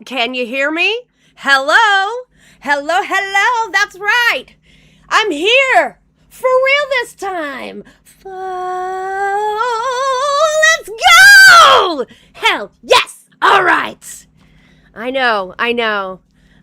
Can you hear me? Hello? Hello, hello, that's right. I'm here. For real this time. Let's go! Hell, yes! All right. I know.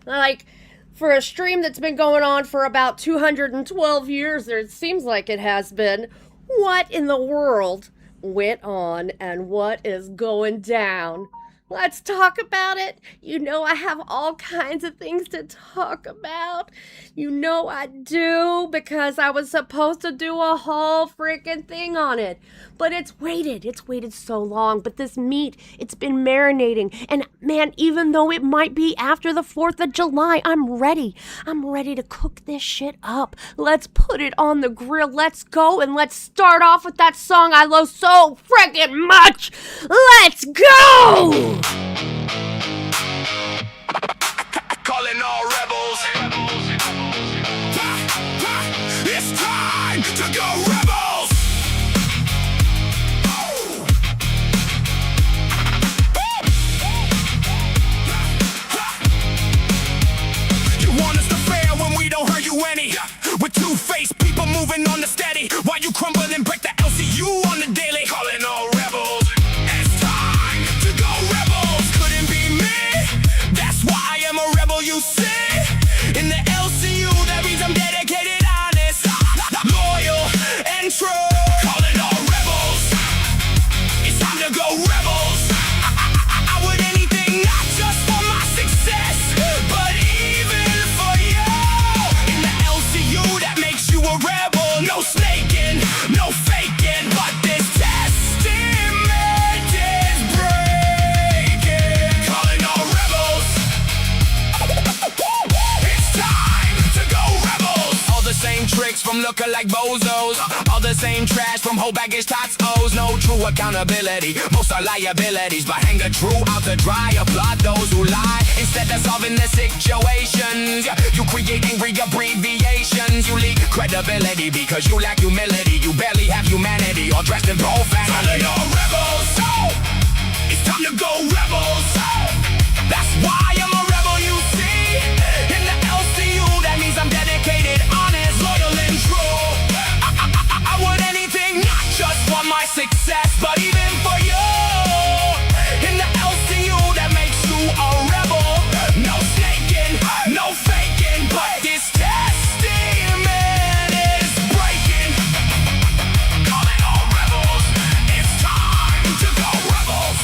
Like, for a stream that's been going on for about 212 years, it seems like it has been. What in the world went on and what is going down? Let's talk about it. You know I have all kinds of things to talk about. You know I do, because I was supposed to do a whole freaking thing on it. But it's waited so long. But this meat, it's been marinating. And man, even though it might be after the 4th of July, I'm ready. I'm ready to cook this shit up. Let's put it on the grill. Let's go, and let's start off with that song I love so freaking much. Let's go! Calling all rebels. It's time to go rebels. You want us to fail when we don't hurt you any. With two-faced people moving on the steady, while you crumble and break the LCU on the daily. Calling all rebels. You see, in the LCU, that means I'm dedicated, honest, loyal, and true. Calling all rebels. It's time to go rebels. I would anything, not just for my success, but even for you. In the LCU, that makes you a rebel. No snaking, no faking, but this testament is breaking. Calling all rebels. It's time to go rebels. All the same tricks from looking like bozos. All the same trash from whole baggage tots O's. No true accountability, most are liabilities. But hang the true out to dry. Applaud those who lie instead of solving the situations. You create angry abbreviations. You leak credibility because you lack humility. You barely have humanity, all dressed in profanity. All rebels, so it's time to go rebels. That's why I'm a rebel, you see. In the LCU, that means I'm dedicated, honest, loyal, and true. I would anything, not just for my success, but even for you. In the LCU, that makes you a rebel. No snaking, no faking, but this testament is breaking. Calling all rebels. It's time to go rebels.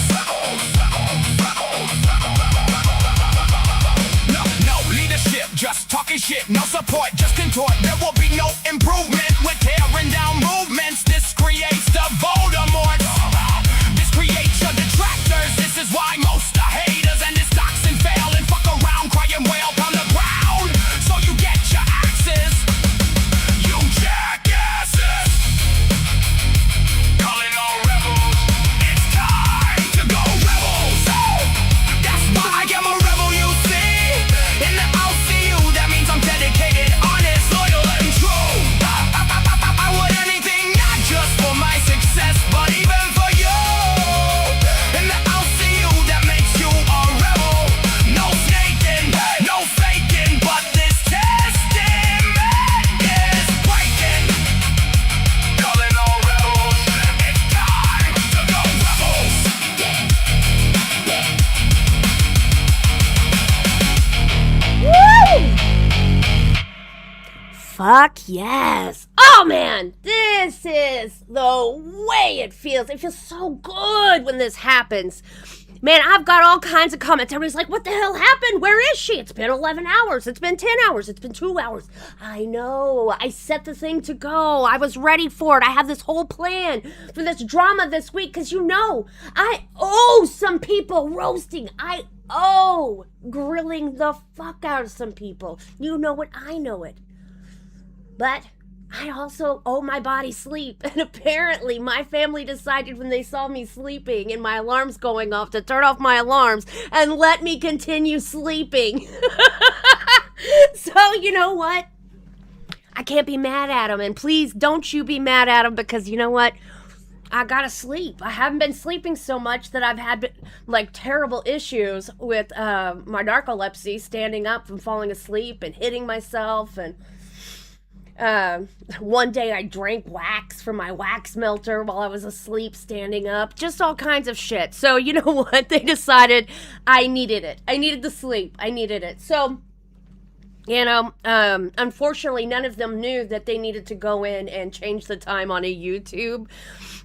No leadership, just talking shit. No support, just contort. There will be no improvement. We're tearing down movements. This creates the Voldemort. This creates your detractors. This is why most are haters and this toxin fail and fuck around, crying wail on the ground. So you get your axes, you jackasses. Calling all rebels. It's time to go rebels. That's why I'm a rebel, you see. In the LCU, that means I'm dedicated, honest, loyal, and true. I would anything, not just for my success, but even for you. In the LCU, that makes you a rebel. No snaking, no faking, but this testament is breaking. Calling all rebels. It's time to go rebels. Woo! Fuck yes. Oh man, this is the way it feels. It feels so good when this happens. Man, I've got all kinds of comments. Everybody's like, what the hell happened? Where is she? It's been 11 hours. It's been 10 hours. It's been 2 hours. I know. I set the thing to go. I was ready for it. I have this whole plan for this drama this week because you know, I owe some people roasting. I owe grilling the fuck out of some people. You know it. I know it. But I also owe my body sleep, and apparently my family decided when they saw me sleeping and my alarms going off to turn off my alarms and let me continue sleeping. So you know what? I can't be mad at them, and please don't you be mad at them, because you know what? I gotta sleep. I haven't been sleeping so much that I've had like terrible issues with my narcolepsy, standing up and falling asleep and hitting myself. And one day I drank wax from my wax melter while I was asleep, standing up. Just all kinds of shit. So you know what? They decided I needed it. I needed the sleep. I needed it. So, you know, unfortunately, none of them knew that they needed to go in and change the time on a YouTube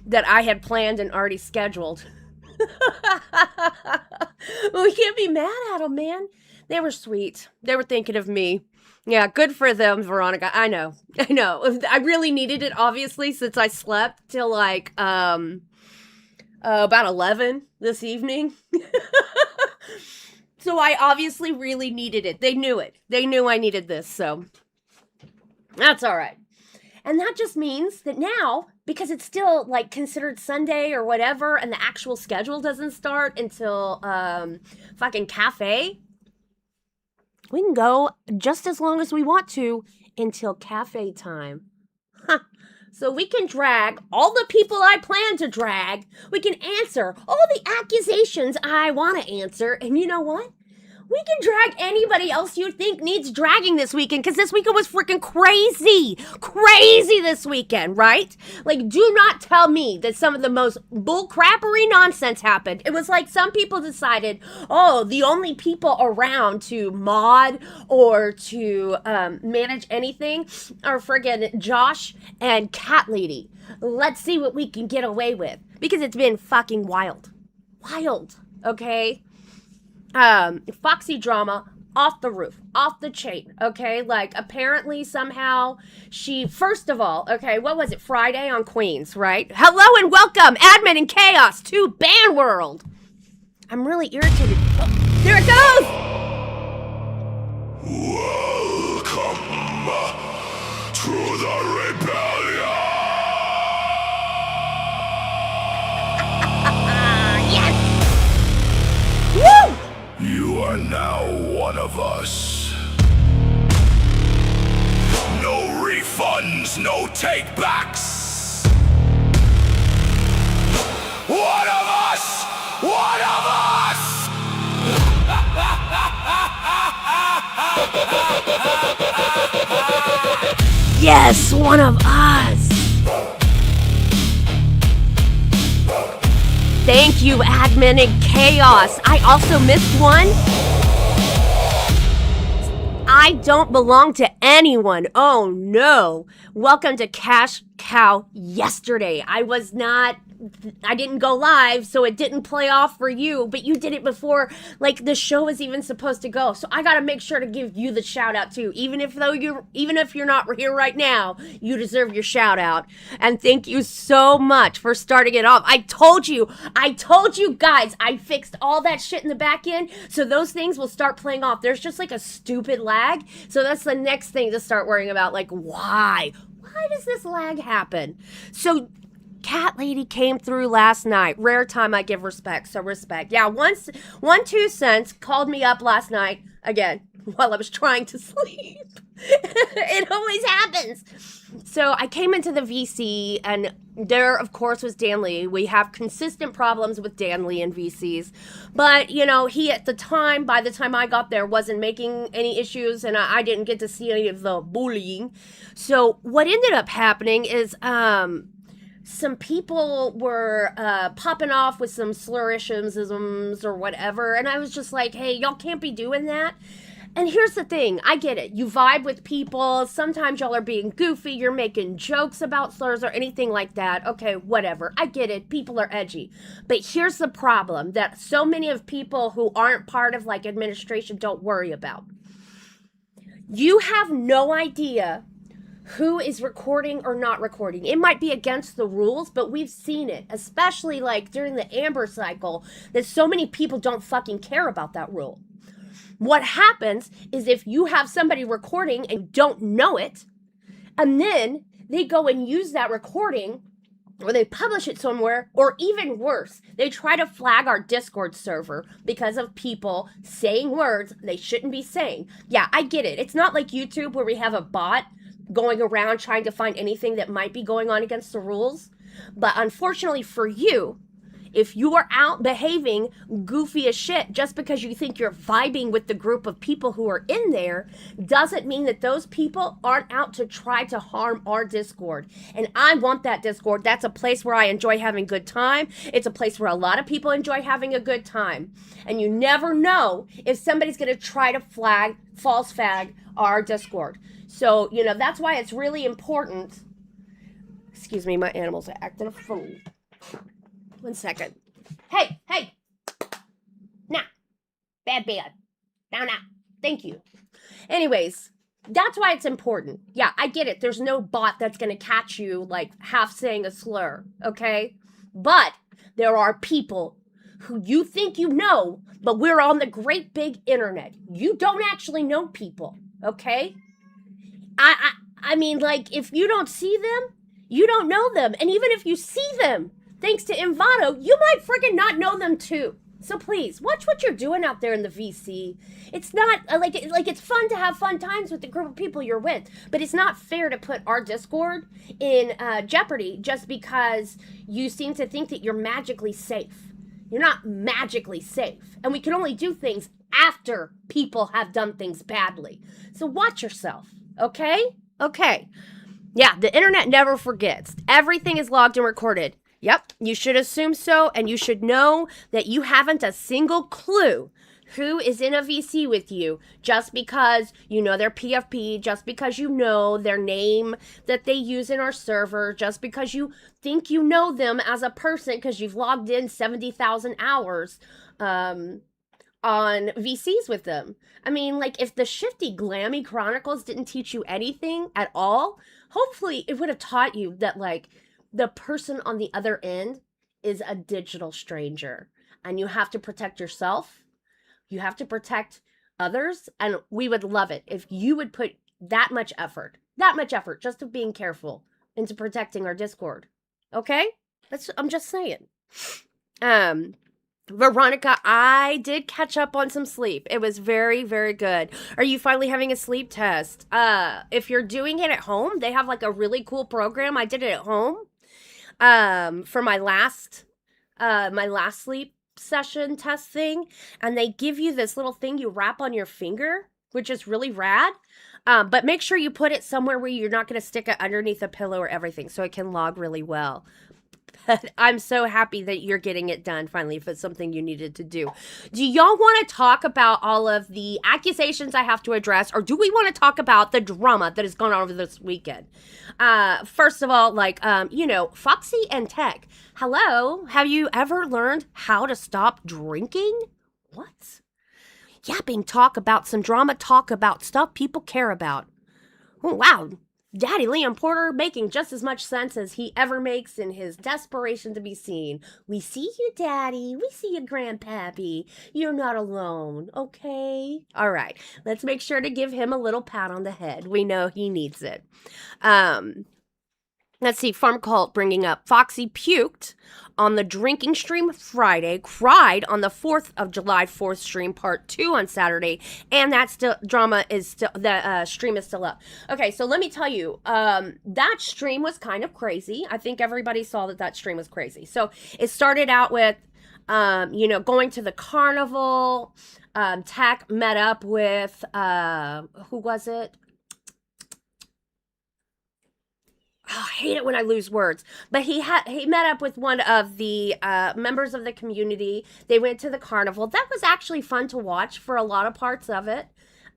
that I had planned and already scheduled. Well, we can't be mad at them, man. They were sweet. They were thinking of me. Yeah, good for them, Veronica. I know. I really needed it, obviously, since I slept till like about 11 this evening. So I obviously really needed it. They knew it. They knew I needed this, so that's all right. And that just means that now, because it's still like considered Sunday or whatever, and the actual schedule doesn't start until fucking cafe, we can go just as long as we want to until cafe time. Huh. So we can drag all the people I plan to drag. We can answer all the accusations I want to answer. And you know what? We can drag anybody else you think needs dragging this weekend, because this weekend was freaking crazy. Crazy this weekend, right? Like, do not tell me that some of the most bullcrappery nonsense happened. It was like some people decided, oh, the only people around to mod or to manage anything are friggin' Josh and Catlady. Let's see what we can get away with, because it's been fucking wild. Wild, okay? Foxy drama off the roof, off the chain, okay? Like, apparently, somehow, first of all, okay, what was it, Friday on Queens, right? Hello and welcome, admin and chaos, to Ban World. I'm really irritated. Oh, there it goes! Welcome to the rebellion. Yes! Woo! You are now one of us. No refunds, no takebacks. One of us! One of us! Yes, one of us! Thank you, admin and chaos. I also missed one. I don't belong to anyone. Oh no. Welcome to Cash Cow yesterday. I didn't go live, so it didn't play off for you, but you did it before, like, the show was even supposed to go. So I gotta make sure to give you the shout out too. Even if you're not here right now, you deserve your shout out. And thank you so much for starting it off. I told you guys, I fixed all that shit in the back end, so those things will start playing off. There's just like a stupid lag, so that's the next thing to start worrying about. Like, why does this lag happen? So Catlady came through last night. Rare time I give respect, so respect. Yeah, 2 cents called me up last night, again, while I was trying to sleep. It always happens. So I came into the VC, and there, of course, was Dan Lee. We have consistent problems with Dan Lee and VCs. But, you know, he at the time, by the time I got there, wasn't making any issues, and I didn't get to see any of the bullying. So what ended up happening is, some people were popping off with some slurrisms or whatever, and I was just like, hey, y'all can't be doing that. And here's the thing, I get it. You vibe with people. Sometimes y'all are being goofy. You're making jokes about slurs or anything like that. Okay, whatever. I get it. People are edgy. But here's the problem that so many of people who aren't part of, like, administration don't worry about. You have no idea who is recording or not recording. It might be against the rules, but we've seen it, especially like during the Amber cycle, that so many people don't fucking care about that rule. What happens is if you have somebody recording and don't know it, and then they go and use that recording, or they publish it somewhere, or even worse, they try to flag our Discord server because of people saying words they shouldn't be saying. Yeah, I get it. It's not like YouTube where we have a bot going around trying to find anything that might be going on against the rules. But unfortunately for you, if you are out behaving goofy as shit just because you think you're vibing with the group of people who are in there, doesn't mean that those people aren't out to try to harm our Discord. And I want that Discord. That's a place where I enjoy having a good time. It's a place where a lot of people enjoy having a good time. And you never know if somebody's going to try to false flag our Discord. So, that's why it's really important. Excuse me, my animals are acting a fool. 1 second. Hey. Nah. Bad. Now. Thank you. Anyways, that's why it's important. Yeah, I get it. There's no bot that's going to catch you, like, half saying a slur, okay? But there are people who you think you know, but we're on the great big internet. You don't actually know people, okay? I mean, like, if you don't see them, you don't know them. And even if you see them, thanks to Envato, you might friggin' not know them too. So please, watch what you're doing out there in the VC. It's not, it's fun to have fun times with the group of people you're with, but it's not fair to put our Discord in jeopardy just because you seem to think that you're magically safe. You're not magically safe. And we can only do things after people have done things badly. So watch yourself, okay? Okay. Yeah, the internet never forgets. Everything is logged and recorded. Yep, you should assume so, and you should know that you haven't a single clue who is in a VC with you just because you know their PFP, just because you know their name that they use in our server, just because you think you know them as a person because you've logged in 70,000 hours on VCs with them. I mean, like, if the Shifty Glammy Chronicles didn't teach you anything at all, hopefully it would have taught you that, like, the person on the other end is a digital stranger, and you have to protect yourself. You have to protect others, and we would love it if you would put that much effort just to being careful into protecting our Discord. Okay? I'm just saying. Veronica, I did catch up on some sleep. It was very, very good. Are you finally having a sleep test? If you're doing it at home, they have like a really cool program. I did it at home. For my last sleep session test thing, and they give you this little thing you wrap on your finger, which is really rad. But make sure you put it somewhere where you're not going to stick it underneath a pillow or everything, so it can log really well. But I'm so happy that you're getting it done finally, if it's something you needed to do. Do y'all want to talk about all of the accusations I have to address, or do we want to talk about the drama that has gone on over this weekend? First of all, Foxy and Tech. Hello, have you ever learned how to stop drinking? What? Yapping talk about some drama, talk about stuff people care about. Oh, wow. Daddy Liam Porter making just as much sense as he ever makes in his desperation to be seen. We see you, Daddy. We see you, Grandpappy. You're not alone, okay? All right, let's make sure to give him a little pat on the head. We know he needs it. Let's see, Farm Cult bringing up Foxy puked on the drinking stream Friday, cried on the 4th of July 4th stream part 2 on Saturday, and that stream is still up. Okay, so let me tell you, that stream was kind of crazy. I think everybody saw that stream was crazy. So it started out with, going to the carnival. Tech met up with, who was it? Oh, I hate it when I lose words. But he met up with one of the members of the community. They went to the carnival. That was actually fun to watch for a lot of parts of it.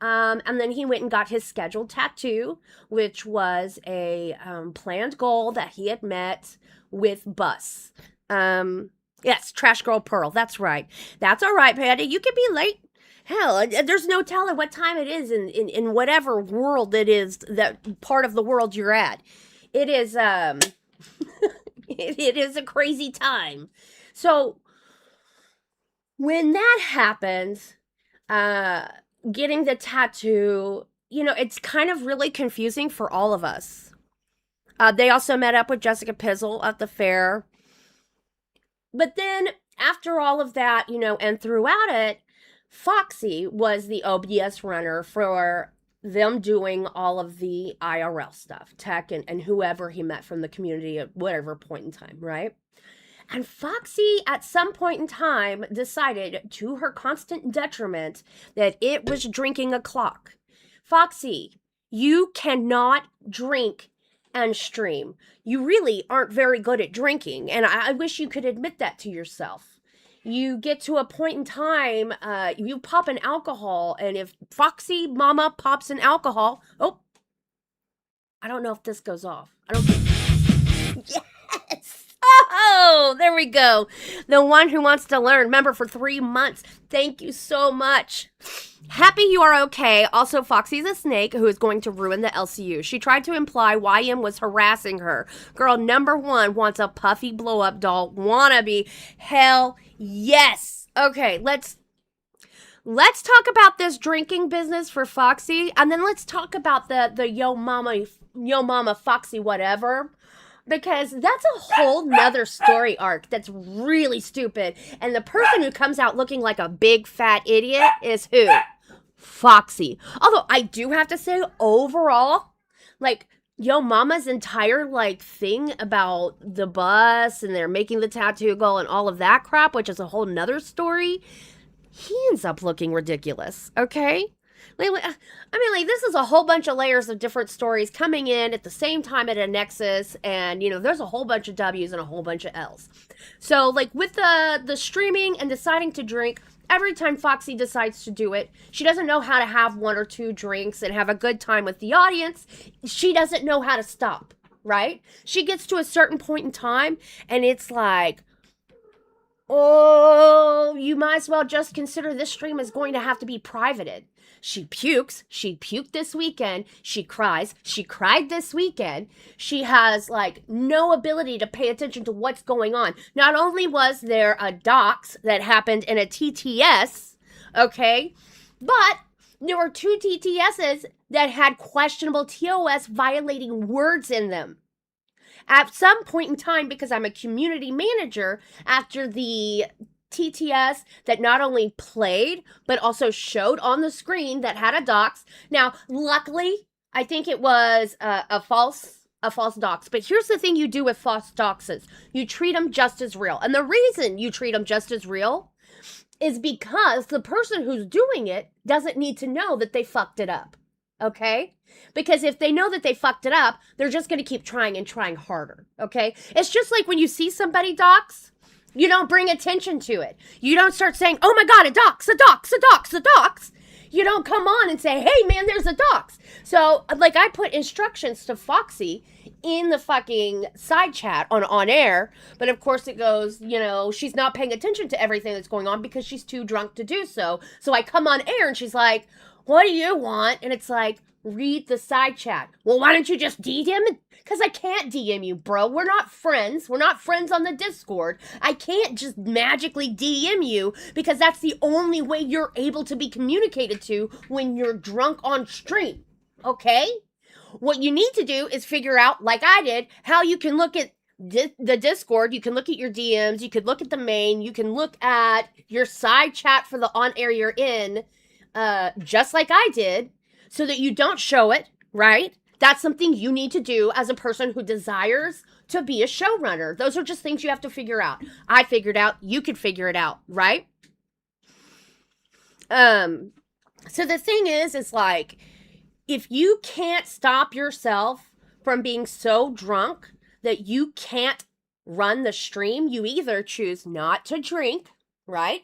And then he went and got his scheduled tattoo, which was a planned goal that he had met with Bus. Yes, Trash Girl Pearl. That's right. That's all right, Patty. You can be late. Hell, there's no telling what time it is in whatever world it is, that part of the world you're at. It is, it is a crazy time. So, when that happens, getting the tattoo, it's kind of really confusing for all of us. They also met up with Jessica Pizzle at the fair. But then, after all of that, and throughout it, Foxy was the OBS runner for them doing all of the IRL stuff, Tech and whoever he met from the community at whatever point in time, right? And Foxy, at some point in time, decided, to her constant detriment, that it was drinking o'clock. Foxy, you cannot drink and stream. You really aren't very good at drinking, and I wish you could admit that to yourself. You get to a point in time, you pop an alcohol, and if Foxy Mama pops an alcohol, oh, I don't know if this goes off. I don't think. Yes! Oh, there we go. The one who wants to learn. Member for 3 months. Thank you so much. Happy you are okay. Also, Foxy's a snake who is going to ruin the LCU. She tried to imply YM was harassing her. Girl number 1 wants a puffy blow-up doll wannabe. Hell yes. Okay, let's talk about this drinking business for Foxy, and then let's talk about the yo mama Foxy whatever. Because that's a whole nother story arc that's really stupid. And the person who comes out looking like a big fat idiot is who? Foxy. Although I do have to say, overall, like, Yo Mama's entire, like, thing about the bus and they're making the tattoo goal and all of that crap, which is a whole nother story, he ends up looking ridiculous, okay? I mean, this is a whole bunch of layers of different stories coming in at the same time at a nexus, and, you know, there's a whole bunch of W's and a whole bunch of L's. So, like, with the streaming and deciding to drink, every time Foxy decides to do it, she doesn't know how to have 1 or 2 drinks and have a good time with the audience. She doesn't know how to stop, right? She gets to a certain point in time, and it's like, oh, you might as well just consider this stream is going to have to be privated. She pukes. She puked this weekend. She cries. She cried this weekend. She has, like, no ability to pay attention to what's going on. Not only was there a dox that happened in a TTS, okay, but there were 2 TTSs that had questionable TOS violating words in them. At some point in time, because I'm a community manager, after the TTS that not only played, but also showed on the screen that had a dox. Now, luckily, I think it was a false dox. But here's the thing you do with false doxes. You treat them just as real. And the reason you treat them just as real is because the person who's doing it doesn't need to know that they fucked it up. Okay? Because if they know that they fucked it up, they're just going to keep trying and trying harder. Okay? It's just like when you see somebody dox, you don't bring attention to it. You don't start saying, oh my God, a dox, a dox, a dox, a dox. You don't come on and say, hey man, there's a dox. So, like, I put instructions to Foxy in the fucking side chat on air, but of course it goes, you know, she's not paying attention to everything that's going on because she's too drunk to do so. So I come on air and she's like, what do you want? And it's like, read the side chat. Well, why don't you just DM it? Because I can't DM you, bro. We're not friends. We're not friends on the Discord. I can't just magically DM you because that's the only way you're able to be communicated to when you're drunk on stream. Okay? What you need to do is figure out, like I did, how you can look at the Discord. You can look at your DMs. You could look at the main. You can look at your side chat for the on-air you're in, just like I did, so that you don't show it, right? That's something you need to do as a person who desires to be a showrunner. Those are just things you have to figure out. I figured out, you could figure it out, right? So the thing is like, if you can't stop yourself from being so drunk that you can't run the stream, you either choose not to drink, right?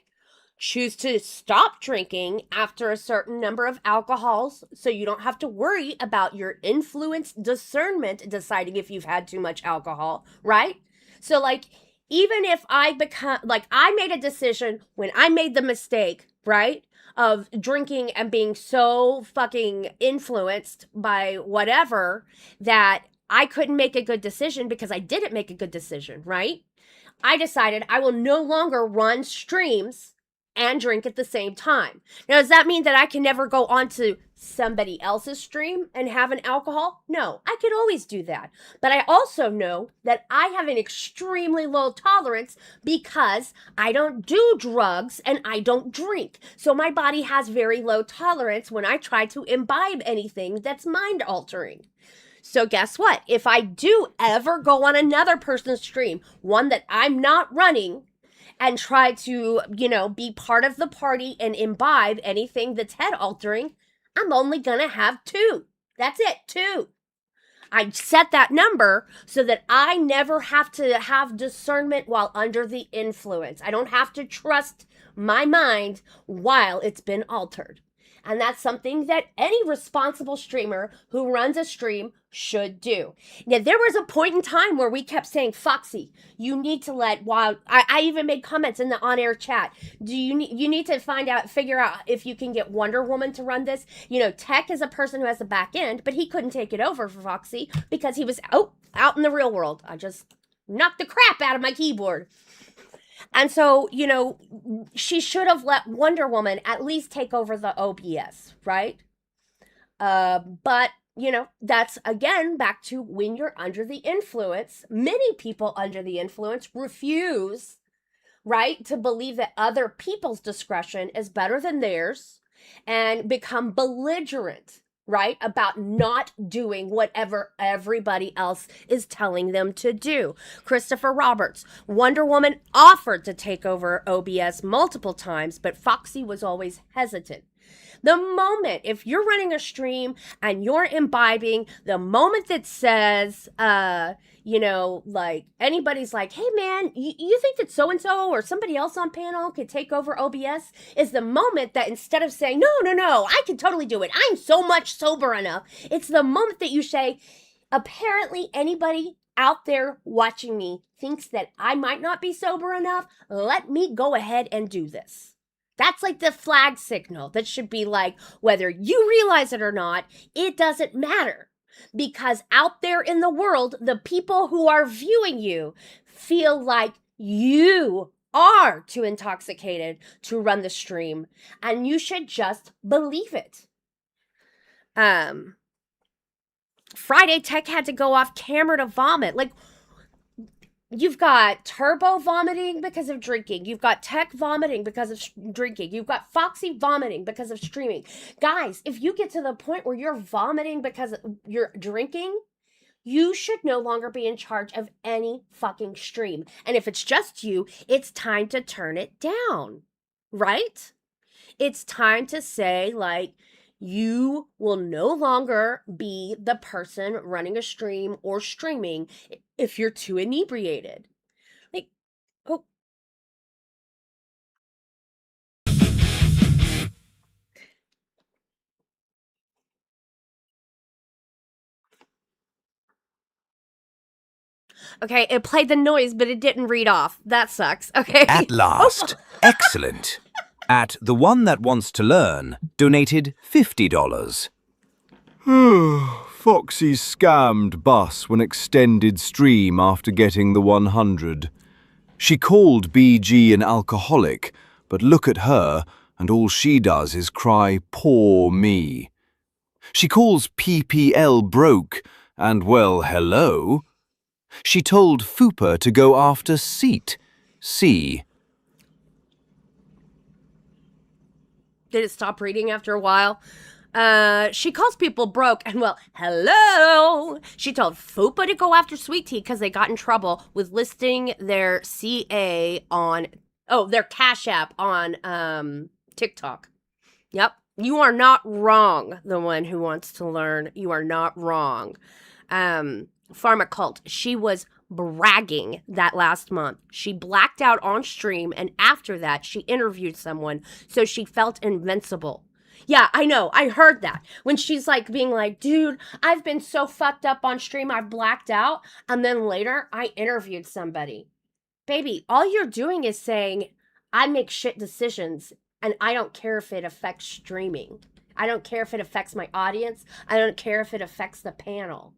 Choose to stop drinking after a certain number of alcohols so you don't have to worry about your influence discernment deciding if you've had too much alcohol, right? So, like, even if I made a decision when I made the mistake, right, of drinking and being so fucking influenced by whatever that I couldn't make a good decision because I didn't make a good decision, right? I decided I will no longer run streams and drink at the same time. Now, does that mean that I can never go on to somebody else's stream and have an alcohol? No, I could always do that. But I also know that I have an extremely low tolerance because I don't do drugs and I don't drink. So my body has very low tolerance when I try to imbibe anything that's mind altering. So guess what? If I do ever go on another person's stream, one that I'm not running, and try to, be part of the party and imbibe anything that's head altering, I'm only gonna have 2. That's it, 2. I set that number so that I never have to have discernment while under the influence. I don't have to trust my mind while it's been altered. And that's something that any responsible streamer who runs a stream should do. Now, there was a point in time where we kept saying, Foxy, you need to let Wild... I even made comments in the on-air chat. You need to figure out if you can get Wonder Woman to run this. Tech is a person who has the back end, but he couldn't take it over for Foxy because he was out in the real world. I just knocked the crap out of my keyboard. And so, she should have let Wonder Woman at least take over the OBS, right? But, that's, again, back to when you're under the influence. Many people under the influence refuse, right, to believe that other people's discretion is better than theirs and become belligerent, right, about not doing whatever everybody else is telling them to do. Christopher Roberts, Wonder Woman offered to take over OBS multiple times, but Foxy was always hesitant. The moment, if you're running a stream and you're imbibing, the moment that says, anybody's like, hey man, you think that so-and-so or somebody else on panel could take over OBS, is the moment that instead of saying, no, I can totally do it, I'm so much sober enough, it's the moment that you say, apparently anybody out there watching me thinks that I might not be sober enough, let me go ahead and do this. That's like the flag signal that should be like, whether you realize it or not, it doesn't matter. Because out there in the world, the people who are viewing you feel like you are too intoxicated to run the stream. And you should just believe it. Friday, Tech had to go off camera to vomit. Like, you've got Turbo vomiting because of drinking. You've got Tech vomiting because of drinking. You've got Foxy vomiting because of streaming. Guys, if you get to the point where you're vomiting because you're drinking, you should no longer be in charge of any fucking stream. And if it's just you, it's time to turn it down, right? It's time to say, like, you will no longer be the person running a stream or streaming if you're too inebriated. Like, oh. Okay, it played the noise, but it didn't read off. That sucks. Okay. At last. Excellent. At The One That Wants to Learn donated $50. Foxy's scammed Bus when extended stream after getting the 100. She called BG an alcoholic, but look at her, and all she does is cry, poor me. She calls PPL broke, and well, hello. She told Fupa to go after Seat, C. Did it stop reading after a while? She calls people broke, and well, hello! She told Fupa to go after Sweet Tea because they got in trouble with listing their CA on, their Cash App on, TikTok. Yep. You are not wrong, the one who wants to learn. You are not wrong. Pharmacult, she was bragging that last month. She blacked out on stream, and after that, she interviewed someone, so she felt invincible. Yeah, I know. I heard that. When she's like being like, dude, I've been so fucked up on stream, I blacked out. And then later, I interviewed somebody. Baby, all you're doing is saying, I make shit decisions, and I don't care if it affects streaming. I don't care if it affects my audience. I don't care if it affects the panel.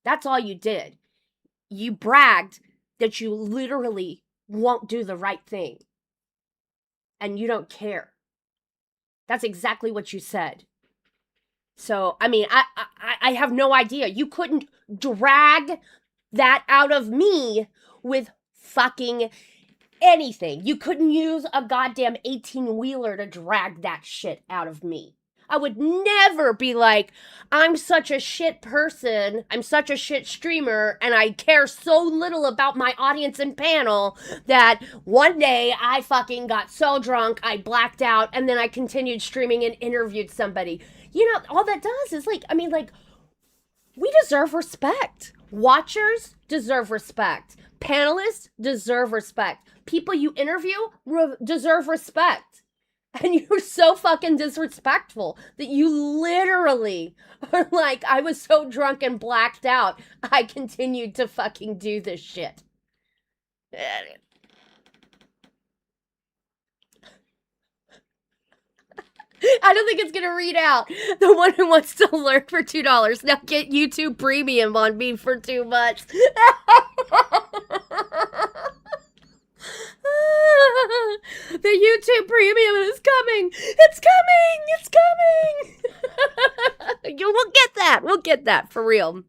That's all you did. You bragged that you literally won't do the right thing. And you don't care. That's exactly what you said. So, I mean, I have no idea. You couldn't drag that out of me with fucking anything. You couldn't use a goddamn 18-wheeler to drag that shit out of me. I would never be like, I'm such a shit person, I'm such a shit streamer, and I care so little about my audience and panel that one day I fucking got so drunk, I blacked out, and then I continued streaming and interviewed somebody. You know, all that does is like, I mean, like, we deserve respect. Watchers deserve respect. Panelists deserve respect. People you interview deserve respect. And you're so fucking disrespectful that you literally are like, I was so drunk and blacked out, I continued to fucking do this shit. I don't think it's gonna read out. The one who wants to learn for $2. Now get YouTube Premium on me for 2 months. The YouTube Premium is coming. It's coming. It's coming. We'll get that. We'll get that for real.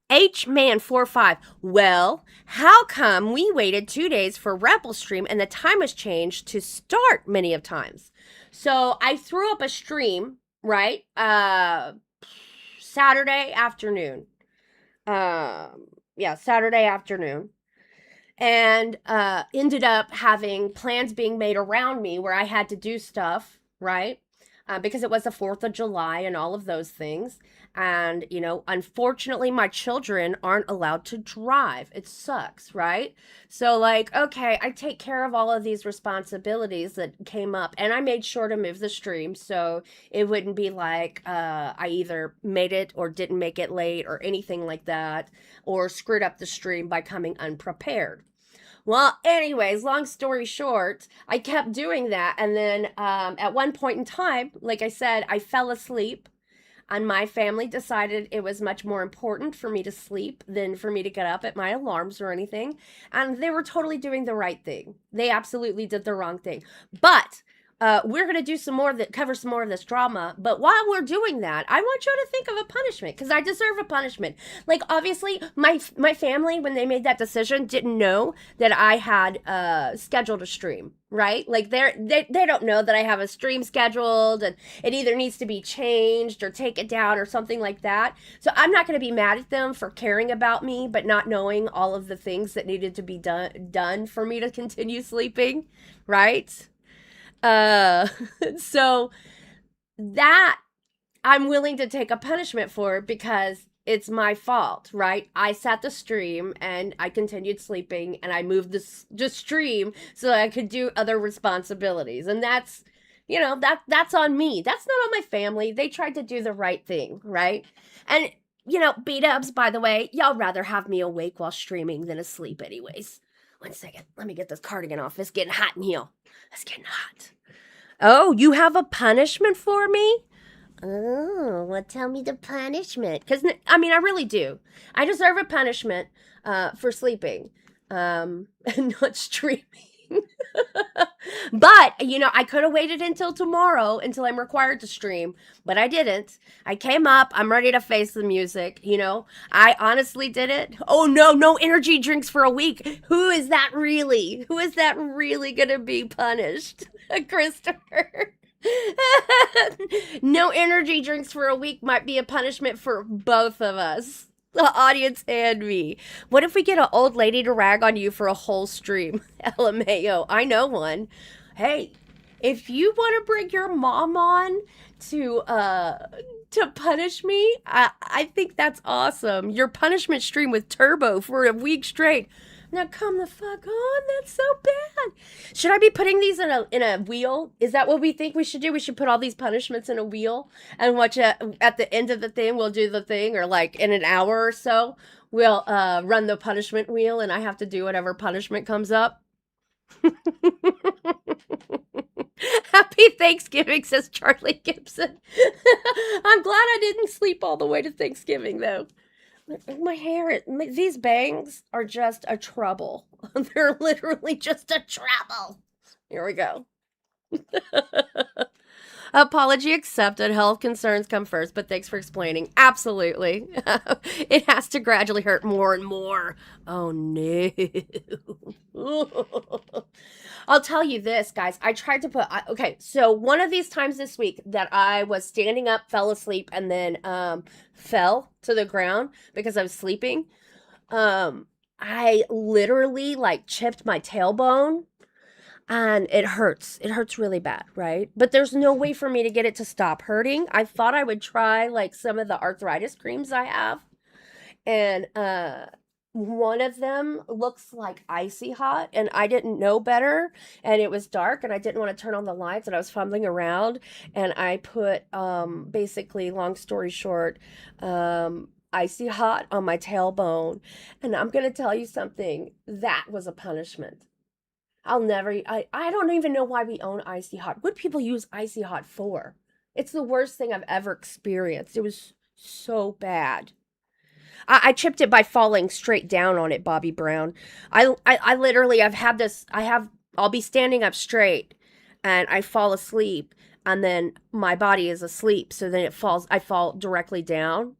HMan45. Well, how come we waited 2 days for Rebel stream and the time was changed to start many of times? So I threw up a stream, right? Saturday afternoon. Saturday afternoon. And ended up having plans being made around me where I had to do stuff, right? Because it was the 4th of July and all of those things. And, you know, unfortunately, my children aren't allowed to drive. It sucks, right? So, like, okay, I take care of all of these responsibilities that came up. And I made sure to move the stream so it wouldn't be like I either made it or didn't make it late or anything like that, or screwed up the stream by coming unprepared. Well, anyways, long story short, I kept doing that. And then at one point in time, like I said, I fell asleep. And my family decided it was much more important for me to sleep than for me to get up at my alarms or anything. And they were totally doing the right thing. They absolutely did the wrong thing. But we're going to do some more cover some more of this drama. But while we're doing that, I want you to think of a punishment, because I deserve a punishment. Like, obviously, my family, when they made that decision, didn't know that I had scheduled a stream, right? Like, they don't know that I have a stream scheduled and it either needs to be changed or taken down or something like that. So I'm not going to be mad at them for caring about me, but not knowing all of the things that needed to be done for me to continue sleeping, right? So that I'm willing to take a punishment for, because it's my fault, right? I sat the stream and I continued sleeping and I moved the stream so I could do other responsibilities. And that's, you know, that's on me. That's not on my family. They tried to do the right thing, right? And, you know, B-dubs, by the way, y'all rather have me awake while streaming than asleep anyways. 1 second. Let me get this cardigan off. It's getting hot in here. It's getting hot. Oh, you have a punishment for me? Oh, well, tell me the punishment. Because, I mean, I really do. I deserve a punishment for sleeping and not streaming. But, you know, I could have waited until tomorrow until I'm required to stream, but I didn't. I came up. I'm ready to face the music, you know. I honestly did it. Oh, no energy drinks for a week. Who is that really? Who is that really going to be punished? Christopher. No energy drinks for a week might be a punishment for both of us. The audience and me. What if we get an old lady to rag on you for a whole stream? LMAO. I know one. Hey, if you want to bring your mom on to punish me, I think that's awesome. Your punishment stream with Turbo for a week straight. Now come the fuck on. That's so bad. Should I be putting these in a wheel? Is that what we think we should do? We should put all these punishments in a wheel and watch at the end of the thing. We'll do the thing, or like in an hour or so, we'll run the punishment wheel, and I have to do whatever punishment comes up. Happy Thanksgiving, says Charlie Gibson. I'm glad I didn't sleep all the way to Thanksgiving, though. My hair, these bangs are just a trouble. They're literally just a trouble. Here we go. Apology accepted. Health concerns come first, but thanks for explaining. Absolutely. It has to gradually hurt more and more. Oh, no. I'll tell you this, guys. I tried to put... Okay, so one of these times this week that I was standing up, fell asleep, and then fell to the ground because I was sleeping, I literally, like, chipped my tailbone. And it hurts. It hurts really bad, right? But there's no way for me to get it to stop hurting. I thought I would try like some of the arthritis creams I have. And one of them looks like icy hot, and I didn't know better, and it was dark, and I didn't want to turn on the lights, and I was fumbling around, and I put basically, long story short, icy hot on my tailbone. And I'm going to tell you something. That was a punishment. I don't even know why we own Icy Hot. What people use Icy Hot for? It's the worst thing I've ever experienced. It was so bad. I chipped it by falling straight down on it, Bobby Brown. I literally, I'll be standing up straight and I fall asleep and then my body is asleep. So then I fall directly down.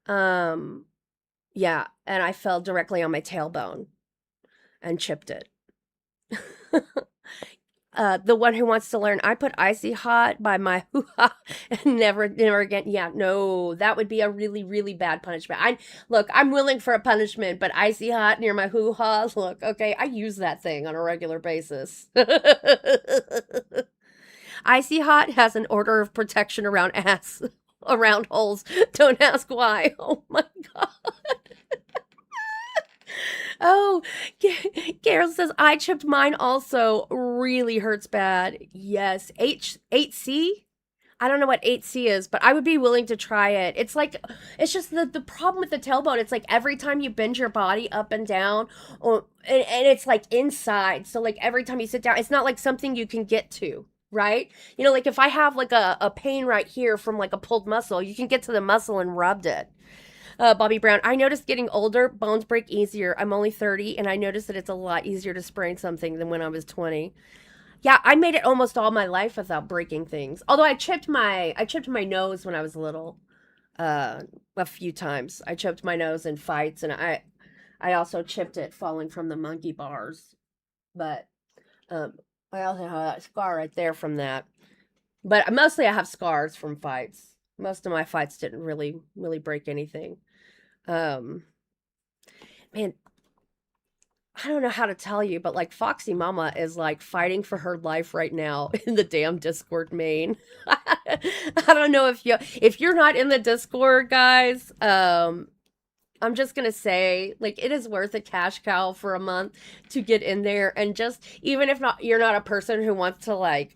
Yeah. And I fell directly on my tailbone and chipped it. The one who wants to learn, I put icy hot by my hoo-ha and never again. Yeah, no, that would be a really, really bad punishment. I'm willing for a punishment, but icy hot near my hoo-ha, look, okay, I use that thing on a regular basis. Icy hot has an order of protection around holes. Don't ask why. Oh my God. Oh, Carol says, I chipped mine also. Really hurts bad. Yes. 8C? I don't know what 8C is, but I would be willing to try it. It's just the problem with the tailbone. It's like every time you bend your body up and down, and it's like inside. So like every time you sit down, it's not like something you can get to, right? You know, like if I have like a pain right here from like a pulled muscle, you can get to the muscle and rubbed it. Bobby Brown, I noticed getting older, bones break easier. I'm only 30, and I noticed that it's a lot easier to sprain something than when I was 20. Yeah, I made it almost all my life without breaking things. Although I chipped my nose when I was little, a few times. I chipped my nose in fights, and I also chipped it falling from the monkey bars. But I also have that scar right there from that. But mostly I have scars from fights. Most of my fights didn't really break anything. Man, I don't know how to tell you, but like Foxy Mama is like fighting for her life right now in the damn Discord main. I don't know if you're not in the Discord, guys. I'm just gonna say, like, it is worth a cash cow for a month to get in there, and just even if you're not a person who wants to like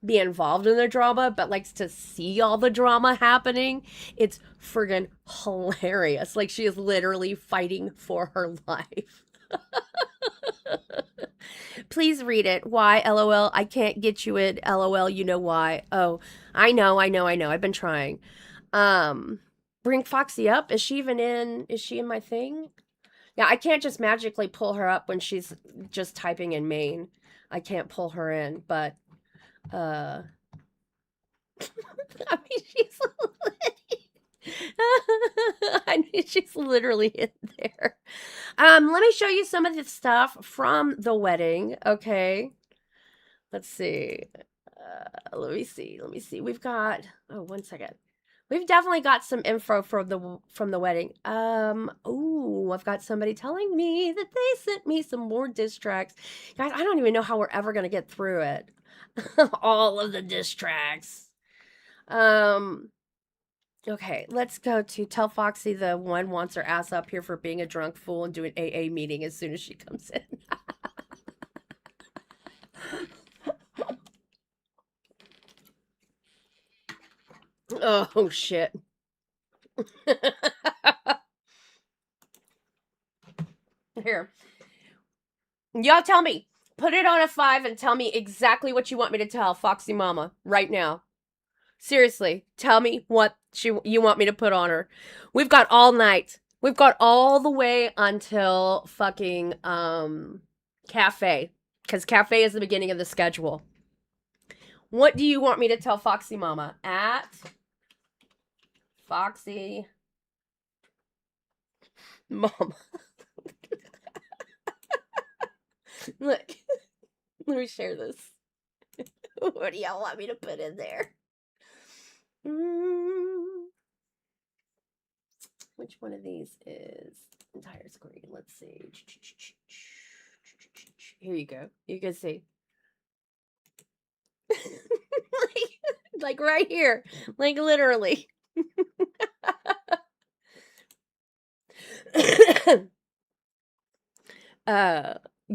be involved in the drama, but likes to see all the drama happening, it's friggin' hilarious. Like, she is literally fighting for her life. Please read it. Why? LOL. I can't get you it. LOL. You know why? Oh, I know. I've been trying. Bring Foxy up. Is she in my thing? Yeah, I can't just magically pull her up when she's just typing in main. I can't pull her in, but I mean, she's literally in there. Let me show you some of the stuff from the wedding, okay? Let's see. Let me see. We've got, one second. We've definitely got some info from the wedding. Ooh, I've got somebody telling me that they sent me some more diss tracks. Guys, I don't even know how we're ever going to get through it. All of the diss tracks. Okay, let's go to tell Foxy the one wants her ass up here for being a drunk fool and do an AA meeting as soon as she comes in. Oh, shit. Here. Y'all tell me. Put it on a 5 and tell me exactly what you want me to tell Foxy Mama right now. Seriously, tell me what you want me to put on her. We've got all night. We've got all the way until fucking cafe. Because cafe is the beginning of the schedule. What do you want me to tell Foxy Mama? At Foxy Mama. Look, let me share this. What do y'all want me to put in there? Which one of these is entire screen? Let's see. Here you go. You can see. like right here. Like literally.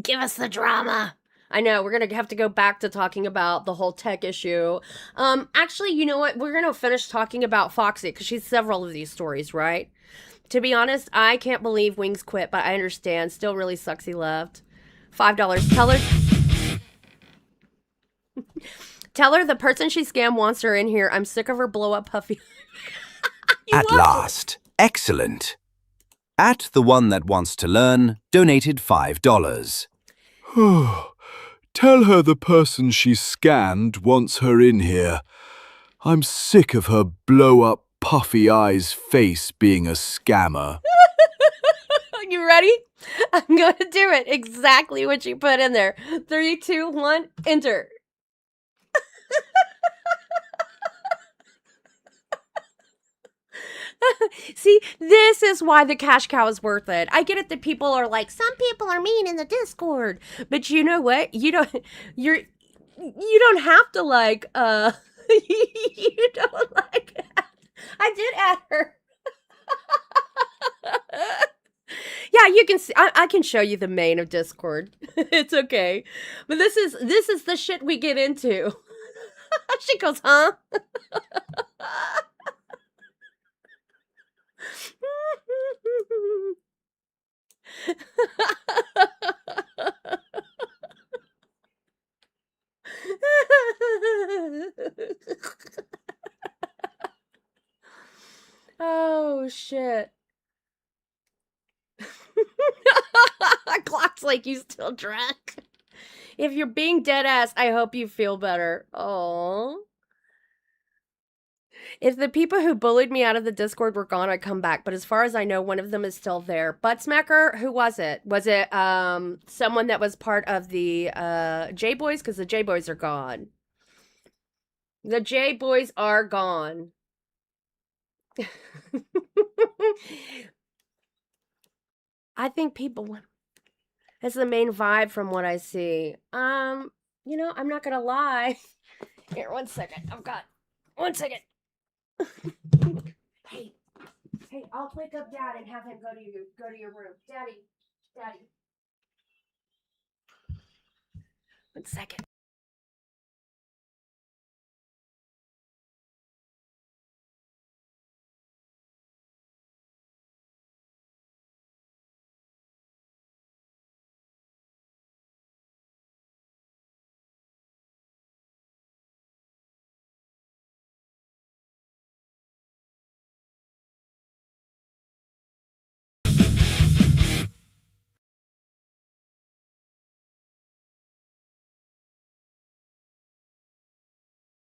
Give us the drama. I know, we're gonna have to go back to talking about the whole tech issue. Actually, you know what? We're gonna finish talking about Foxy, because she's several of these stories, right? To be honest, I can't believe Wings quit, but I understand. Still really sucks he left. $5. Tell her the person she scammed wants her in here. I'm sick of her blow up puffy. At last. Excellent. At the one that wants to learn donated $5. Tell her the person she scanned wants her in here. I'm sick of her blow-up puffy eyes face being a scammer. You ready? I'm going to do it. Exactly what you put in there. 3, 2, 1, enter. See, this is why the cash cow is worth it. I get it that people are like, some people are mean in the Discord, but you know what? You don't have to like, you don't like, I did add her. Yeah, you can see, I can show you the main of Discord. It's okay. But this is the shit we get into. She goes, huh? Oh shit. Clock's like, you still drunk? If you're being dead ass, I hope you feel better. Oh. If the people who bullied me out of the Discord were gone, I'd come back. But as far as I know, one of them is still there. Butt Smacker, who was it? Was it someone that was part of the J-Boys? Because the J-Boys are gone. The J-Boys are gone. I think people... That's the main vibe from what I see. You know, I'm not gonna lie. Here, 1 second. I've got... 1 second. Hey, I'll wake up Dad and have him go to your room. Daddy. 1 second.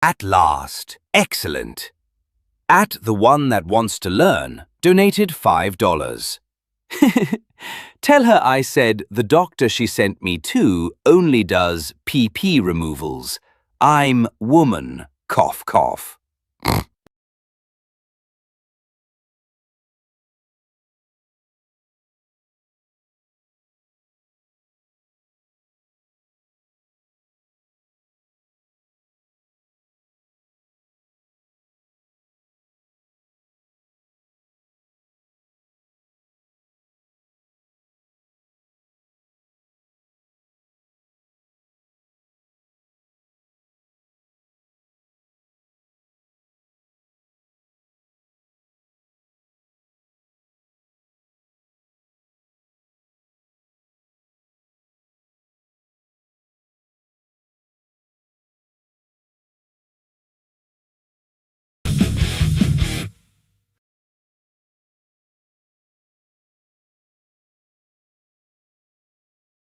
At last. Excellent. At the one that wants to learn donated $5. Tell her I said the doctor she sent me to only does PP removals. I'm woman. Cough, cough.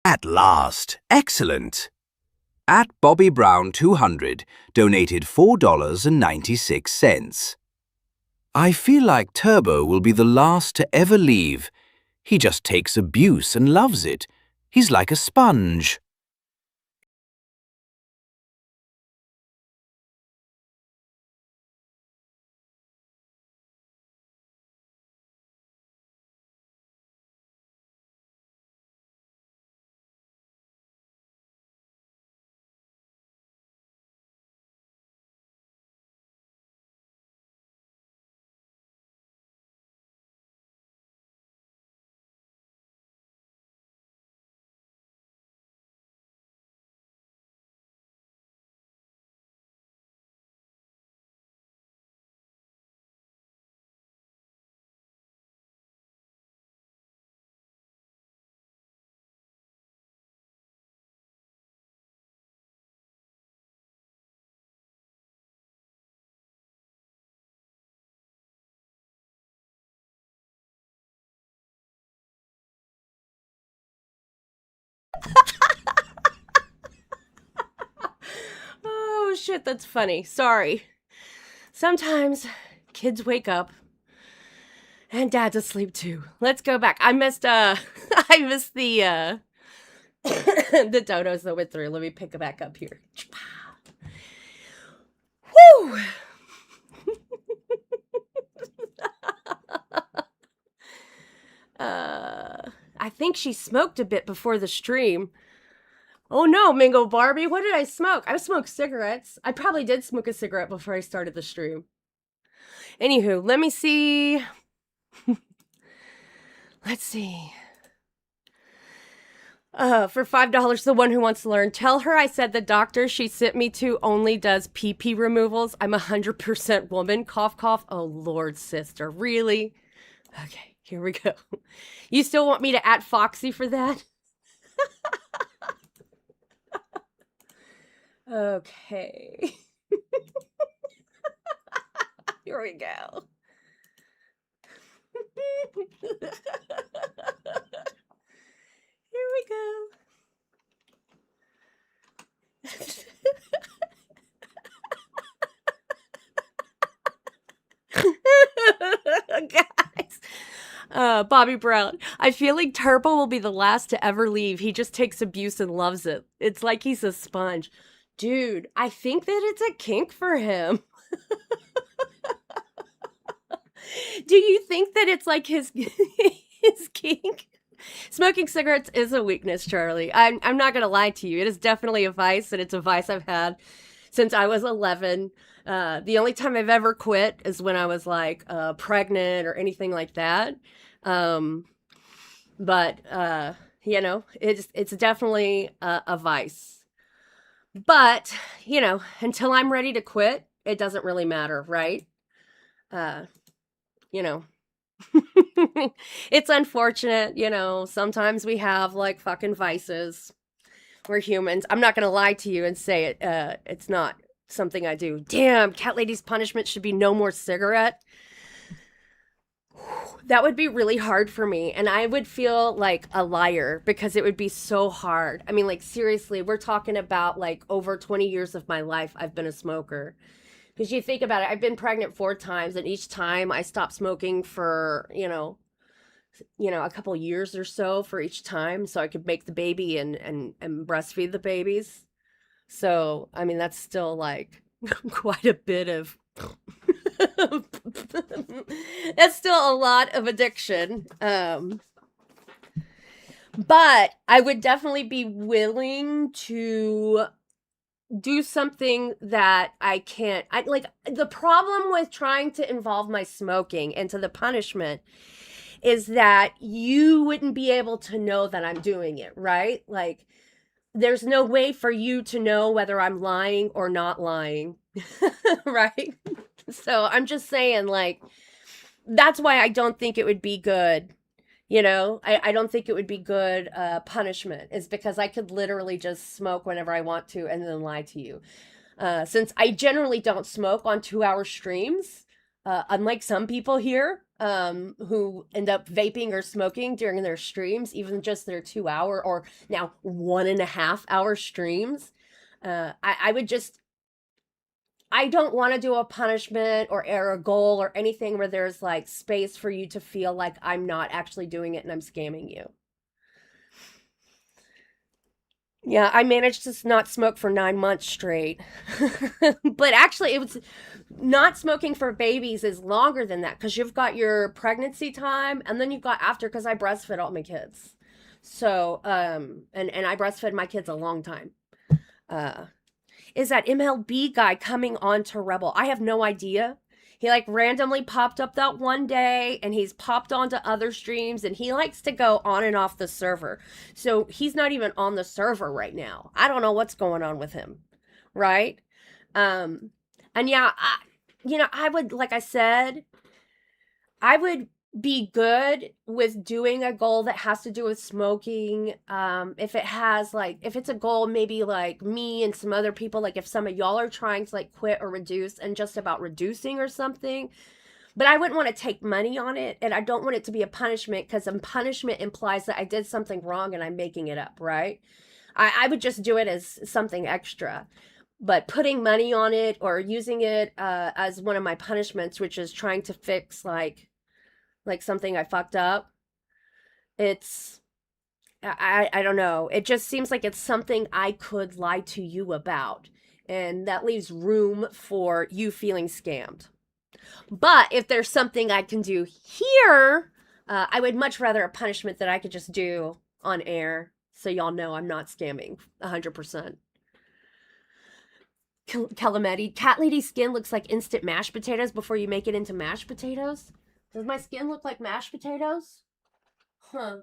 At last. Excellent. At Bobby Brown 200 donated $4.96. I feel like Turbo will be the last to ever leave. He just takes abuse and loves it. He's like a sponge. Oh, shit, that's funny. Sorry. Sometimes kids wake up and dad's asleep too. Let's go back. I missed the the dodos that went through. Let me pick it back up here. Woo! I think she smoked a bit before the stream. Oh no, Mingo Barbie, what did I smoke? I smoked cigarettes. I probably did smoke a cigarette before I started the stream. Anywho, let me see. Let's see. For $5, the one who wants to learn. Tell her I said the doctor she sent me to only does pee-pee removals. I'm 100% woman. Cough, cough. Oh, Lord, sister. Really? Okay, here we go. You still want me to @ Foxy for that? Okay. Here we go. Here we go. Guys. Bobby Brown. I feel like Turbo will be the last to ever leave. He just takes abuse and loves it. It's like he's a sponge. Dude, I think that it's a kink for him. Do you think that it's like his kink? Smoking cigarettes is a weakness, Charlie. I'm not gonna lie to you. It is definitely a vice, and it's a vice I've had since I was 11. The only time I've ever quit is when I was like pregnant or anything like that. But you know, it's definitely a vice. But you know, until I'm ready to quit, it doesn't really matter, right? You know. It's unfortunate, you know, sometimes we have like fucking vices. We're humans. I'm not gonna lie to you and say it's not something I do. Damn, Catlady's punishment should be no more cigarette. That would be really hard for me, and I would feel like a liar because it would be so hard. I mean, like, seriously, we're talking about like over 20 years of my life I've been a smoker. Because you think about it, I've been pregnant 4 times, and each time I stopped smoking for, you know, a couple years or so for each time, so I could make the baby and breastfeed the babies. So, I mean, that's still like quite a bit of. That's still a lot of addiction. But I would definitely be willing to do something that I can't. I like the problem with trying to involve my smoking into the punishment is that you wouldn't be able to know that I'm doing it, right? Like there's no way for you to know whether I'm lying or not lying, right? So I'm just saying, like, that's why I don't think it would be good. You know, I don't think it would be good punishment, is because I could literally just smoke whenever I want to and then lie to you. Since I generally don't smoke on 2-hour streams, unlike some people here who end up vaping or smoking during their streams, even just their 2-hour or now 1.5-hour streams. I would just, I don't want to do a punishment or a goal or anything where there's like space for you to feel like I'm not actually doing it and I'm scamming you. Yeah, I managed to not smoke for 9 months straight. But actually, it was not smoking for babies is longer than that because you've got your pregnancy time and then you've got after because I breastfed all my kids. So, and I breastfed my kids a long time. Is that MLB guy coming on to Rebel? I have no idea. He like randomly popped up that one day and he's popped onto other streams and he likes to go on and off the server. So he's not even on the server right now. I don't know what's going on with him. Right? And yeah, I would, like I said, I would be good with doing a goal that has to do with smoking. If it has like, if it's a goal, maybe like me and some other people, like if some of y'all are trying to like quit or reduce and just about reducing or something, but I wouldn't want to take money on it. And I don't want it to be a punishment because a punishment implies that I did something wrong and I'm making it up, right? I would just do it as something extra. But putting money on it or using it as one of my punishments, which is trying to fix like something I fucked up. It's, I don't know. It just seems like it's something I could lie to you about. And that leaves room for you feeling scammed. But if there's something I can do here, I would much rather a punishment that I could just do on air. So y'all know I'm not scamming 100%. Calamity. Catlady's skin looks like instant mashed potatoes before you make it into mashed potatoes. Does my skin look like mashed potatoes? Huh.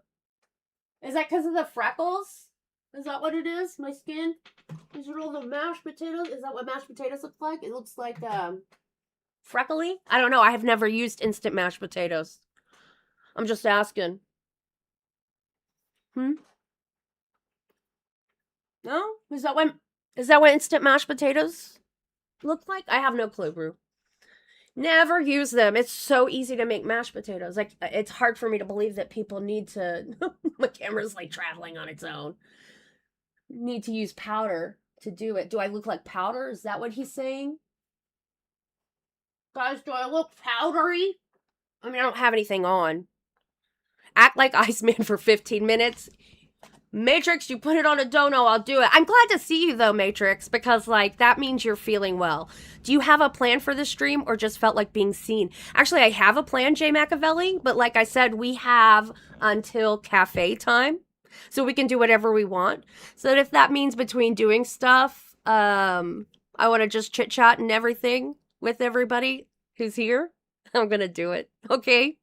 Is that because of the freckles? Is that what it is? My skin? Is it all the mashed potatoes? Is that what mashed potatoes look like? It looks like, freckly? I don't know. I have never used instant mashed potatoes. I'm just asking. No? Is that what instant mashed potatoes look like? I have no clue, Brew. Never use them. It's so easy to make mashed potatoes. Like, it's hard for me to believe that people need to... My camera's, like, traveling on its own. Need to use powder to do it. Do I look like powder? Is that what he's saying? Guys, do I look powdery? I mean, I don't have anything on. Act like Iceman for 15 minutes. Matrix, you put it on a dono, I'll do it. I'm glad to see you though, Matrix, because like that means you're feeling well. Do you have a plan for the stream or just felt like being seen? Actually, I have a plan, Jay Machiavelli, but like I said, we have until cafe time, so we can do whatever we want. So that if that means between doing stuff, I want to just chit chat and everything with everybody who's here, I'm gonna do it. Okay.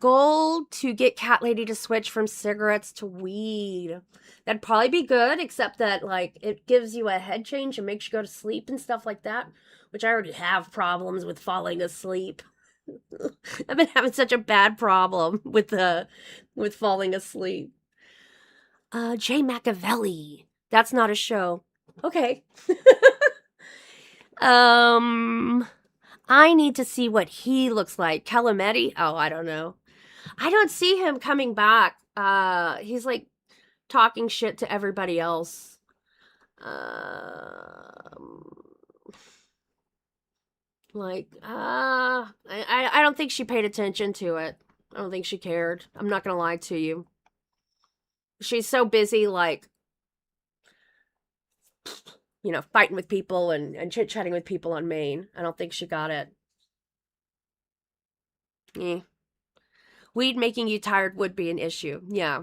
Goal to get Catlady to switch from cigarettes to weed. That'd probably be good, except that, like, it gives you a head change and makes you go to sleep and stuff like that, which I already have problems with falling asleep. I've been having such a bad problem with falling asleep. Jay Machiavelli. That's not a show. Okay. I need to see what he looks like. Calamity? Oh, I don't know. I don't see him coming back. He's like talking shit to everybody else. I don't think she paid attention to it. I don't think she cared. I'm not gonna lie to you. She's so busy, like, you know, fighting with people and chit-chatting with people on Maine. I don't think she got it. Weed making you tired would be an issue. Yeah.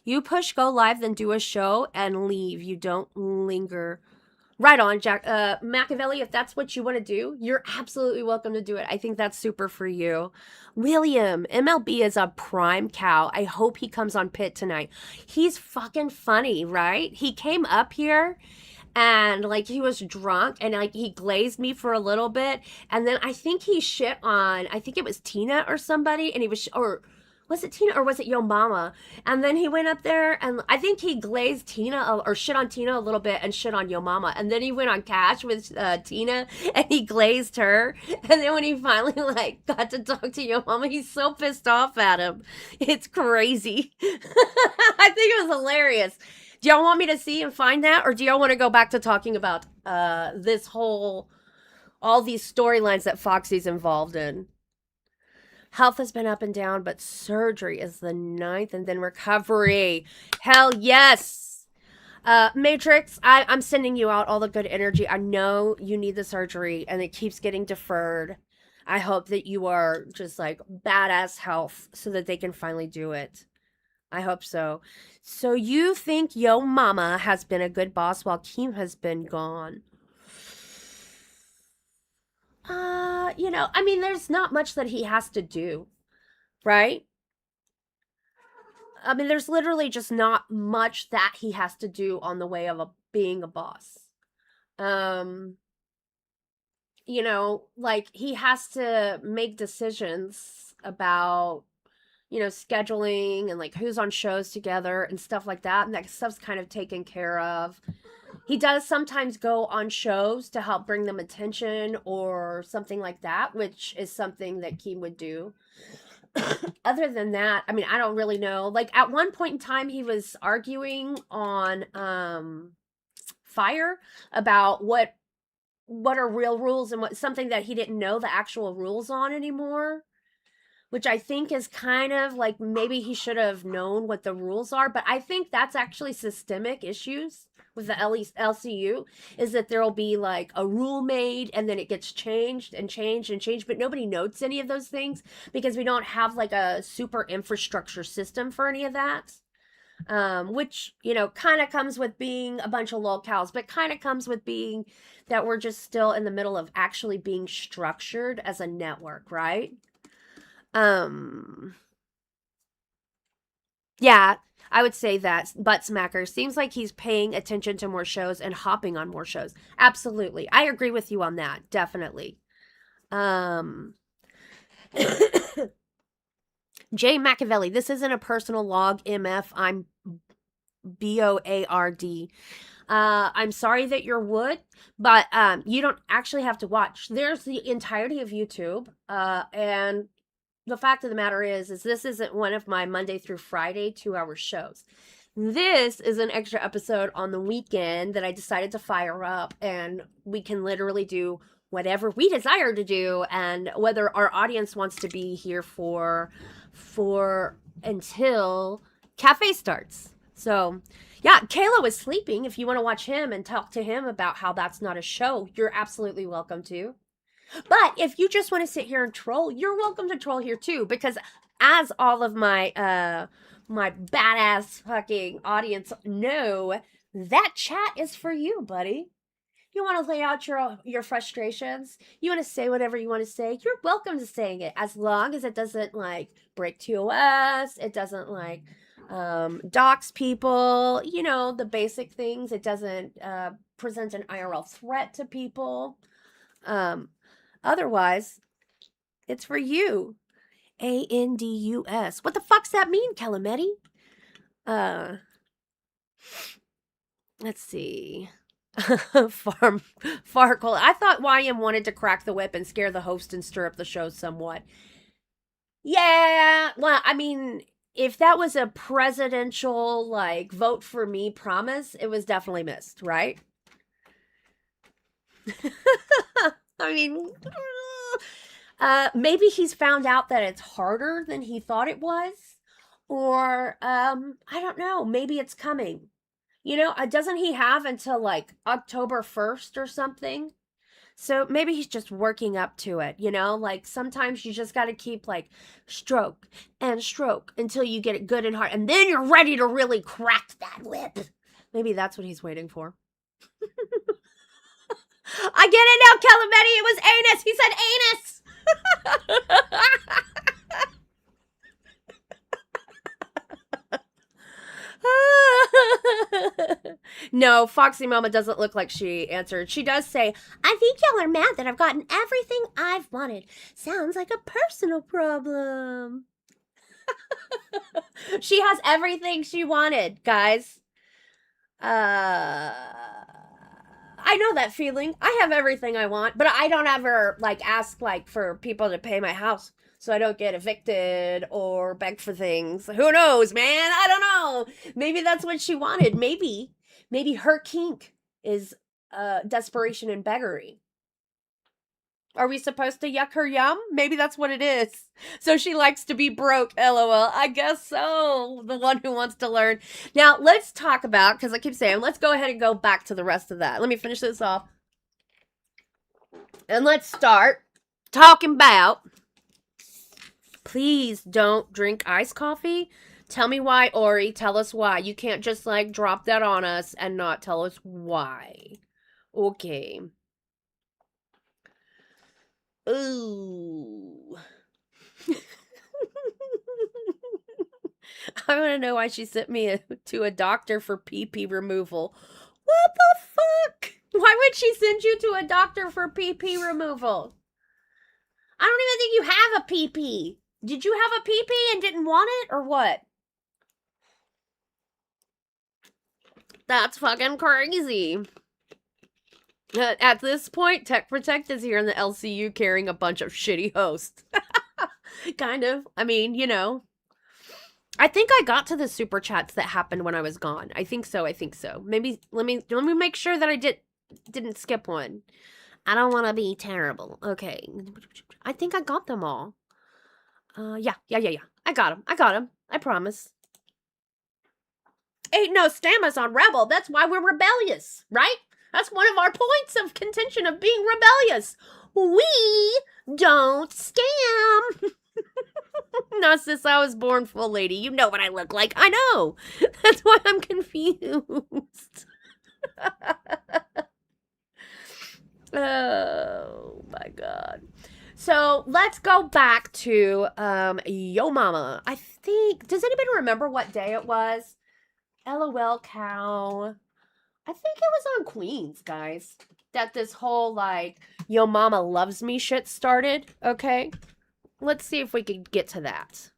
You push go live, then do a show and leave. You don't linger. Right on, Jack. Machiavelli, if that's what you want to do, you're absolutely welcome to do it. I think that's super for you. William, MLB is a prime cow. I hope he comes on Pit tonight. He's fucking funny, right? He came up here and like he was drunk and like he glazed me for a little bit, and then I think he shit on, I think it was Tina or somebody, and he was or was it Tina or was it Yo Mama? And then he went up there and I think he glazed Tina or shit on Tina a little bit and shit on Yo Mama, and then he went on Cash with Tina and he glazed her, and then when he finally like got to talk to Yo Mama, he's so pissed off at him. It's crazy. I think it was hilarious. Do y'all want me to see and find that, or do y'all want to go back to talking about all these storylines that Foxy's involved in? Health has been up and down, but surgery is the 9th, and then recovery. Hell yes. Matrix, I'm sending you out all the good energy. I know you need the surgery, and it keeps getting deferred. I hope that you are just like badass health so that they can finally do it. I hope so. So you think Yo Mama has been a good boss while Keem has been gone? I mean, there's not much that he has to do, right? I mean, there's literally just not much that he has to do on the way of being a boss. Like he has to make decisions about, scheduling and like who's on shows together and stuff like that. And that stuff's kind of taken care of. He does sometimes go on shows to help bring them attention or something like that, which is something that Keem would do. Other than that, I mean, I don't really know. Like at one point in time, he was arguing on Fire about what are real rules and what something that he didn't know the actual rules on anymore, which I think is kind of like maybe he should have known what the rules are. But I think that's actually systemic issues with the LCU, is that there'll be like a rule made and then it gets changed and changed and changed, but nobody notes any of those things because we don't have like a super infrastructure system for any of that. Which, kind of comes with being a bunch of lolcows, but kind of comes with being that we're just still in the middle of actually being structured as a network, right? Yeah, I would say that Butt Smacker seems like he's paying attention to more shows and hopping on more shows. Absolutely. I agree with you on that. Definitely. Jay Machiavelli, this isn't a personal log, MF. I'm BOARD. I'm sorry that you're wood, but you don't actually have to watch. There's the entirety of YouTube, and the fact of the matter is this isn't one of my Monday through Friday 2-hour shows. This is an extra episode on the weekend that I decided to fire up, and we can literally do whatever we desire to do, and whether our audience wants to be here for until cafe starts. So yeah, Kayla was sleeping. If you want to watch him and talk to him about how that's not a show, you're absolutely welcome to. But if you just want to sit here and troll, you're welcome to troll here too, because as all of my my badass fucking audience know, that chat is for you, buddy. You want to lay out your frustrations, you want to say whatever you want to say, you're welcome to saying it, as long as it doesn't like break TOS, it doesn't like dox people, the basic things. It doesn't present an IRL threat to people. Otherwise, it's for you. ANDUS. What the fuck's that mean, Calametti? Let's see. Farkle. I thought YM wanted to crack the whip and scare the host and stir up the show somewhat. Yeah, well, I mean, if that was a presidential, like, vote for me promise, it was definitely missed, right? I mean, maybe he's found out that it's harder than he thought it was. Or, I don't know, maybe it's coming. Doesn't he have until, like, October 1st or something? So maybe he's just working up to it, Like, sometimes you just got to keep, like, stroke and stroke until you get it good and hard. And then you're ready to really crack that whip. Maybe that's what he's waiting for. I get it now, Calametti. It was anus. He said anus. No, Foxy Mama doesn't look like she answered. She does say, I think y'all are mad that I've gotten everything I've wanted. Sounds like a personal problem. She has everything she wanted, guys. I know that feeling. I have everything I want, but I don't ever, like, ask, like, for people to pay my house. so I don't get evicted or beg for things. Who knows, man? I don't know. Maybe that's what she wanted. Maybe her kink is desperation and beggary. Are we supposed to yuck her yum? Maybe that's what it is. So she likes to be broke, lol. I guess so. The one who wants to learn. Now, let's talk about, because I keep saying, let's go ahead and go back to the rest of that. Let me finish this off. And let's start talking about, please don't drink iced coffee. Tell me why, Ori. Tell us why. You can't just, like, drop that on us and not tell us why. Okay. Ooh. I want to know why she sent me to a doctor for pee-pee removal. What the fuck? Why would she send you to a doctor for pee-pee removal? I don't even think you have a pee-pee. Did you have a pee-pee and didn't want it, or what? That's fucking crazy. At this point, Tech Protect is here in the LCU carrying a bunch of shitty hosts. Kind of. I mean, you know. I think I got to the super chats that happened when I was gone. I think so. Maybe let me make sure that I didn't skip one. I don't want to be terrible. Okay. I think I got them all. Yeah. I got them. I promise. Ain't no stammas on Rebel. That's why we're rebellious, right? That's one of our points of contention of being rebellious. We don't scam. Not since I was born, full lady. You know what I look like. I know. That's why I'm confused. Oh, my God. So, let's go back to Yo Mama. I think, does anybody remember what day it was? LOL cow. I think it was on Queens, guys, that this whole, like, Yo Mama loves me shit started, okay? Let's see if we can get to that.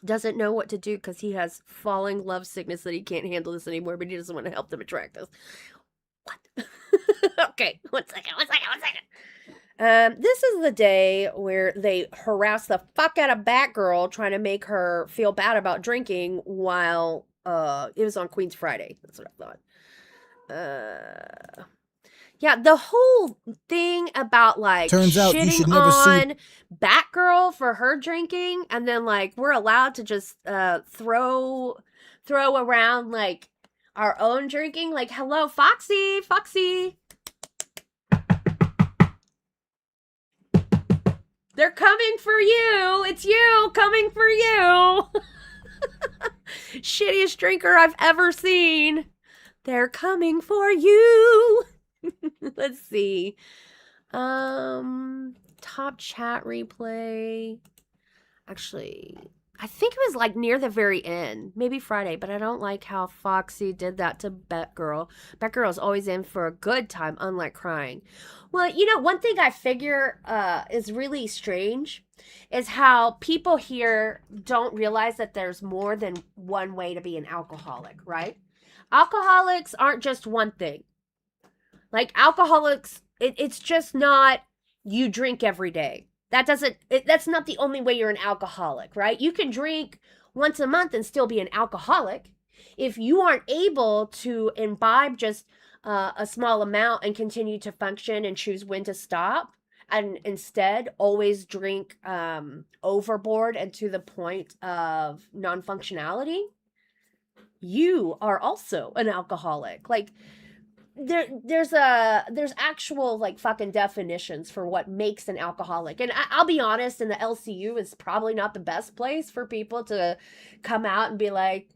Doesn't know what to do because he has falling love sickness that he can't handle this anymore, but he doesn't want to help them attract us. What? Okay, one second. This is the day where they harass the fuck out of Batgirl trying to make her feel bad about drinking while, it was on Queen's Friday. That's what I thought. Yeah, the whole thing about, like, Turns out you should shitting never on Batgirl for her drinking, and then, like, we're allowed to just throw around, like, our own drinking. Like, hello, Foxy. They're coming for you. It's you coming for you. Shittiest drinker I've ever seen. They're coming for you. Let's see. Top chat replay. Actually, I think it was like near the very end. Maybe Friday, but I don't like how Foxy did that to Batgirl. Batgirl's always in for a good time, unlike crying. Well, you know, one thing I figure is really strange is how people here don't realize that there's more than one way to be an alcoholic, right? Alcoholics aren't just one thing. Like, alcoholics, it's just not you drink every day. That's not the only way you're an alcoholic, right? You can drink once a month and still be an alcoholic. If you aren't able to imbibe just a small amount and continue to function and choose when to stop, and instead always drink overboard and to the point of non-functionality, you are also an alcoholic. Like, there's actual, like, fucking definitions for what makes an alcoholic. And I'll be honest, and the LCU is probably not the best place for people to come out and be like,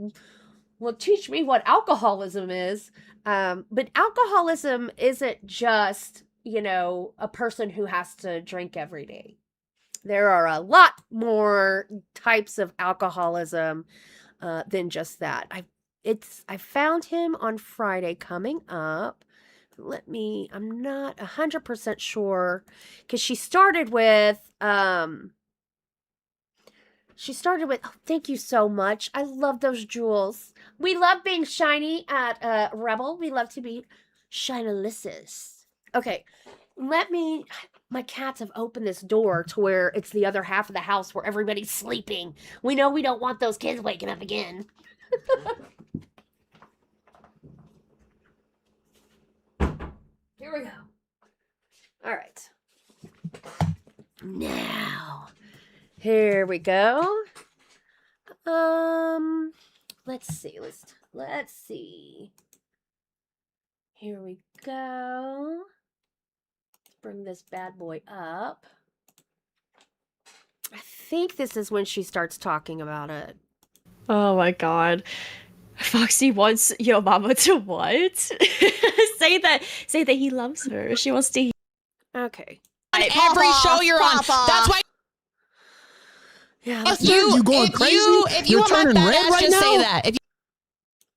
well, teach me what alcoholism is. But alcoholism isn't just, you know, a person who has to drink every day. There are a lot more types of alcoholism than just that. I found him on Friday coming up. I'm not 100% sure, because she started with, oh, thank you so much. I love those jewels. We love being shiny at Rebel. We love to be shinylicious. Okay. My cats have opened this door to where it's the other half of the house where everybody's sleeping. We know we don't want those kids waking up again. Here we go. All right. Now, here we go. Let's see. Let's see. Here we go. Let's bring this bad boy up. I think this is when she starts talking about it. Oh my god. Foxy wants your mama to what? say that he loves her. She wants to. Okay. Every show you're on. That's why. Yeah. If you going crazy? If you want my fat ass, right just now? Say that. If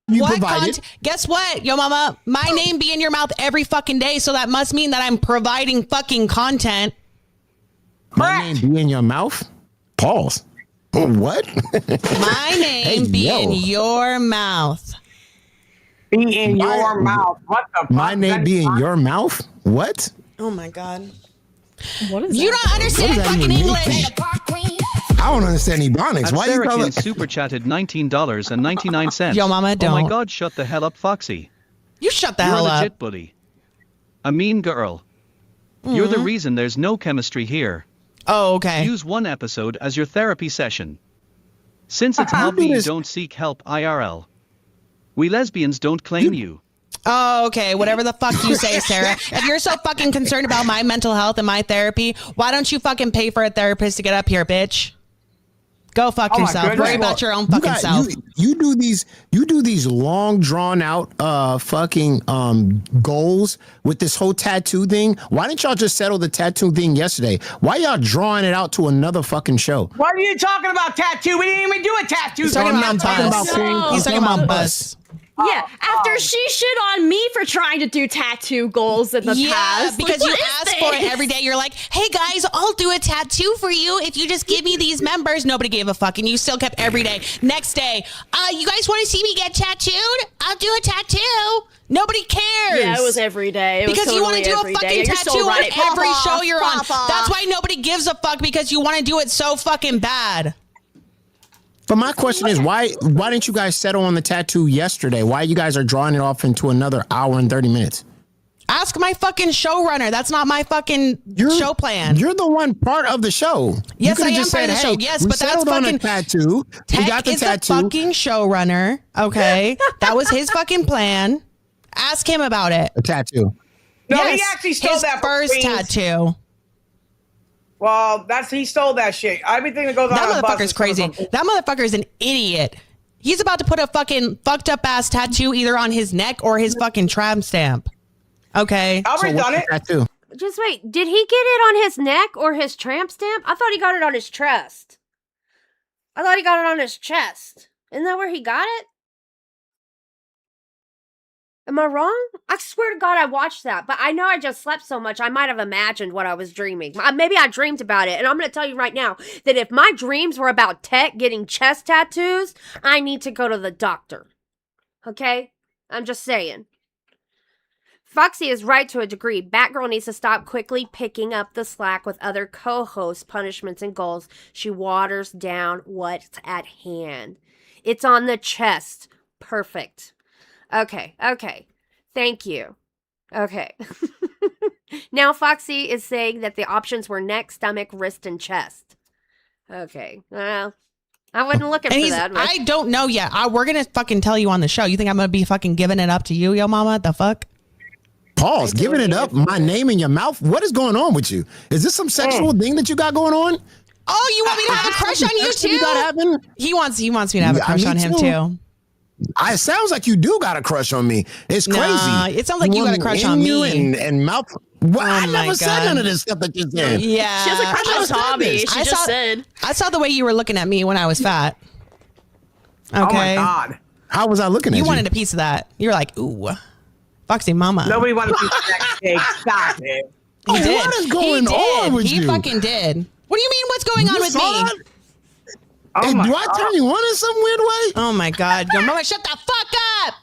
you provided. Guess what, yo mama? My name be in your mouth every fucking day, so that must mean that I'm providing fucking content. My name be in your mouth? Pause. What? My name be in your mouth. Be in your mouth. What the fuck? My name be in your mouth? What? Oh my god. What is you that? don't understand fucking English. I don't understand Ebonics. Why you Sarah super chatted $19.99. Yo, mama, don't. Oh my god, shut the hell up, Foxy. You shut the You're hell a legit up. bully. A mean girl. You're the reason there's no chemistry here. Oh, okay. Use one episode as your therapy session. Since it's hobby, you don't seek help IRL. We lesbians don't claim you. Oh, okay. Whatever the fuck you say, Sarah. If you're so fucking concerned about my mental health and my therapy, why don't you fucking pay for a therapist to get up here, bitch? Go fuck yourself. Worry about your own fucking self. You do these long drawn out fucking goals with this whole tattoo thing. Why didn't y'all just settle the tattoo thing yesterday? Why y'all drawing it out to another fucking show? What are you talking about, tattoo? We didn't even do a tattoo. He's talking about bus. He's talking about bus. Yeah, after she shit on me for trying to do tattoo goals in the past. Because you ask for it every day. You're like, hey guys, I'll do a tattoo for you if you just give me these members. Nobody gave a fuck, and you still kept every day. Next day, you guys want to see me get tattooed? I'll do a tattoo. Nobody cares. Yeah, it was every day. Because you want to do a fucking tattoo on every show you're on. That's why nobody gives a fuck, because you want to do it so fucking bad. But my question is, why didn't you guys settle on the tattoo yesterday? Why you guys are drawing it off into another hour and 30 minutes? Ask my fucking showrunner. That's not my fucking show plan. You're the one part of the show. Yes, I am part of the show. Yes, but that's fucking on a tattoo. Tech we got the is tattoo. the fucking showrunner. Okay, that was his fucking plan. Ask him about it. A tattoo. No, he actually stole his that first Queens. tattoo. Well, he stole that shit. Everything that goes on. That motherfucker's crazy. That motherfucker's an idiot. He's about to put a fucking fucked up ass tattoo either on his neck or his fucking tramp stamp. Okay. Already done it. Tattoo. Just wait, did he get it on his neck or his tramp stamp? I thought he got it on his chest. I thought he got it on his chest. Isn't that where he got it? Am I wrong? I swear to God I watched that, but I know I just slept so much I might have imagined what I was dreaming. Maybe I dreamed about it, and I'm going to tell you right now that if my dreams were about Tech getting chest tattoos, I need to go to the doctor. Okay? I'm just saying. Foxy is right to a degree. Batgirl needs to stop quickly picking up the slack with other co-hosts' punishments and goals. She waters down what's at hand. It's on the chest. Perfect. Okay. Thank you. Okay. Now Foxy is saying that the options were neck, stomach, wrist, and chest. Okay. Well, I wasn't looking for that. But I don't know yet. We're going to fucking tell you on the show. You think I'm going to be fucking giving it up to you, yo mama? The fuck? Pause. Giving it up. My name in your mouth. What is going on with you? Is this some sexual thing that you got going on? Oh, you want me to have a crush on you too? You got happen? He wants me to have a crush on him too. It sounds like you do got a crush on me. It's crazy. It sounds like you got a crush on me. And mouth. Well, I never said none of this stuff that you said. Yeah. She has a crush on Tommy. She just said. I saw the way you were looking at me when I was fat. Okay. Oh my God. How was I looking at you? You wanted a piece of that. You were like, ooh, Foxy mama. Nobody wanted to be that cake. Stop it. He did. What is going on with you? He fucking did. What do you mean what's going on with me? Hey, do I turn you on in some weird way? Oh my God. Your mama, shut the fuck up.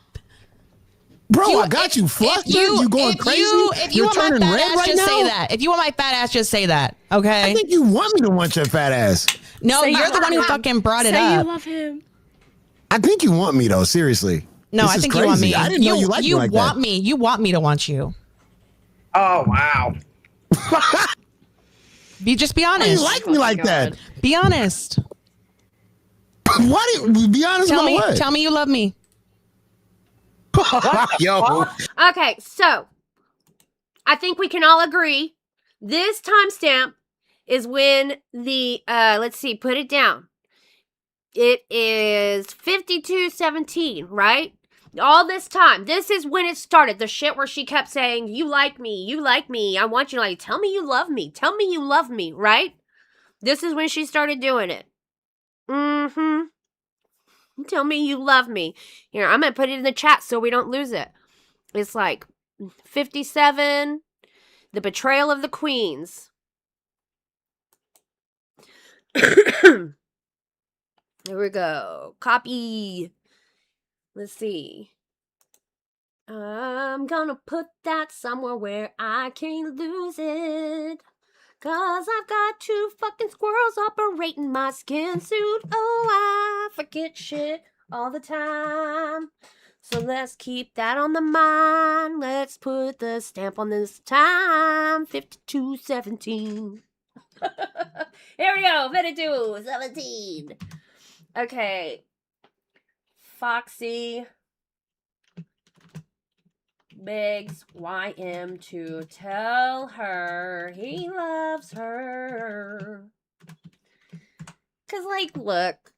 Bro, I got you flustered. You going crazy? If you You're want my turning fat red ass, right just now? say that. If you want my fat ass, just say that. Okay. I think you want me to want your fat ass. No, Say you're you the one who love him. fucking brought it Say you up. love him. I think you want me though. Seriously. No, This I is think you want crazy. me. I didn't know you liked me like want that. me. You want me to want you. Oh wow. Just be Why honest. you like me like that? Be honest. Why do you be honest Tell about me. what? Tell me you love me. Yo. Okay, so I think we can all agree this timestamp is when the let's see, put it down. It is 52:17, right? All this time, this is when it started. The shit where she kept saying, you like me, I want you, like, tell me you love me, right? This is when she started doing it. Mm-hmm. Tell me you love me. Here, I'm gonna put it in the chat so we don't lose it. It's like 57, the betrayal of the queens. Here we go. Copy. Let's see. I'm gonna put that somewhere where I can't lose it. 'Cause I've got 2 fucking squirrels operating my skin suit. Oh, I forget shit all the time. So let's keep that on the mind. Let's put the stamp on this time. 52:17. Here we go. 52:17. Okay. Foxy begs YM to tell her he loves her. 'Cause, like, look.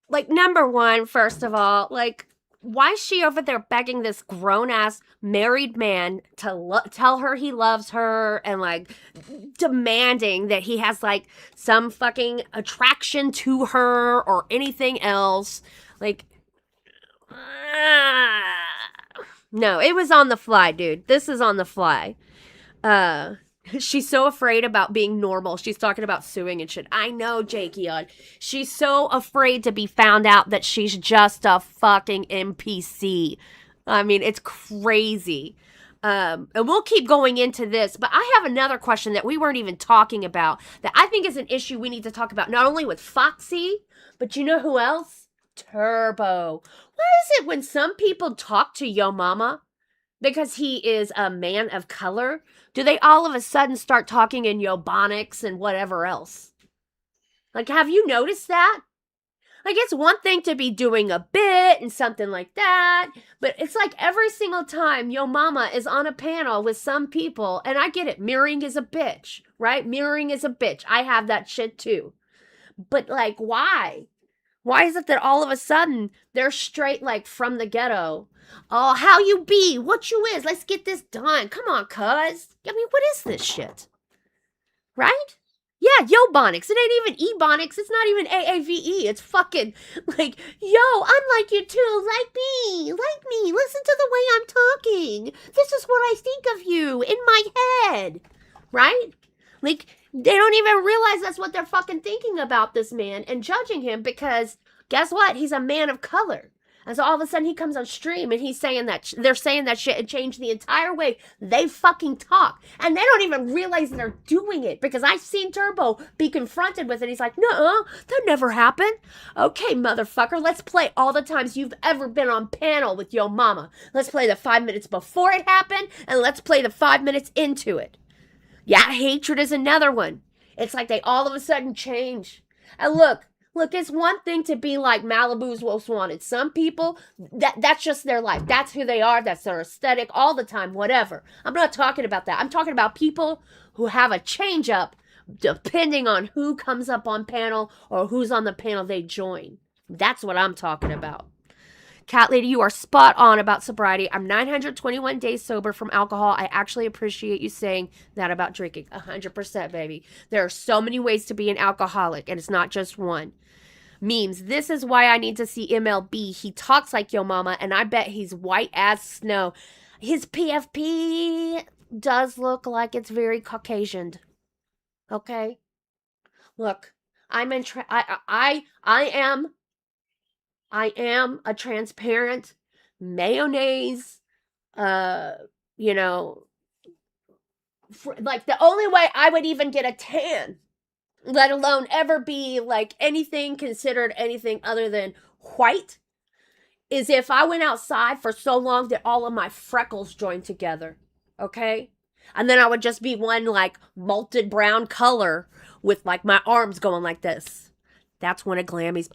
Like, number one, first of all, like, why is she over there begging this grown-ass married man to tell her he loves her and, like, demanding that he has, like, some fucking attraction to her or anything else? Like, no, it was on the fly, dude. This is on the fly. She's so afraid about being normal. She's talking about suing and shit. I know, Jakeon. She's so afraid to be found out that she's just a fucking NPC. I mean, it's crazy. And we'll keep going into this, but I have another question that we weren't even talking about that I think is an issue we need to talk about, not only with Foxy, but you know who else? Turbo. Why is it when some people talk to Yo Mama because he is a man of color, do they all of a sudden start talking in Yobonics and whatever else? Like, have you noticed that? Like, it's one thing to be doing a bit and something like that, but it's like every single time Yo Mama is on a panel with some people, and I get it, mirroring is a bitch, right? Mirroring is a bitch. I have that shit too. But, like, why? Why is it that all of a sudden they're straight, like, from the ghetto? Oh, how you be? What you is? Let's get this done. Come on, cuz. I mean, what is this shit? Right? Yeah, Yobonics. It ain't even Ebonics. It's not even AAVE. It's fucking like, yo, I'm like you too. Like me. Like me. Listen to the way I'm talking. This is what I think of you in my head. Right? Like, they don't even realize that's what they're fucking thinking about this man and judging him because guess what? He's a man of color. And so all of a sudden he comes on stream and he's saying that they're saying that shit and changed the entire way they fucking talk. And they don't even realize they're doing it because I've seen Turbo be confronted with it. He's like, no, that never happened. Okay, motherfucker, let's play all the times you've ever been on panel with Yo Mama. Let's play the 5 minutes before it happened and let's play the 5 minutes into it. Yeah, hatred is another one. It's like they all of a sudden change. And look, it's one thing to be like Malibu's Most Wanted. Some people, that's just their life. That's who they are. That's their aesthetic all the time, whatever. I'm not talking about that. I'm talking about people who have a change up depending on who comes up on panel or who's on the panel they join. That's what I'm talking about. Catlady, you are spot on about sobriety. I'm 921 days sober from alcohol. I actually appreciate you saying that about drinking. 100%, baby. There are so many ways to be an alcoholic, and it's not just one. Memes, this is why I need to see MLB. He talks like Yo Mama, and I bet he's white as snow. His PFP does look like it's very Caucasian. Okay? Look, I am a transparent mayonnaise, you know, like the only way I would even get a tan, let alone ever be like anything considered anything other than white, is if I went outside for so long that all of my freckles joined together. Okay? And then I would just be one like malted brown color with like my arms going like this. That's one of Glammy's.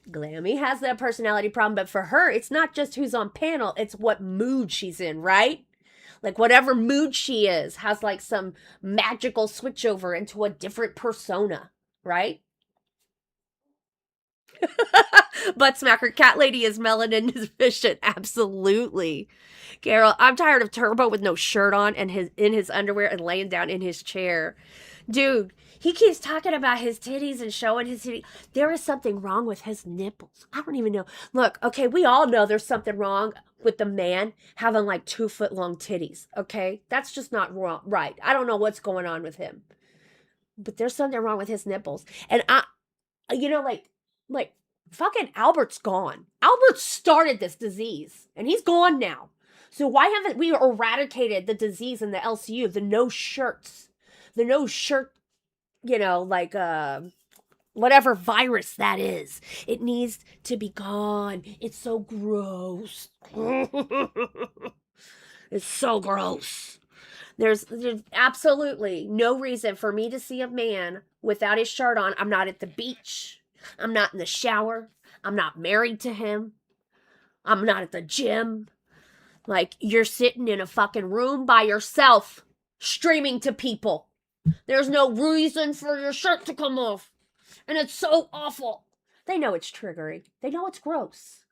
Glammy has that personality problem, but for her, it's not just who's on panel, it's what mood she's in, right? Like whatever mood she is has like some magical switchover into a different persona, right? Butt smacker, Catlady is melanin deficient. Absolutely. Carol, I'm tired of Turbo with no shirt on and in his underwear and laying down in his chair. Dude, he keeps talking about his titties and showing his titties. There is something wrong with his nipples. I don't even know. Look, okay, we all know there's something wrong with the man having like 2 foot long titties, okay? That's just not wrong, right. I don't know what's going on with him. But there's something wrong with his nipples. And you know, like fucking Albert's gone. Albert started this disease and he's gone now. So why haven't we eradicated the disease in the LCU, the no shirts, the no shirt, you know, like whatever virus that is. It needs to be gone. It's so gross. It's so gross. There's absolutely no reason for me to see a man without his shirt on. I'm not at the beach. I'm not in the shower. I'm not married to him. I'm not at the gym. Like, you're sitting in a fucking room by yourself, streaming to people. There's no reason for your shirt to come off. And it's so awful. They know it's triggering. They know it's gross.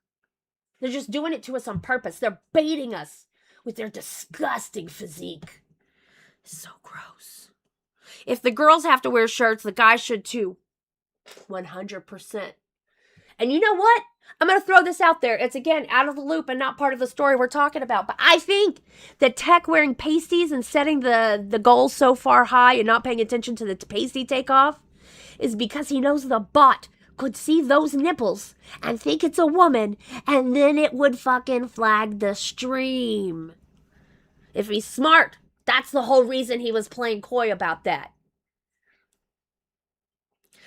They're just doing it to us on purpose. They're baiting us with their disgusting physique. So gross. If the girls have to wear shirts, the guys should too. 100%. And you know what? I'm going to throw this out there. It's, again, out of the loop and not part of the story we're talking about. But I think that Tech wearing pasties and setting the goals so far high and not paying attention to the pasty takeoff is because he knows the bot could see those nipples and think it's a woman, and then it would fucking flag the stream. If he's smart, that's the whole reason he was playing coy about that.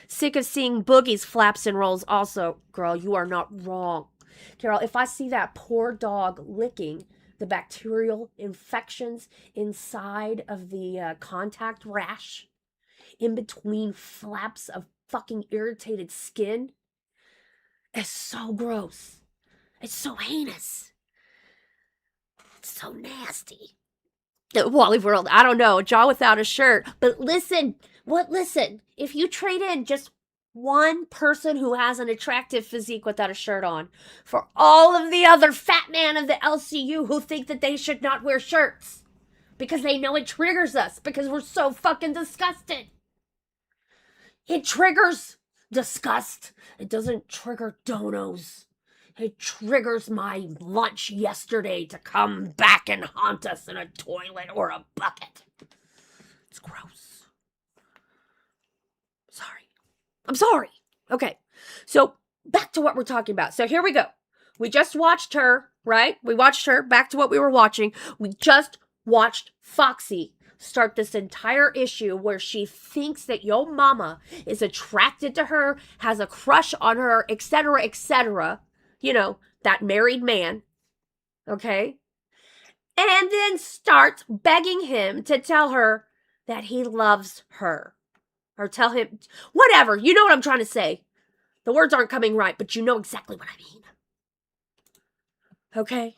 Sick of seeing Boogie's flaps and rolls also. Girl, you are not wrong. Carol, if I see that poor dog licking the bacterial infections inside of the contact rash, in between flaps of fucking irritated skin, it's so gross. It's so heinous. It's so nasty. Wally World, I don't know, jaw without a shirt. But listen, if you trade in just one person who has an attractive physique without a shirt on for all of the other fat man of the LCU who think that they should not wear shirts because they know it triggers us because we're so fucking disgusted. It triggers disgust. It doesn't trigger donos. It triggers my lunch yesterday to come back and haunt us in a toilet or a bucket. It's gross. I'm sorry. Okay, so back to what we're talking about. So here we go. We just watched her, right? We watched her. Back to what we were watching. We just watched Foxy start this entire issue where she thinks that yo mama is attracted to her, has a crush on her, etc., etc. You know, that married man. Okay? And then starts begging him to tell her that he loves her. Or tell him, whatever, you know what I'm trying to say. The words aren't coming right, but you know exactly what I mean. Okay?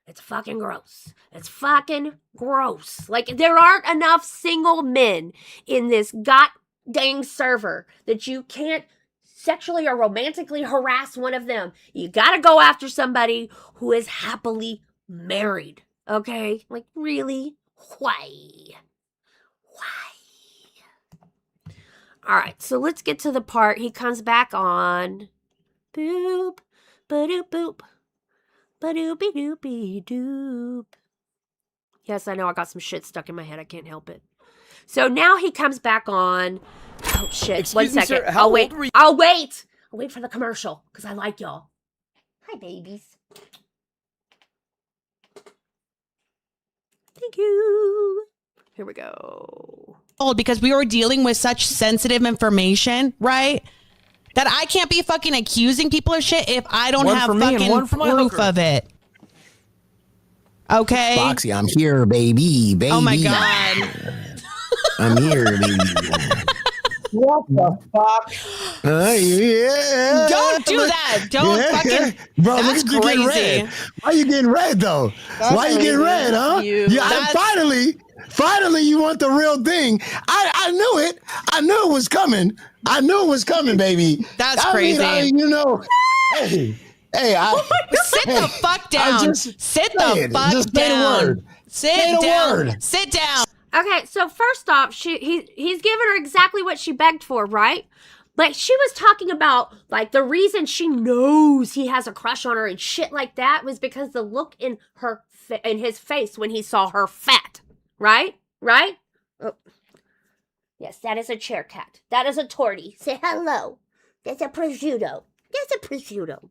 It's fucking gross. It's fucking gross. Like, there aren't enough single men in this god-dang server that you can't sexually or romantically harass one of them. You gotta go after somebody who is happily married. Okay? Like, really? Why? All right, so let's get to the part he comes back on. Boop, ba-doop, boop, ba-doopy doopy doop. Yes, I know I got some shit stuck in my head. I can't help it. So now he comes back on. Oh, shit. Excuse 1 me, second. sir, how I'll wait. old were you? I'll wait for the commercial because I like y'all. Hi, babies. Thank you. Here we go. Because we were dealing with such sensitive information, right? That I can't be fucking accusing people of shit if I don't have fucking proof of it. Okay? Foxy, I'm here, baby. Oh my God. I'm here, baby. What the fuck? Yeah. Don't do that. Don't fucking. Bro, that's look at you getting crazy. red. Why you getting red, though? Why you getting red, huh? Finally, you want the real thing. I knew it. I knew it was coming. I knew it was coming, baby. That's crazy. Hey, sit the fuck down. Sit the fuck just down. Say the word. Sit down. Sit down. Okay, so first off, he's giving her exactly what she begged for, right? Like, she was talking about, like, the reason she knows he has a crush on her and shit like that was because the look in his face when he saw her fat, right? Right? Oh. Yes, that is a chair cat. That is a tortie. Say hello. That's a prosciutto. That's a prosciutto.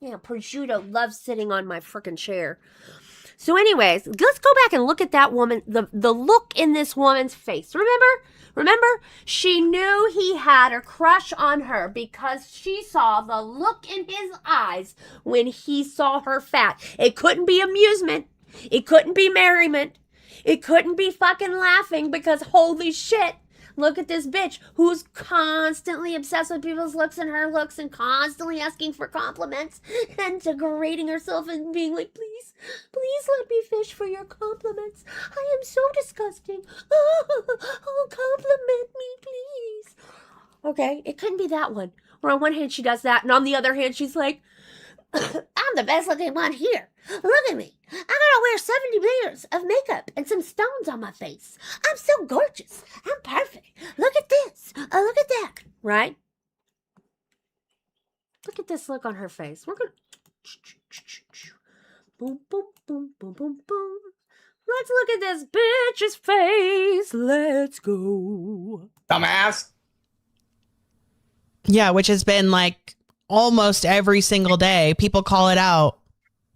Yeah, prosciutto loves sitting on my frickin' chair. So anyways, let's go back and look at that woman, the look in this woman's face. Remember? She knew he had a crush on her because she saw the look in his eyes when he saw her fat. It couldn't be amusement. It couldn't be merriment. It couldn't be fucking laughing because holy shit. Look at this bitch who's constantly obsessed with people's looks and her looks and constantly asking for compliments and degrading herself and being like, please let me fish for your compliments. I am so disgusting. Oh, compliment me, please. Okay, it couldn't be that one. Where on one hand she does that and on the other hand she's like, I'm the best looking one here. Look at me. I gotta wear 70 layers of makeup and some stones on my face. I'm so gorgeous. I'm perfect. Look at this. Look at that. Right? Look at this look on her face. We're gonna... Boom, boom, boom, boom, boom, boom. Let's look at this bitch's face. Let's go. Dumbass. Yeah, which has been like almost every single day. People call it out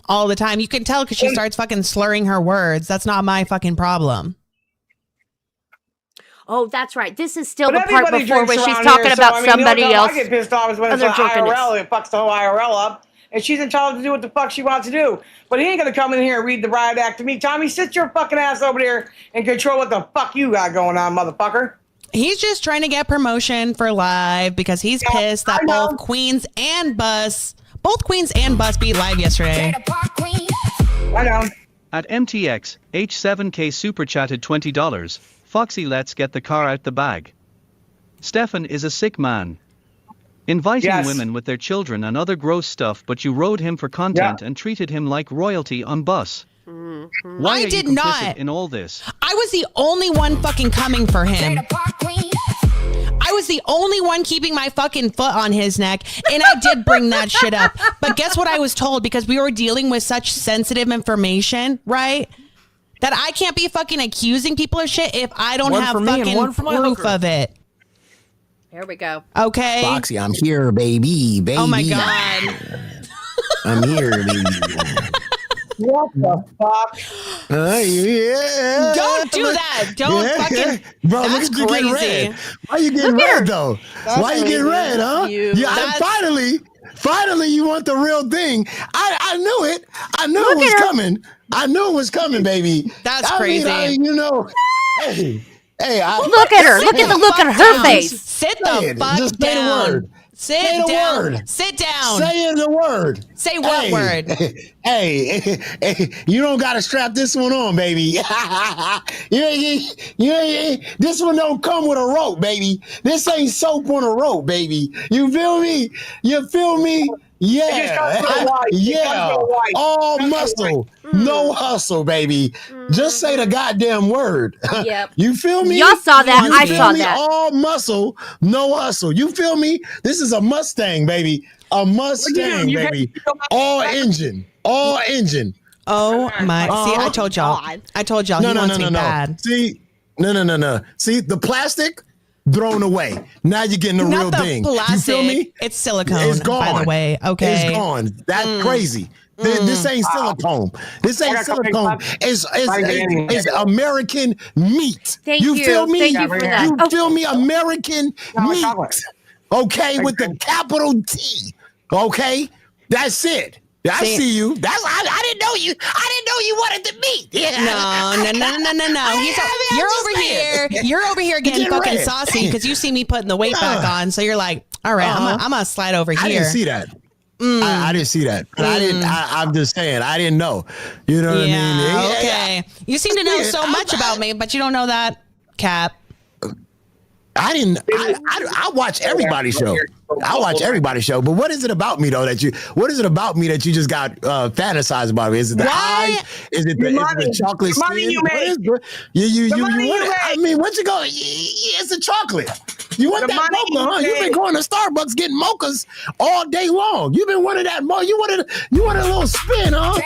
all the time. You can tell because she starts fucking slurring her words. That's not my fucking problem. Oh, that's right. This is still the part before where she's talking about somebody else. I get pissed off is when it's IRL. It fucks the whole IRL up. And she's entitled to do what the fuck she wants to do. But he ain't going to come in here and read the riot act to me. Tommy, sit your fucking ass over there and control what the fuck you got going on, motherfucker. He's just trying to get promotion for live because he's pissed that both Queens and Bus beat live yesterday. I know. At MTX, H7K super chatted $20. Foxy, let's get the car out the bag. Stefan is a sick man. Inviting women with their children and other gross stuff, but you rode him for content and treated him like royalty on Bus. Why I did not in all this? I was the only one fucking coming for him. I was the only one keeping my fucking foot on his neck, and I did bring that shit up. But guess what I was told? Because we were dealing with such sensitive information, right? That I can't be fucking accusing people of shit if I don't have fucking proof of it. Here we go. Okay. Foxy, I'm here, baby. Oh my God. I'm here, baby. What the fuck? Yeah. Don't do that. Don't fucking. Bro, that's look at you crazy. getting red. Why you getting red, though? Why you getting red, huh? Finally, you want the real thing. I knew it. I knew it was coming. I knew it was coming, baby. That's crazy. Hey, look at her. Look at the look on her face. Sit the fuck Just down. say the word. Sit down. Word. Sit down. Say the word. Say what word? Hey, you don't got to strap this one on, baby. This one don't come with a rope, baby. This ain't soap on a rope, baby. You feel me? You feel me? Yeah. Yeah. All muscle. No hustle, baby. Just say the goddamn word. Yep. You feel me? Y'all saw that. You I feel saw me? that. All muscle, no hustle. You feel me? This is a Mustang, baby. A Mustang, baby. All engine. All engine. Oh my. See, I told y'all. I told y'all. He wants me bad. See, no. See, the plastic thrown away. Now you're getting the real thing. Plastic. You feel me? It's silicone. It's gone. By the way. Okay. It's gone. That's crazy. This ain't silicone. This ain't silicone. It's American meat. Thank you. Feel me? Thank you for that. You feel me? American meat. Chocolate. Okay, with the capital T. Okay, that's it. I see you. I didn't know you. I didn't know you wanted the meat. Yeah. No. You're over here getting fucking saucy because you see me putting the weight back on. So you're like, all right, I'm gonna slide over here. I didn't see that. I didn't see that. I'm just saying. I didn't know. You know what I mean? Okay. You seem to know so much about me, but you don't know that, Cap. I didn't. I watch everybody's show. I watch everybody's show. But what is it about me though that you? What is it about me that you just got fantasized about me? Is it the eyes? Is it the chocolate skin? Money you made. You want it? I mean, what you go? It's a chocolate. You want that mocha, huh? You've been going to Starbucks getting mochas all day long. You've been wanting that mocha. You wanted a little spin, huh?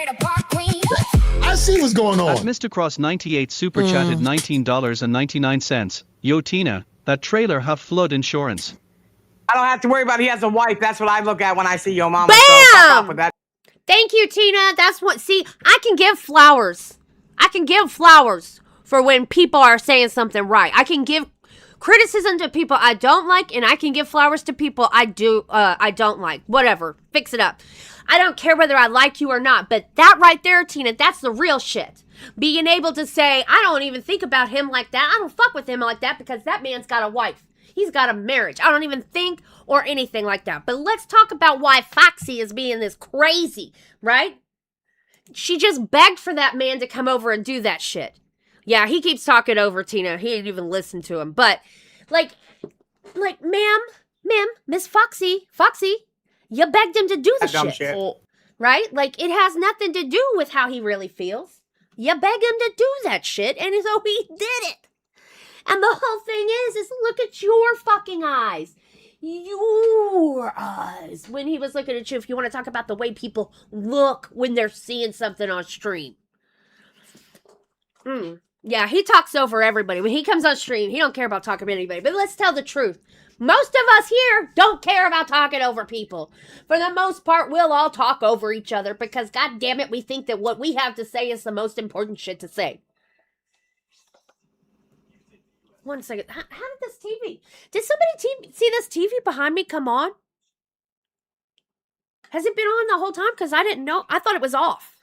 I see what's going on. At Mr. Cross 98 super chatted $19.99. Yo Tina, that trailer have flood insurance. I don't have to worry about it. He has a wife. That's what I look at when I see your mama. Bam! So fuck off with that. Thank you, Tina. That's what. See, I can give flowers. I can give flowers for when people are saying something right. I can give criticism to people I don't like, and I can give flowers to people I don't like. Whatever. Fix it up. I don't care whether I like you or not, but that right there, Tina, that's the real shit. Being able to say, I don't even think about him like that. I don't fuck with him like that because that man's got a wife. He's got a marriage. I don't even think or anything like that. But let's talk about why Foxy is being this crazy, right? She just begged for that man to come over and do that shit. Yeah, he keeps talking over Tina. He didn't even listen to him. But, like, ma'am, Miss Foxy, you begged him to do the shit. Right? Like, it has nothing to do with how he really feels. You begged him to do that shit, and so he did it. And the whole thing is look at your fucking eyes. Your eyes. When he was looking at you, if you want to talk about the way people look when they're seeing something on stream. Yeah, he talks over everybody. When he comes on stream, he don't care about talking to anybody. But let's tell the truth. Most of us here don't care about talking over people. For the most part, we'll all talk over each other because, God damn it, we think that what we have to say is the most important shit to say. 1 second. How did this TV... Did somebody see this TV behind me come on? Has it been on the whole time? Because I didn't know. I thought it was off.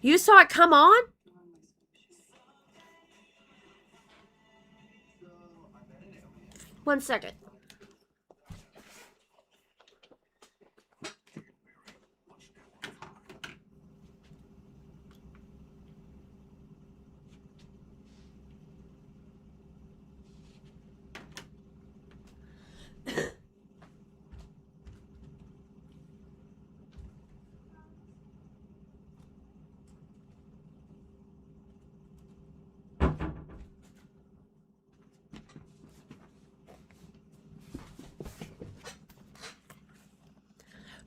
You saw it come on? One second.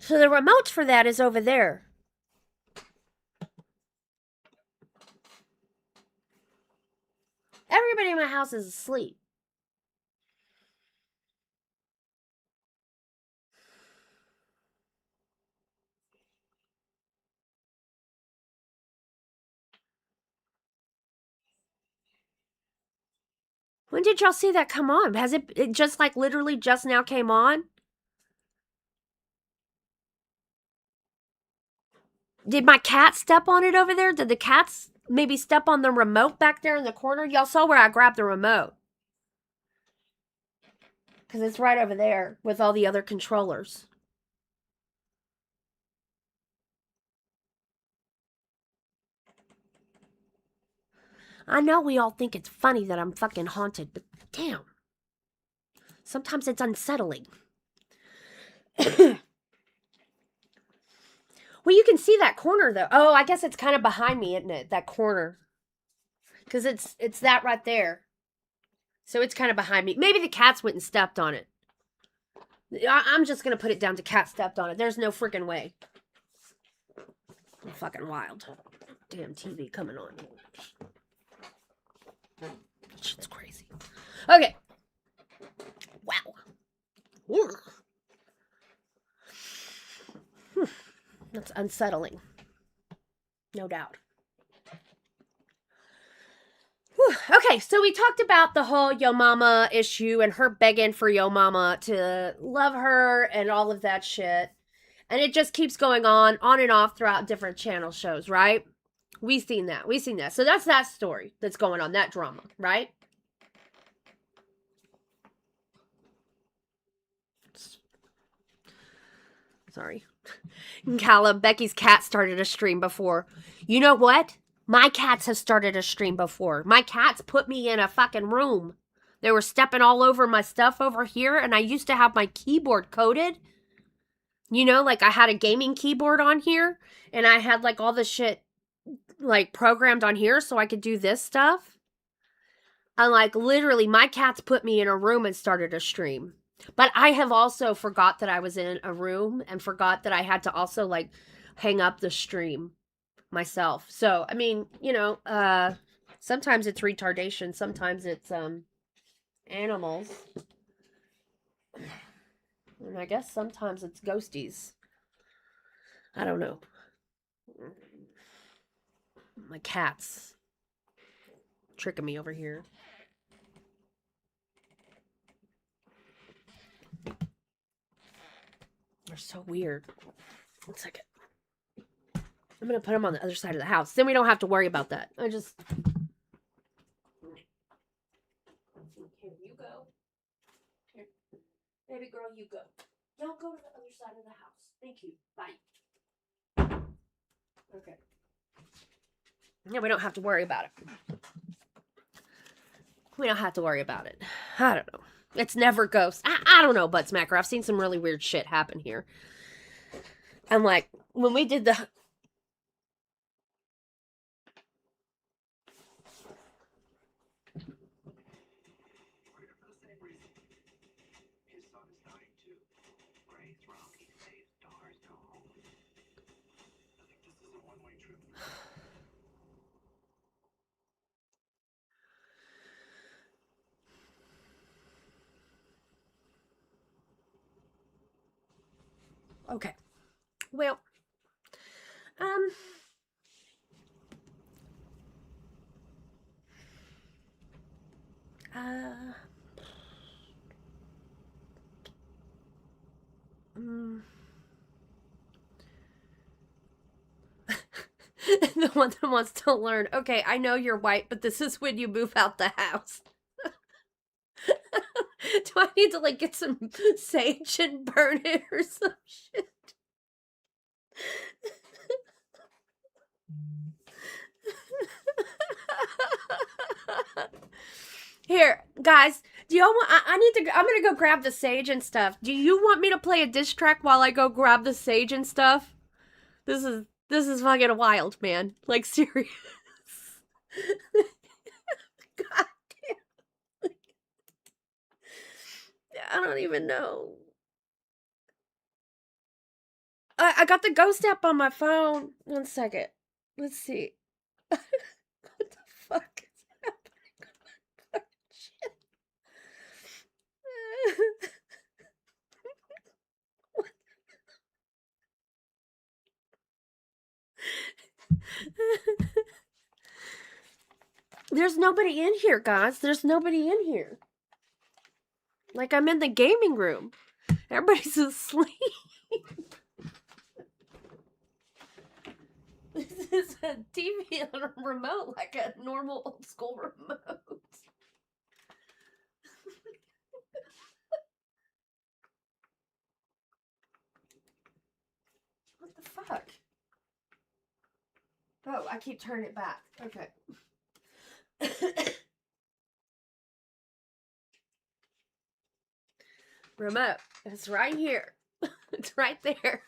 So the remote for that is over there. Everybody in my house is asleep. When did y'all see that come on? Has it just like literally just now came on? Did my cat step on it over there? Did the cats maybe step on the remote back there in the corner? Y'all saw where I grabbed the remote. Because it's right over there with all the other controllers. I know we all think it's funny that I'm fucking haunted, but damn. Sometimes it's unsettling. Well, you can see that corner, though. Oh, I guess it's kind of behind me, isn't it? That corner. Because it's that right there. So it's kind of behind me. Maybe the cats went and stepped on it. I'm just going to put it down to cat stepped on it. There's no freaking way. I'm fucking wild. Damn TV coming on. Shit's crazy. Okay. Wow. That's unsettling. No doubt. Whew. Okay, so we talked about the whole Yo Mama issue and her begging for Yo Mama to love her and all of that shit. And it just keeps going on and off throughout different channel shows, right? We've seen that. So that's that story that's going on, that drama, right? Sorry. Callum, Becky's cat started a stream before. You know what? My cats have started a stream before. My cats put me in a fucking room. They were stepping all over my stuff over here, and I used to have my keyboard coded. You know, like I had a gaming keyboard on here, and I had like all the shit like programmed on here so I could do this stuff. And like literally, my cats put me in a room and started a stream. But I have also forgot that I was in a room and forgot that I had to also like hang up the stream myself. So, I mean, you know, sometimes it's retardation, sometimes it's animals. And I guess sometimes it's ghosties. I don't know. My cat's tricking me over here. They're so weird. 1 second. I'm going to put them on the other side of the house. Then we don't have to worry about that. Here, you go. Here. Baby girl, you go. Don't go to the other side of the house. Thank you. Bye. Okay. Yeah, we don't have to worry about it. We don't have to worry about it. I don't know. It's never ghosts. I don't know, Butt Smacker. I've seen some really weird shit happen here. And like, when we did the... Okay. Well, the one that wants to learn. Okay, I know you're white, but this is when you move out the house. Do I need to like get some sage and burn it or some shit? Here, guys, do y'all want... I need to... I'm gonna go grab the sage and stuff. Do you want me to play a diss track while I go grab the sage and stuff? This is fucking wild, man. Like, serious. God damn. I don't even know. I got the ghost app on my phone. 1 second. Let's see. What the fuck is happening? Shit. There's nobody in here, guys. There's nobody in here. Like, I'm in the gaming room. Everybody's asleep. This is a TV on a remote, like a normal old school remote. What the fuck? Oh, I keep turning it back. Okay. Remote. It's right here. It's right there.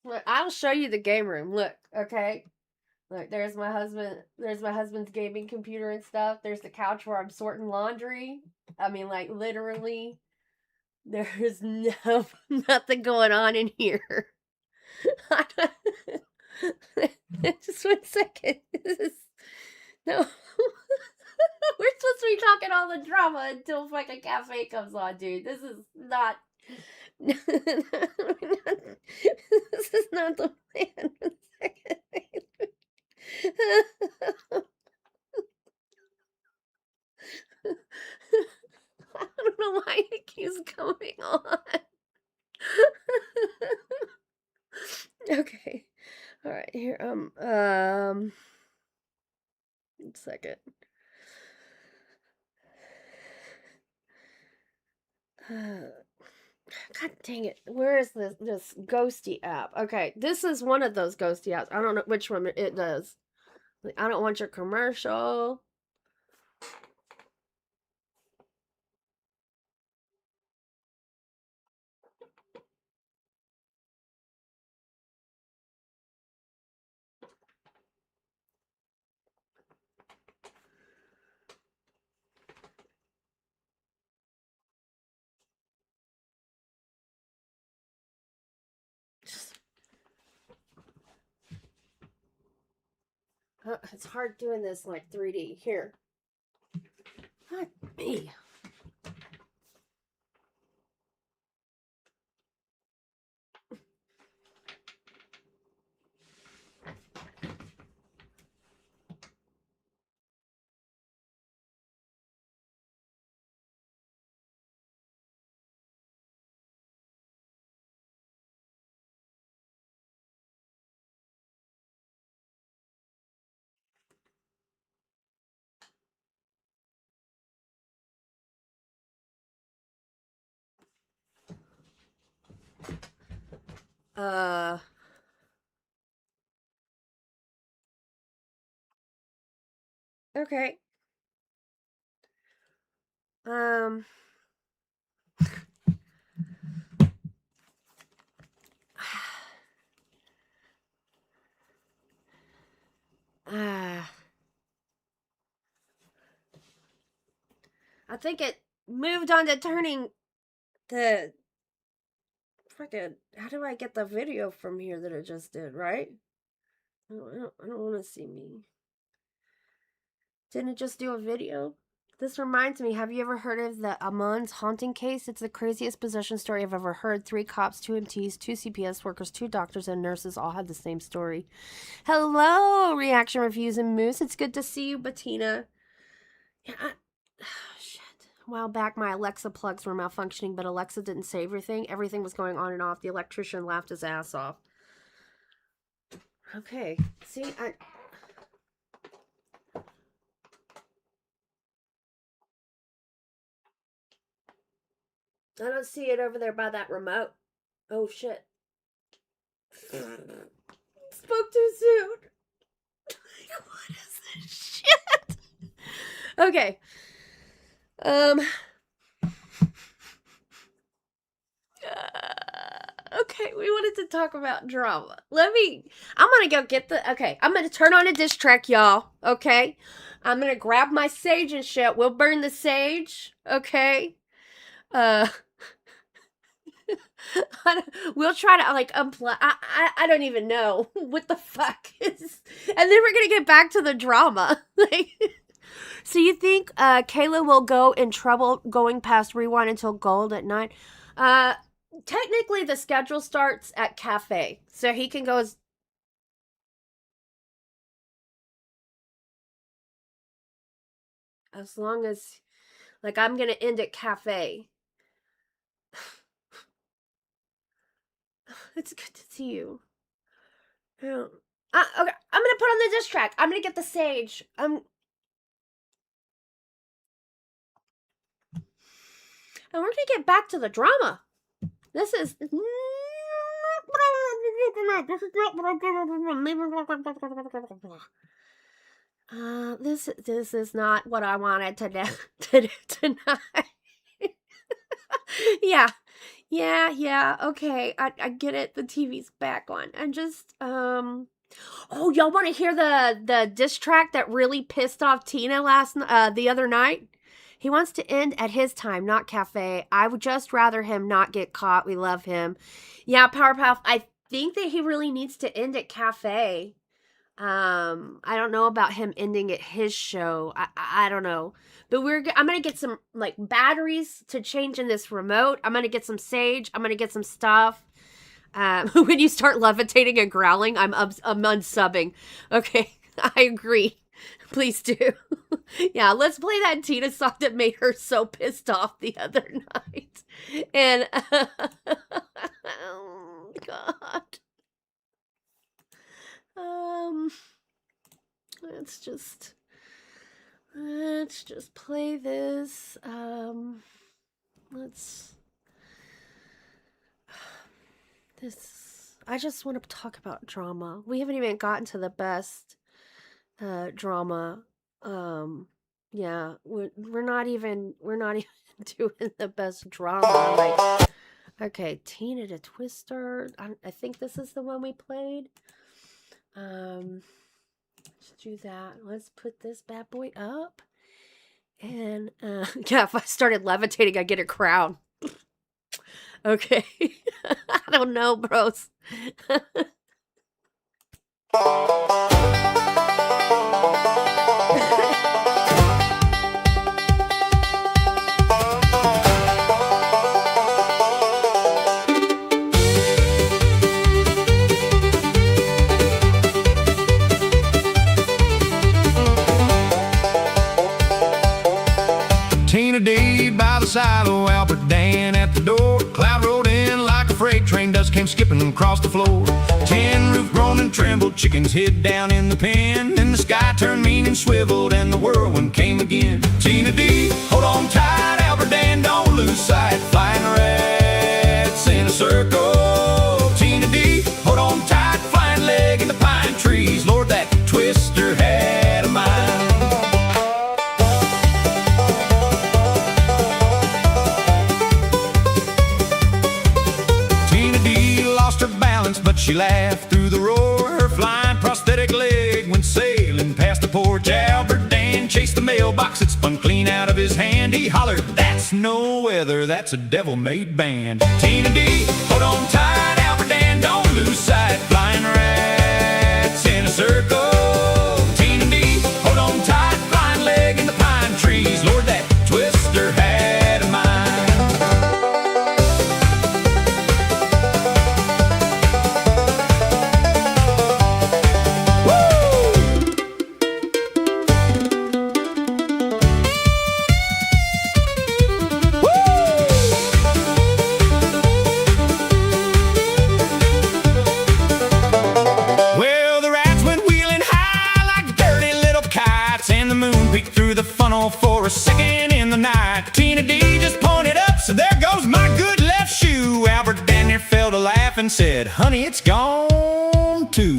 Look, I'll show you the game room. Look, okay? Look, there's my husband. There's my husband's gaming computer and stuff. There's the couch where I'm sorting laundry. I mean, like, literally, there's nothing going on in here. Just 1 second. No. We're supposed to be talking all the drama until fucking cafe comes on, dude. This is not. This is not the plan. I don't know why it keeps going on. Okay. All right. Here. 1 second. God dang it. Where is this ghosty app? Okay, this is one of those ghosty apps. I don't know which one it does. Like, I don't want your commercial. It's hard doing this like 3D. Here. God, me. Okay. Um. I think it moved on to turning the freaking. How do I get the video from here that it just did? Right? I don't want to see me. Didn't it just do a video? This reminds me, have you ever heard of the Amon's haunting case? It's the craziest possession story I've ever heard. 3 cops, 2 MTs, 2 CPS workers, 2 doctors, and nurses all had the same story. Hello, Reaction Reviews and Moose. It's good to see you, Bettina. Yeah, shit. A while back, my Alexa plugs were malfunctioning, but Alexa didn't say everything. Everything was going on and off. The electrician laughed his ass off. Okay. See, I don't see it over there by that remote. Oh, shit. Spoke too soon. What is this shit? Okay. Okay, we wanted to talk about drama. I'm gonna go get I'm gonna turn on a diss track, y'all. Okay? I'm gonna grab my sage and shit. We'll burn the sage. Okay? We'll try to like unplug. I don't even know what the fuck is, and then we're gonna get back to the drama. Like, so you think Kayla will go in trouble going past Rewind until gold at 9? Technically, the schedule starts at cafe, so he can go as long as, like, I'm gonna end at cafe. It's good to see you. Okay, I'm gonna put on the diss track. I'm gonna get the sage. And we're gonna get back to the drama. This is not what I this is not what I wanted to do tonight. Yeah, okay. I get it. The TV's back on. I'm just, oh, y'all want to hear the diss track that really pissed off Tina the other night? He wants to end at his time, not cafe. I would just rather him not get caught. We love him. Yeah, Powerpuff, I think that he really needs to end at cafe. I don't know about him ending at his show. I don't know. But I'm going to get some like batteries to change in this remote. I'm going to get some sage. I'm going to get some stuff. When you start levitating and growling, I'm unsubbing. Okay, I agree. Please do. Yeah, let's play that Tina song that made her so pissed off the other night. And oh God. Let's just play this. I just want to talk about drama. We haven't even gotten to the best drama. Yeah, we're not even doing the best drama. Like, okay, Tina the Twister. I think this is the one we played. Let's do that. Let's put this bad boy up. And yeah, if I started levitating, I'd get a crown. Okay. I don't know, bros. Tina D by the side of Albert Dan at the door. Cloud rolled in like a freight train. Dust came skipping across the floor. Tin roof groaned and trembled. Chickens hid down in the pen. And the sky turned mean and swiveled. And the whirlwind came again. Tina D, hold on tight. Albert Dan, don't lose sight. Flying rats in a circle. Tina D, hold on tight. Flying leg in the pine trees. Lord, that twister had a mind. But she laughed through the roar. Her flying prosthetic leg went sailing past the porch. Albert Dan chased the mailbox. It spun clean out of his hand. He hollered, "That's no weather, that's a devil-made band." Tina D, hold on tight. Albert Dan, don't lose sight. Flying rats in a circle. Tina D, hold on tight. Flying leg in the pine trees. Lord, that twister had a mind. For a second in the night, Tina D just pointed up, so there goes my good left shoe. Albert Dan there fell to laugh and said, "Honey, it's gone too."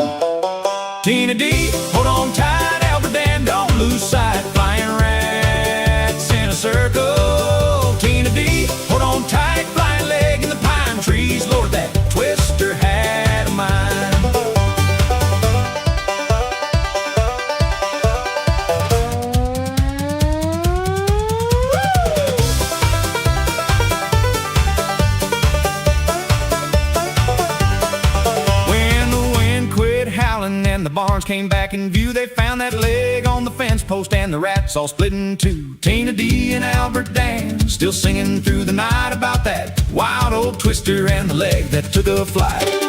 Tina D, hold on tight. Albert Dan, don't lose sight. Flying rats in a circle. Tina D, hold on tight. Flying leg in the pine trees. Lord, that twister had a mind. And the barns came back in view. They found that leg on the fence post and the rats all split in two. Tina D and Albert Dan still singing through the night about that wild old twister and the leg that took a flight.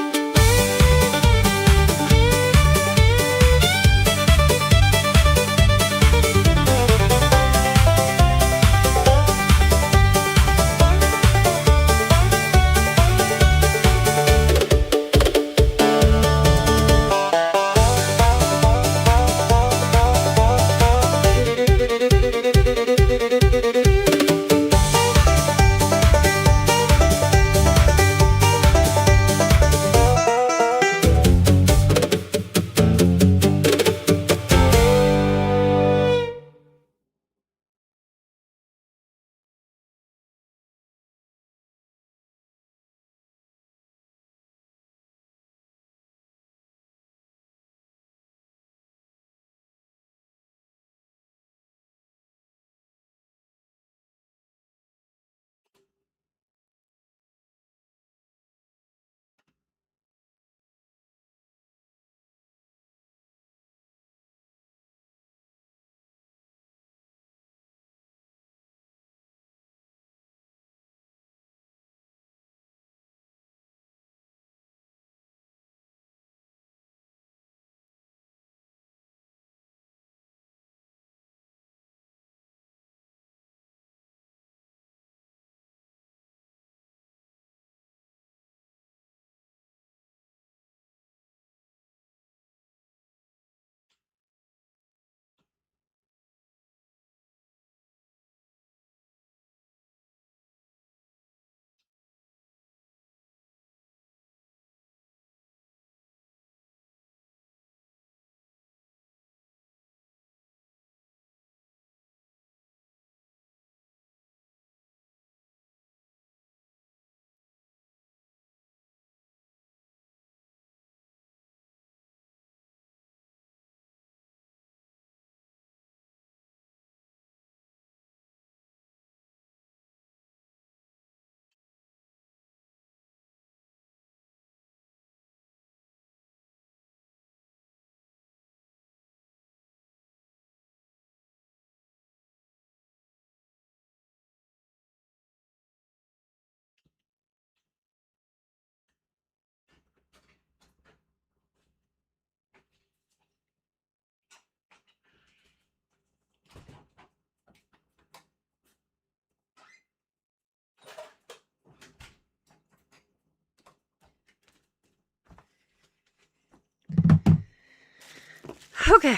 Okay.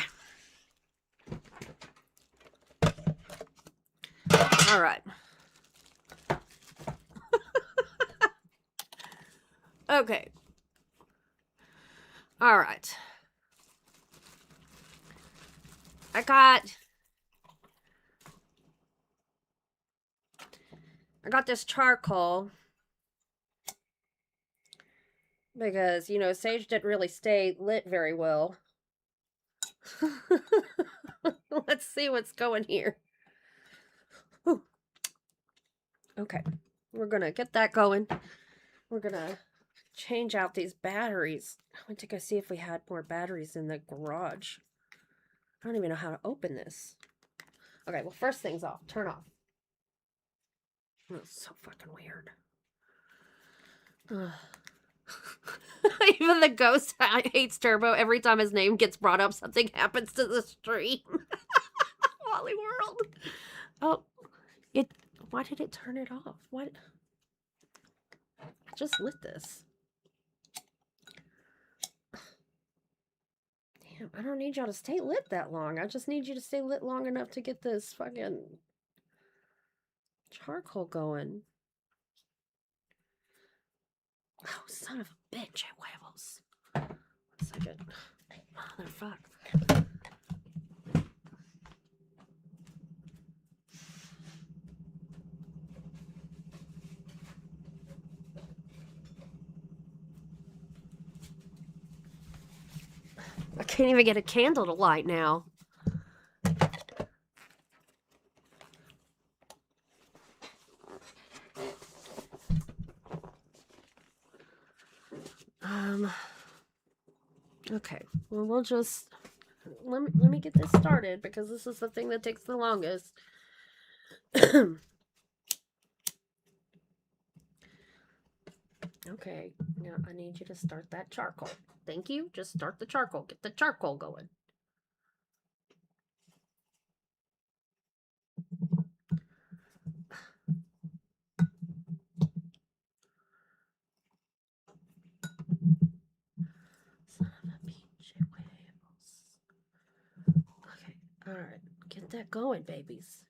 All right. Okay. All right. I got this charcoal because, you know, sage didn't really stay lit very well. Let's see what's going here. Whew. Okay, we're gonna get that going. We're gonna change out these batteries. I went to go see if we had more batteries in the garage. I don't even know how to open this. Okay, well, first things off, turn off. That's so fucking weird. Even the ghost hates Turbo. Every time his name gets brought up, something happens to the stream. Wally World. Oh, why did it turn it off? What? I just lit this. Damn, I don't need y'all to stay lit that long. I just need you to stay lit long enough to get this fucking charcoal going. Oh, son of a bitch, huevos. 1 second. Motherfuck. I can't even get a candle to light now. Okay, well, we'll just let me get this started because this is the thing that takes the longest. Okay, now I need you to start that charcoal. Thank you. Just start the charcoal. Get the charcoal going. Son of a pinche huevos. Okay, all right. Get that going, babies.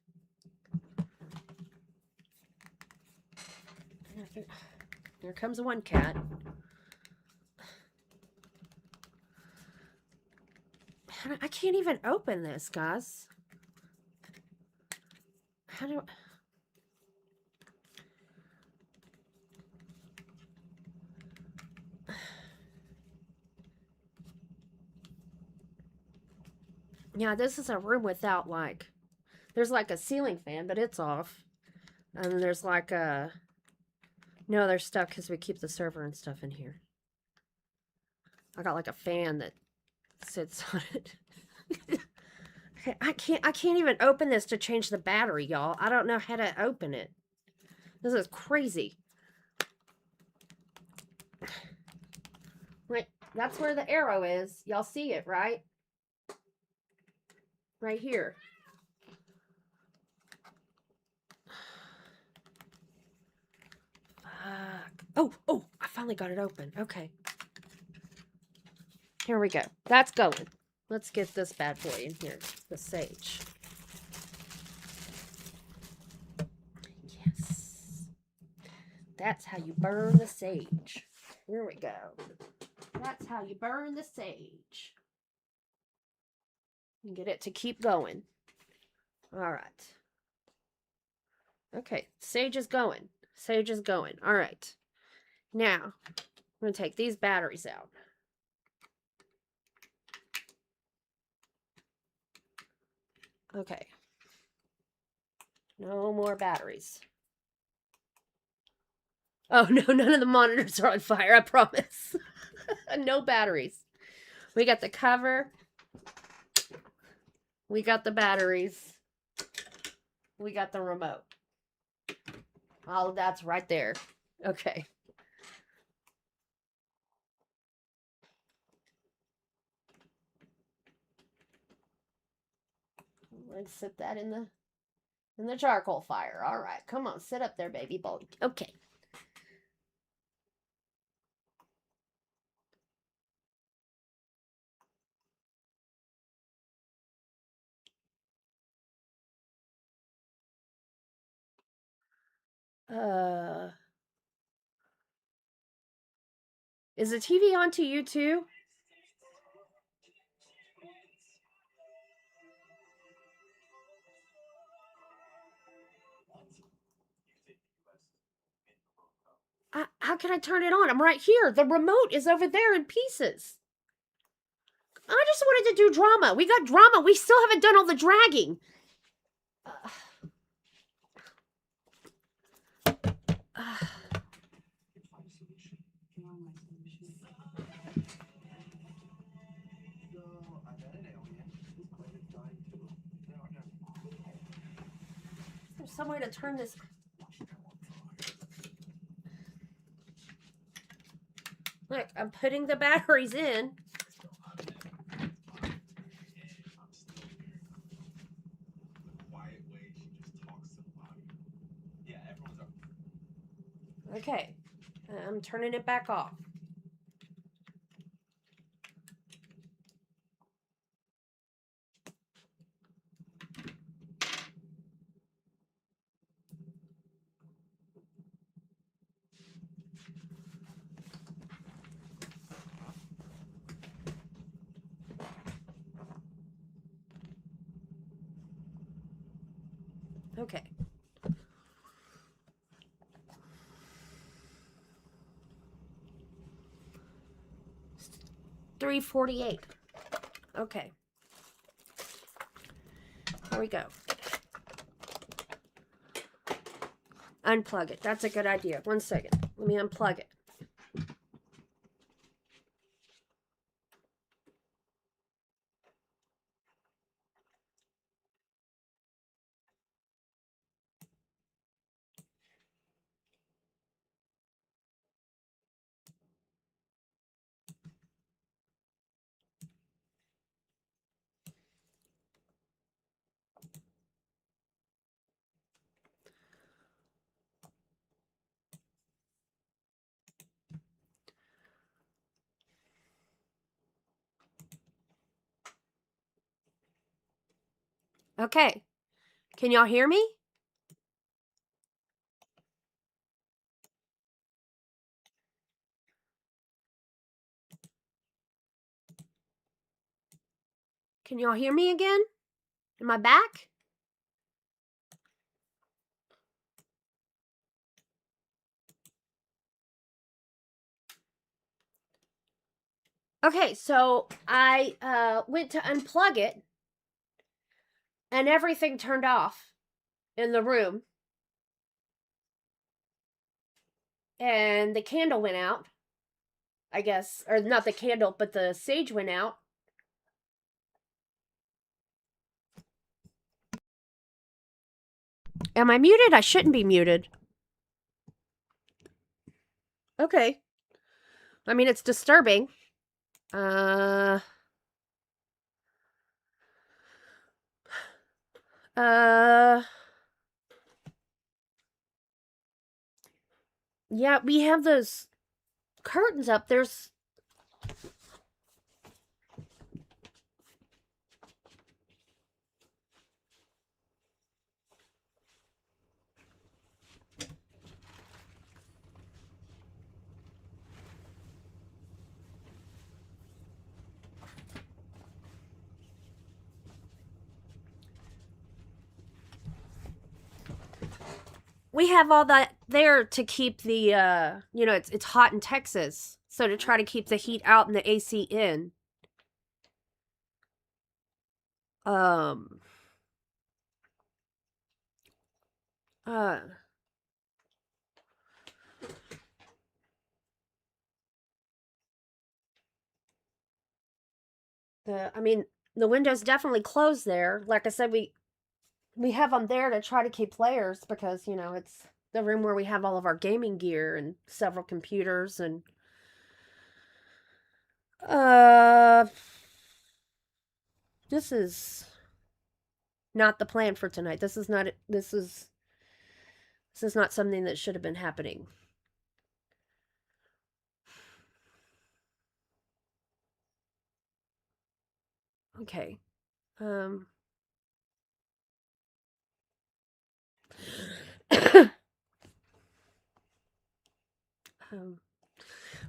Here comes one cat. I can't even open this, guys. How do Yeah, this is a room without, like, there's like a ceiling fan, but it's off. And there's like a, no, they're stuck because we keep the server and stuff in here. I got like a fan that sits on it. Okay, I can't even open this to change the battery, y'all. I don't know how to open it. This is crazy. Right, that's where the arrow is. Y'all see it, right? Right here. Fuck. Oh, I finally got it open. Okay. Here we go. That's going. Let's get this bad boy in here. The sage. Yes. That's how you burn the sage. Here we go. That's how you burn the sage. And get it to keep going. All right. Okay, sage is going. Sage is going. All right. Now, I'm going to take these batteries out. Okay. No more batteries. Oh, no, none of the monitors are on fire, I promise. No batteries. We got the cover. We got the batteries. We got the remote. All of that's right there. Okay. Let's sit that in the charcoal fire. All right, come on, sit up there, baby boy. Okay. Is the TV on to you too? How can I turn it on? I'm right here. The remote is over there in pieces. I just wanted to do drama. We got drama. We still haven't done all the dragging. There's some way to turn this. Look, I'm putting the batteries in. Okay, I'm turning it back off. Okay. $3.48. Okay. Here we go. Unplug it. That's a good idea. 1 second. Let me unplug it. Okay. Can y'all hear me? Can y'all hear me again? Am I back? Okay, so I went to unplug it and everything turned off in the room. And the candle went out, I guess. Or not the candle, but the sage went out. Am I muted? I shouldn't be muted. Okay. I mean, it's disturbing. Yeah, we have those curtains up. There's... We have all that there to keep the, you know, it's hot in Texas. So to try to keep the heat out and the AC in. Uh, I mean, the window's definitely closed there. Like I said, we have them there to try to keep players because, you know, it's the room where we have all of our gaming gear and several computers and this is not the plan for tonight. This is not something that should have been happening. Okay.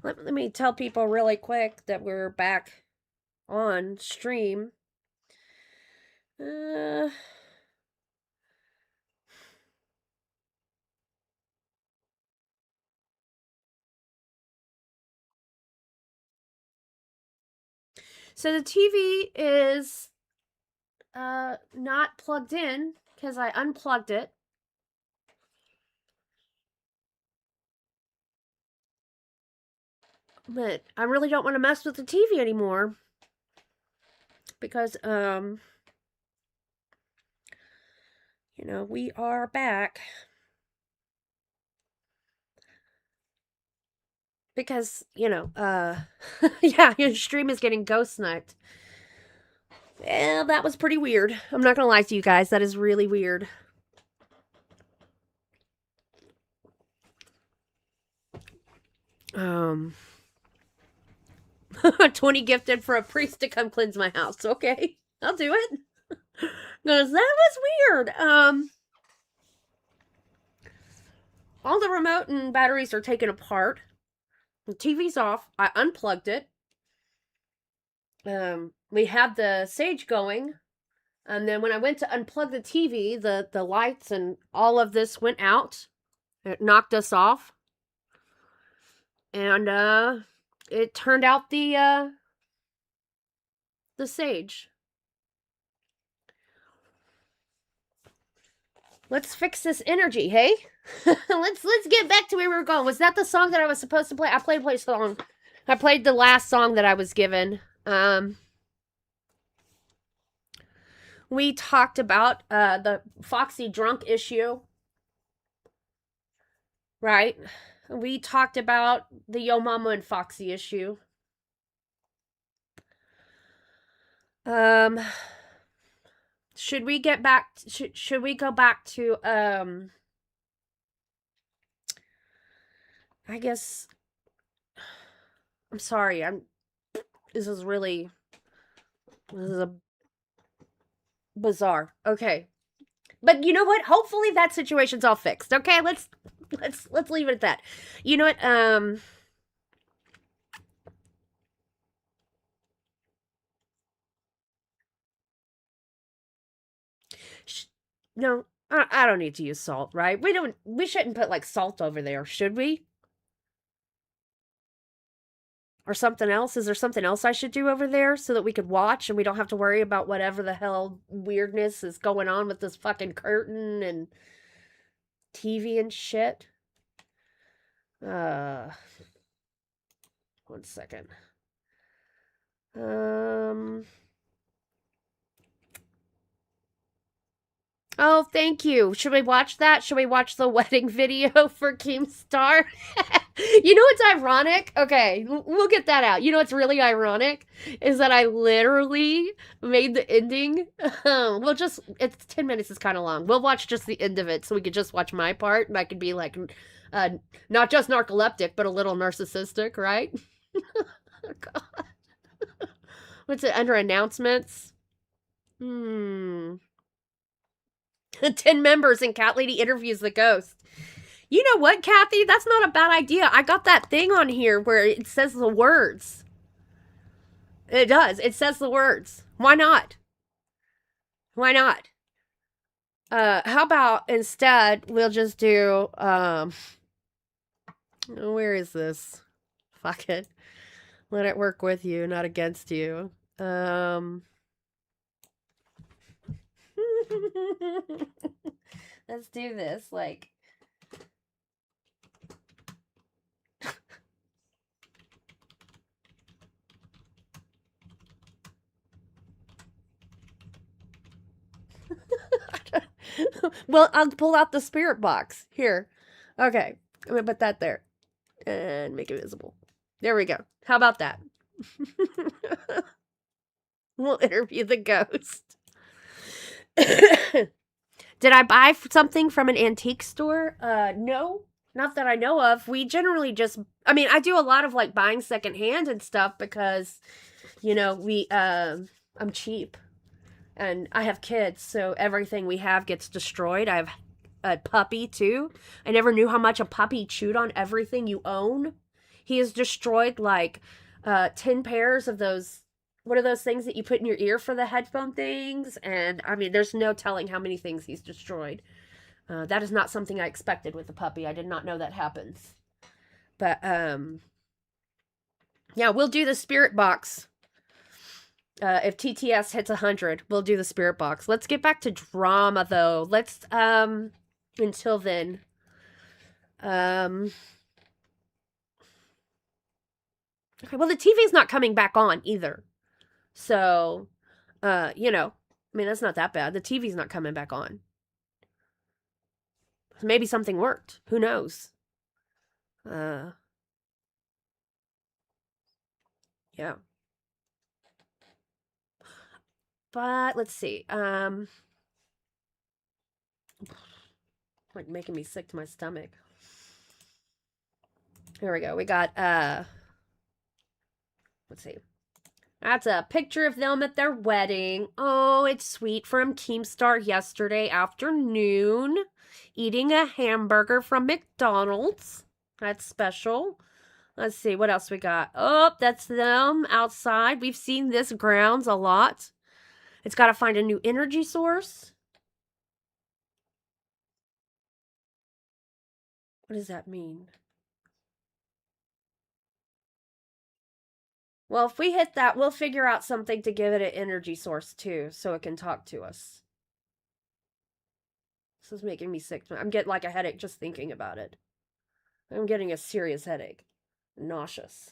Let me tell people really quick that we're back on stream. So the TV is not plugged in because I unplugged it. But I really don't want to mess with the TV anymore because you know, we are back. Because, you know, yeah, your stream is getting ghost sniped. Well, that was pretty weird. I'm not gonna lie to you guys, that is really weird. Um 20 gifted for a priest to come cleanse my house. Okay, I'll do it. Because that was weird. All the remote and batteries are taken apart. The TV's off. I unplugged it. We had the Sage going. And then when I went to unplug the TV, the lights and all of this went out. It knocked us off. And it turned out the Sage. Let's fix this energy, hey? let's get back to where we were going. Was that the song that I was supposed to play? I played a song. I played the last song that I was given. We talked about the Foxy drunk issue. Right? We talked about the Yo Mama and Foxy issue. Should we get back should we go back to I guess I'm sorry. This is a bizarre. Okay. But you know what? Hopefully that situation's all fixed. Okay? Let's leave it at that. You know what? No, I don't need to use salt, right? We shouldn't put like salt over there, should we? Or something else? Is there something else I should do over there so that we could watch and we don't have to worry about whatever the hell weirdness is going on with this fucking curtain and TV and shit? 1 second. Oh, thank you. Should we watch that? Should we watch the wedding video for Keemstar? You know what's ironic? Okay, we'll get that out. You know what's really ironic? Is that I literally made the ending. It's 10 minutes is kind of long. We'll watch just the end of it so we could just watch my part and I could be like, not just narcoleptic, but a little narcissistic, right? Oh, God. What's it, under announcements? 10 members and Catlady interviews the ghost. You know what, Kathy? That's not a bad idea. I got that thing on here where it says the words. It does. It says the words. Why not? Why not? How about instead we'll just do, where is this? Fuck it. Let it work with you, not against you. Let's do this, like... Well, I'll pull out the spirit box. Here. Okay. I'm gonna put that there. And make it visible. There we go. How about that? We'll interview the ghost. Did I buy something from an antique store? No. Not that I know of. We generally just... I mean, I do a lot of, like, buying secondhand and stuff because, you know, I'm cheap. And I have kids, so everything we have gets destroyed. I have a puppy too. I never knew how much a puppy chewed on everything you own. He has destroyed like 10 pairs of those, what are those things that you put in your ear for the headphone things? And I mean, there's no telling how many things he's destroyed. That is not something I expected with the puppy. I did not know that happens. But, yeah, we'll do the spirit box. If TTS hits 100, we'll do the spirit box. Let's get back to drama, though. Let's, until then, okay, well, the TV's not coming back on either. So, you know, I mean, that's not that bad. The TV's not coming back on. Maybe something worked. Who knows? Yeah. But let's see. Like making me sick to my stomach. Here we go. We got let's see. That's a picture of them at their wedding. Oh, it's sweet, from Keemstar yesterday afternoon. Eating a hamburger from McDonald's. That's special. Let's see, what else we got? Oh, that's them outside. We've seen this grounds a lot. It's got to find a new energy source. What does that mean? Well, if we hit that, we'll figure out something to give it an energy source too, so it can talk to us. This is making me sick. I'm getting like a headache just thinking about it. I'm getting a serious headache. Nauseous.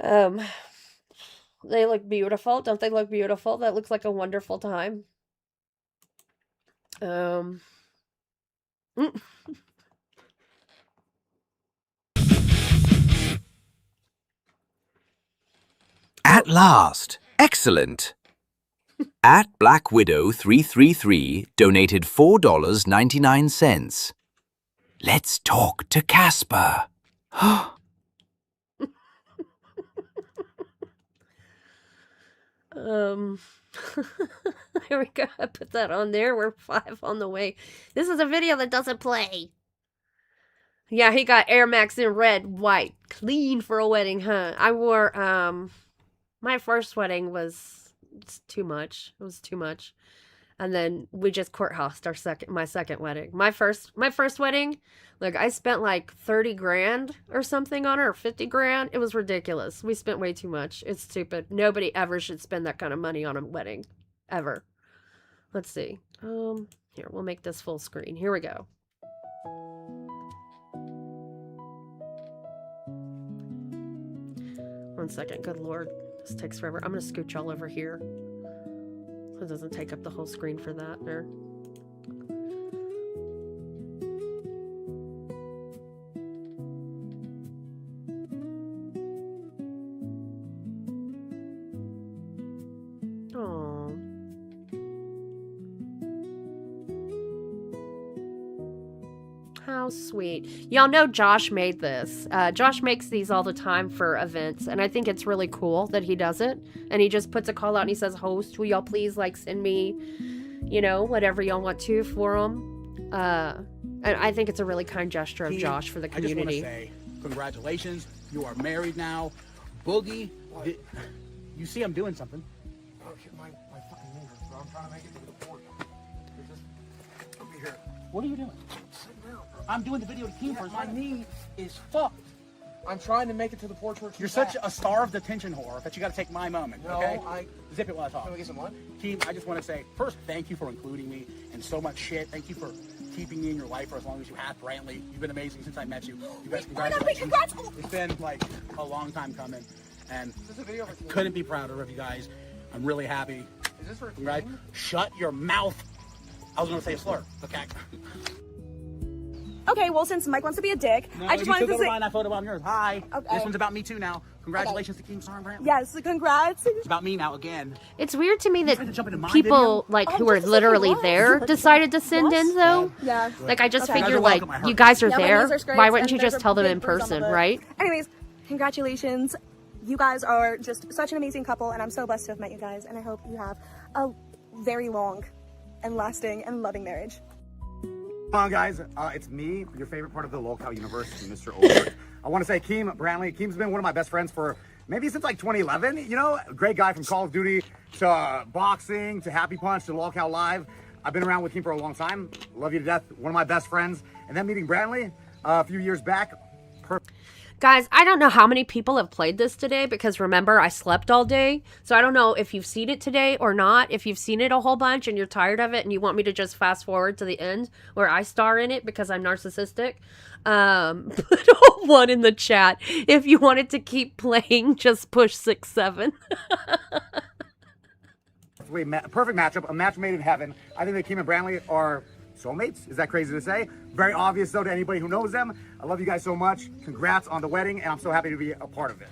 They look beautiful. Don't they look beautiful? That looks like a wonderful time. At last. Excellent. At Black Widow 333 donated $4.99. Let's talk to Casper. Here we go. I put that on there. We're 5 on the way. This is a video that doesn't play. Yeah, he got Air Max in red, white, clean for a wedding, huh? I wore, my first wedding was too much. It was too much. And then we just courthoused my second wedding. My first wedding, like I spent like 30 grand or something on her, or 50 grand. It was ridiculous. We spent way too much. It's stupid. Nobody ever should spend that kind of money on a wedding. Ever. Let's see. Here, we'll make this full screen. Here we go. One second. Good Lord. This takes forever. I'm going to scooch all over here. It doesn't take up the whole screen for that there. Oh. How sweet. Y'all know Josh made this. Josh makes these all the time for events, and I think it's really cool that he does it. And he just puts a call out and he says, host, will y'all please like send me, you know, whatever y'all want to for them. And I think it's a really kind gesture of Josh for the community. I just want to say, congratulations. You are married now. Boogie, you see I'm doing something. Okay, my fucking knee hurts, bro. I'm trying to make it to the porch. I'll be here. What are you doing? Sit down, bro. I'm doing the video to Keem first. My knee is fucked. I'm trying to make it to the porch where You're such a starved attention whore that you got to take my moment, okay? Zip it while I talk. Can we get some what? Keem, I just want to say, first, thank you for including me in so much shit. Thank you for keeping me in your life for as long as you have, Brantley. You've been amazing since I met you. You guys, congratulations. It's been like a long time coming, and I couldn't be prouder of you guys. I'm really happy. Is this for right? Shut your mouth. I was going to say a slur, okay? Okay, well, since Mike wants to be a dick, No, I just wanted to say... Mine, I photo on yours. Hi. Okay. This one's about me too now. Congratulations to Keem Star and Brantley. Yes, congrats. It's about me now again. It's weird to me that jump into my people video? like who are literally there decided to send in though. Yeah. Like I just Okay. figured like you guys are Yeah, my there. knees are Why wouldn't scraped you and just there's a tell them big in bruise on person, the lip. right? Anyways, congratulations. You guys are just such an amazing couple, and I'm so blessed to have met you guys, and I hope you have a very long and lasting and loving marriage. Come on, guys. It's me, your favorite part of the lolcow universe, Mr. Over. I want to say Keem Brantley. Keem's been one of my best friends for maybe since like 2011. You know, a great guy from Call of Duty to boxing to Happy Punch to lolcow Live. I've been around with Keem for a long time. Love you to death. One of my best friends. And then meeting Brantley a few years back. Guys, I don't know how many people have played this today because remember, I slept all day. So I don't know if you've seen it today or not. If you've seen it a whole bunch and you're tired of it and you want me to just fast forward to the end where I star in it because I'm narcissistic, put a 1 in the chat. If you wanted to keep playing, just push 6, 7. Perfect matchup, a match made in heaven. I think that Keem and Brantley are soulmates. Is that crazy to say? Very obvious though to anybody who knows them. I love you guys so much. Congrats on the wedding, and I'm so happy to be a part of it.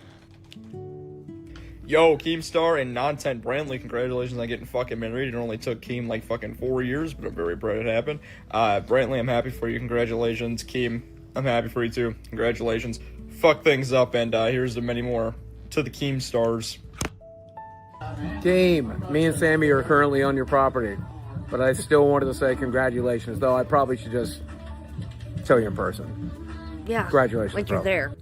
Yo, Keemstar and non-tent Brantley, congratulations on getting fucking married. It only took Keem like fucking 4 years, but I'm very proud it happened. Brantley, I'm happy for you. Congratulations. Keem, I'm happy for you too. Congratulations. Fuck things up, and here's to many more to the Keemstars. Keem, me and Sammy are currently on your property, but I still wanted to say congratulations, though I probably should just tell you in person. Yeah. Congratulations, like bro. you're there.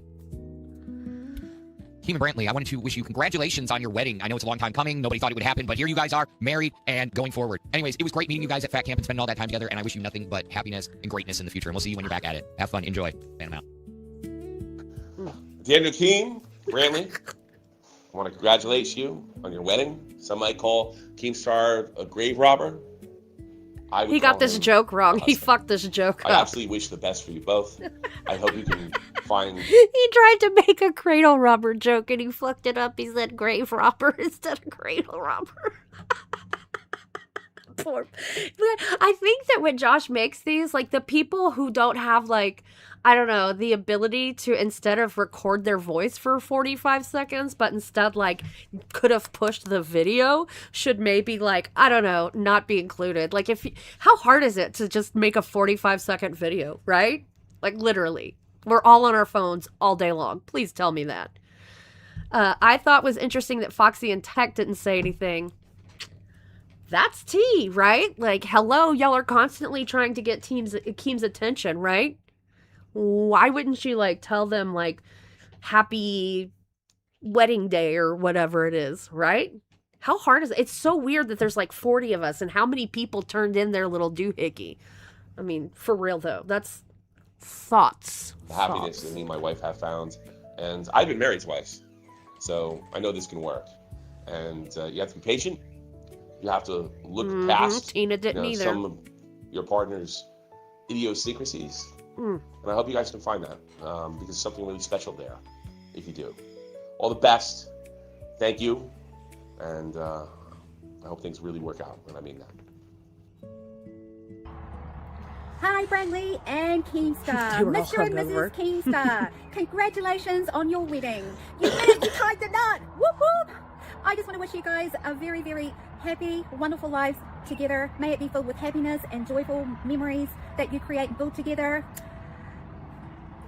Keem and Brantley, I wanted to wish you congratulations on your wedding. I know it's a long time coming. Nobody thought it would happen, but here you guys are, married and going forward. Anyways, it was great meeting you guys at Fat Camp and spending all that time together, and I wish you nothing but happiness and greatness in the future, and we'll see you when you're back at it. Have fun. Enjoy. Fan them out. Daniel Keem, Brantley, I want to congratulate you on your wedding. Some might call Keemstar a grave robber. He got this joke wrong. He fucked this joke I up. absolutely wish the best for you both. I hope you can find... He tried to make a cradle robber joke and he fucked it up. He said grave robber instead of cradle robber. Poor. I think that when Josh makes these, like the people who don't have like, I don't know, the ability to instead of record their voice for 45 seconds, but instead like could have pushed the video, should maybe like, I don't know, not be included. Like how hard is it to just make a 45-second video, right? Like literally. We're all on our phones all day long. Please tell me that. I thought was interesting that Foxy and Tech didn't say anything. That's tea, right? Like, hello, y'all are constantly trying to get Keem's attention, right? Why wouldn't she, like, tell them, like, happy wedding day or whatever it is, right? How hard is it? It's so weird that there's, like, 40 of us, and how many people turned in their little doohickey? I mean, for real, though. That's thoughts. The happiness that me and my wife have found. And I've been married twice, so I know this can work. And you have to be patient. You have to look past Tina didn't either. Some of your partner's idiosyncrasies. And I hope you guys can find that because there's something really special there if you do. All the best. Thank you. And I hope things really work out, and I mean that. Hi, Brantley and Keemstar. Mr. and Mrs. Keemstar, congratulations on your wedding. You did it, you tied the knot. Whoop whoop. I just want to wish you guys a very, very happy, wonderful life together. May it be filled with happiness and joyful memories that you create and build together.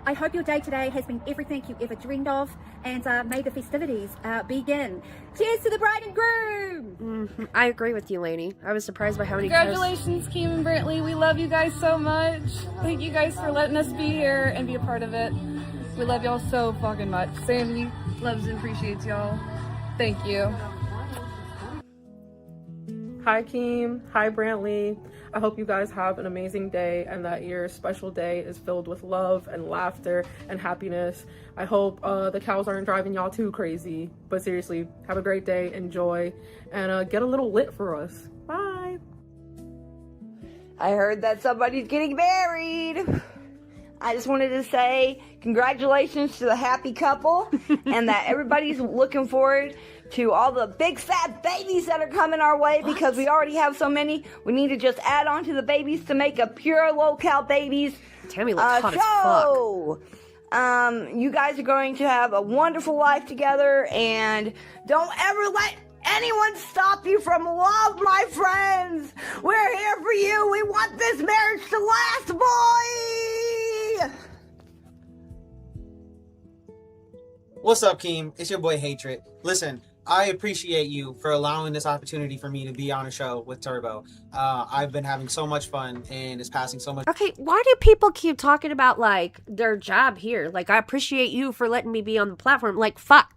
I hope your day today has been everything you ever dreamed of, and may the festivities begin. Cheers to the bride and groom! I agree with you, Lainey. I was surprised by how many Congratulations, Keem and Brantley. We love you guys so much. Thank you guys for letting us be here and be a part of it. We love y'all so fucking much. Sandy loves and appreciates y'all. Thank you. Hi, Keem. Hi, Brantley. I hope you guys have an amazing day and that your special day is filled with love and laughter and happiness. I hope the cows aren't driving y'all too crazy. But seriously, have a great day, enjoy, and get a little lit for us. Bye. I heard that somebody's getting married. I just wanted to say congratulations to the happy couple and that everybody's looking forward to all the big fat babies that are coming our way because we already have so many. We need to just add on to the babies to make a pure low-cal babies Tammy looks hot as fuck. You guys are going to have a wonderful life together, and don't ever let anyone stop you from love, my friends. We're here for you. We want this marriage to last, boy. What's up, Keem? It's your boy Hatred. Listen, I appreciate you for allowing this opportunity for me to be on a show with Turbo. I've been having so much fun and it's passing so much. Okay, why do people keep talking about like their job here? Like, I appreciate you for letting me be on the platform. Like, fuck,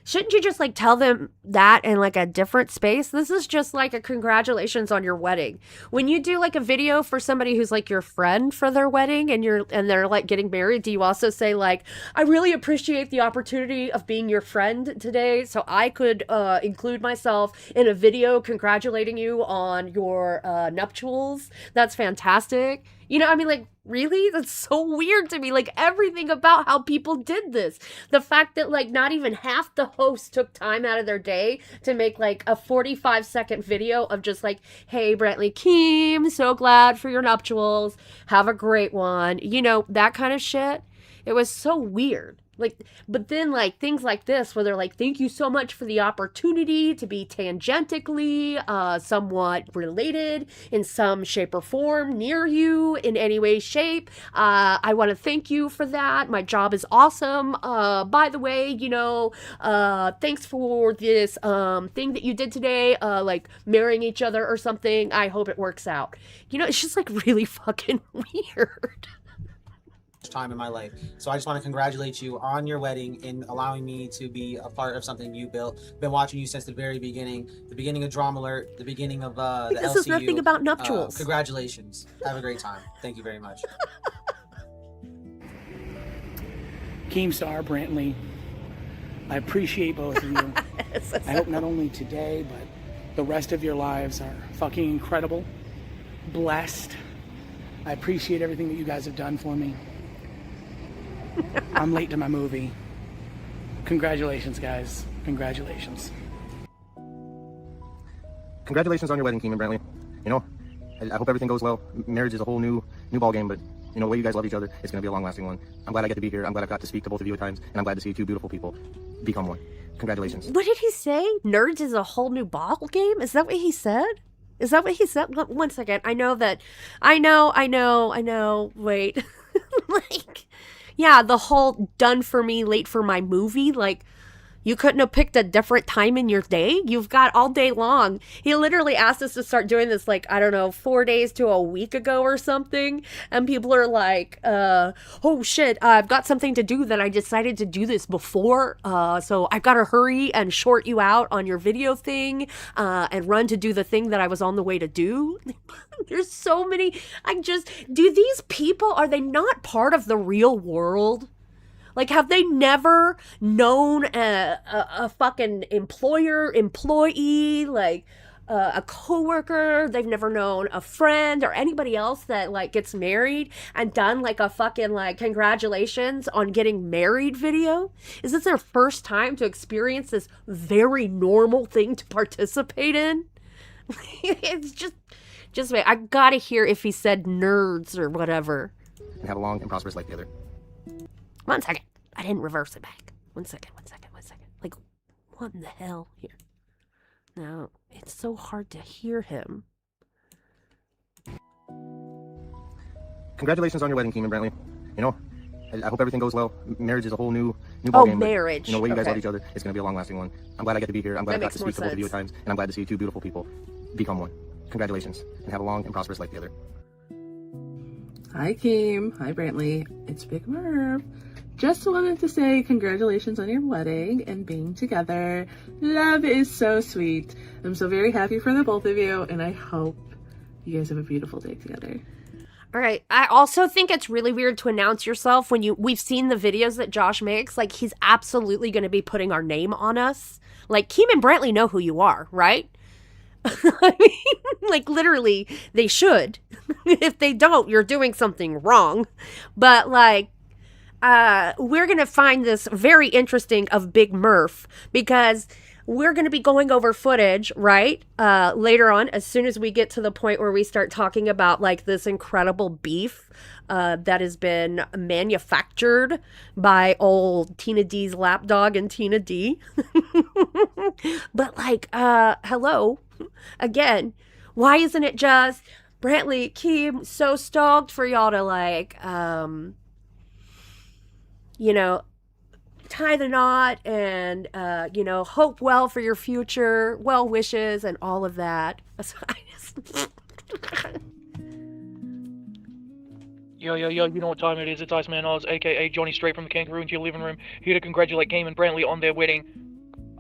shouldn't you just like tell them that in like a different space? This is just like a congratulations on your wedding. When you do like a video for somebody who's like your friend for their wedding and they're like getting married, do you also say like, I really appreciate the opportunity of being your friend today, so I could include myself in a video congratulating you on your nuptials? That's fantastic. You know, I mean, like, really? That's so weird to me. Like, everything about how people did this. The fact that, like, not even half the hosts took time out of their day to make, like, a 45-second video of just, like, hey, Brantley Keem, so glad for your nuptials. Have a great one. You know, that kind of shit. It was so weird. Like, but then, like, things like this where they're like, thank you so much for the opportunity to be tangentially somewhat related in some shape or form near you in any way, shape. I want to thank you for that. My job is awesome. By the way, you know, thanks for this thing that you did today, like marrying each other or something. I hope it works out. You know, it's just like really fucking weird. Time in my life. So I just want to congratulate you on your wedding and allowing me to be a part of something you built. Been watching you since the very beginning of Drama Alert, the beginning of the This LCU. is nothing about nuptials. Congratulations. Have a great time. Thank you very much. Keemstar, Brantley, I appreciate both of you. I hope not only today, but the rest of your lives are fucking incredible, blessed. I appreciate everything that you guys have done for me. I'm late to my movie. Congratulations, guys. Congratulations. Congratulations on your wedding, Keem and Brantley. You know, I hope everything goes well. Marriage is a whole new ball game, but you know, the way you guys love each other, it's going to be a long-lasting one. I'm glad I get to be here. I'm glad I got to speak to both of you at times, and I'm glad to see two beautiful people become one. Congratulations. What did he say? Nerds is a whole new ball game? Is that what he said? Is that what he said? One second. I know. Wait. Like, yeah, the whole done for me, late for my movie. Like, you couldn't have picked a different time in your day? You've got all day long. He literally asked us to start doing this, like, I don't know, 4 days to a week ago or something. And people are like, oh shit, I've got something to do that I decided to do this before. So I've got to hurry and short you out on your video thing and run to do the thing that I was on the way to do. There's so many. Do these people, are they not part of the real world? Like, have they never known a fucking employee, like a coworker? They've never known a friend or anybody else that like gets married and done like a fucking like congratulations on getting married video? Is this their first time to experience this very normal thing to participate in? It's just wait. I gotta hear if he said nerds or whatever. And have a long and prosperous life together. 1 second. I didn't reverse it back. 1 second. Like, what in the hell here? No, it's so hard to hear him. Congratulations on your wedding, Keem and Brantley. You know, I hope everything goes well. Marriage is a whole new ball game. Marriage. But, you know, the way you guys love each other, it's going to be a long-lasting one. I'm glad I get to be here. I'm glad I got to speak to both of you at times, and I'm glad to see two beautiful people become one. Congratulations, and have a long and prosperous life together. Hi, Keem. Hi, Brantley. It's Big Merv. Just wanted to say congratulations on your wedding and being together. Love is so sweet. I'm so very happy for the both of you, and I hope you guys have a beautiful day together. All right. I also think it's really weird to announce yourself when we've seen the videos that Josh makes. Like, he's absolutely going to be putting our name on us. Like, Keem and Brantley know who you are, right? I mean, like, literally, they should. If they don't, you're doing something wrong. But, like, we're going to find this very interesting of Big Murph because we're going to be going over footage, right? Later on, as soon as we get to the point where we start talking about like this incredible beef that has been manufactured by old Tina D's lapdog and Tina D. But like, hello, again, why isn't it just Brantley, Keem, so stoked for y'all to like, you know, tie the knot and, hope well for your future, well wishes, and all of that. Yo, you know what time it is. It's Iceman Oz, aka Johnny, straight from the kangaroo into your living room, here to congratulate Game and Brantley on their wedding.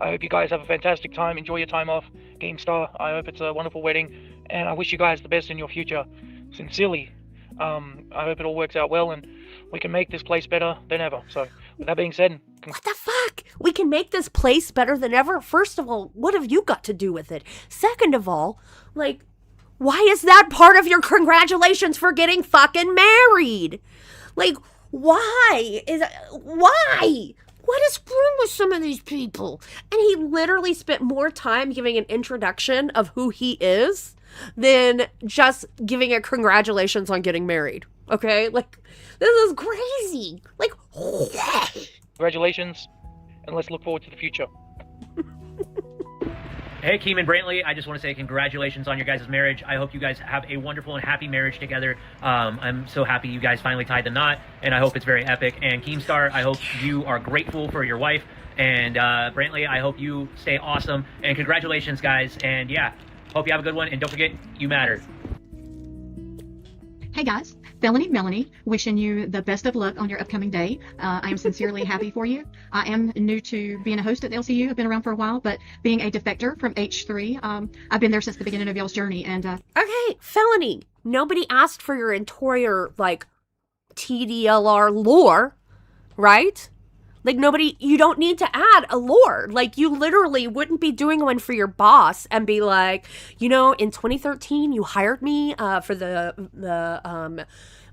I hope you guys have a fantastic time. Enjoy your time off. GameStar, I hope it's a wonderful wedding, and I wish you guys the best in your future. Sincerely. I hope it all works out well, and we can make this place better than ever. So, with that being said... What the fuck? We can make this place better than ever? First of all, what have you got to do with it? Second of all, why is that part of your congratulations for getting fucking married? Why? What is wrong with some of these people? And he literally spent more time giving an introduction of who he is than just giving a congratulations on getting married. Okay? This is crazy. Congratulations, and let's look forward to the future. Hey, Keem and Brantley, I just want to say congratulations on your guys' marriage. I hope you guys have a wonderful and happy marriage together. I'm so happy you guys finally tied the knot, and I hope it's very epic. And Keemstar, I hope you are grateful for your wife. And Brantley, I hope you stay awesome. And congratulations, guys. And yeah, hope you have a good one. And don't forget, you matter. Hey guys, Felony Melanie, wishing you the best of luck on your upcoming day. I am sincerely happy for you. I am new to being a host at the LCU. I've been around for a while, but being a defector from H3, I've been there since the beginning of y'all's journey. And okay, Felony, nobody asked for your entire TDLR lore, right? You don't need to add a lore. You literally wouldn't be doing one for your boss and be like, in 2013, you hired me for the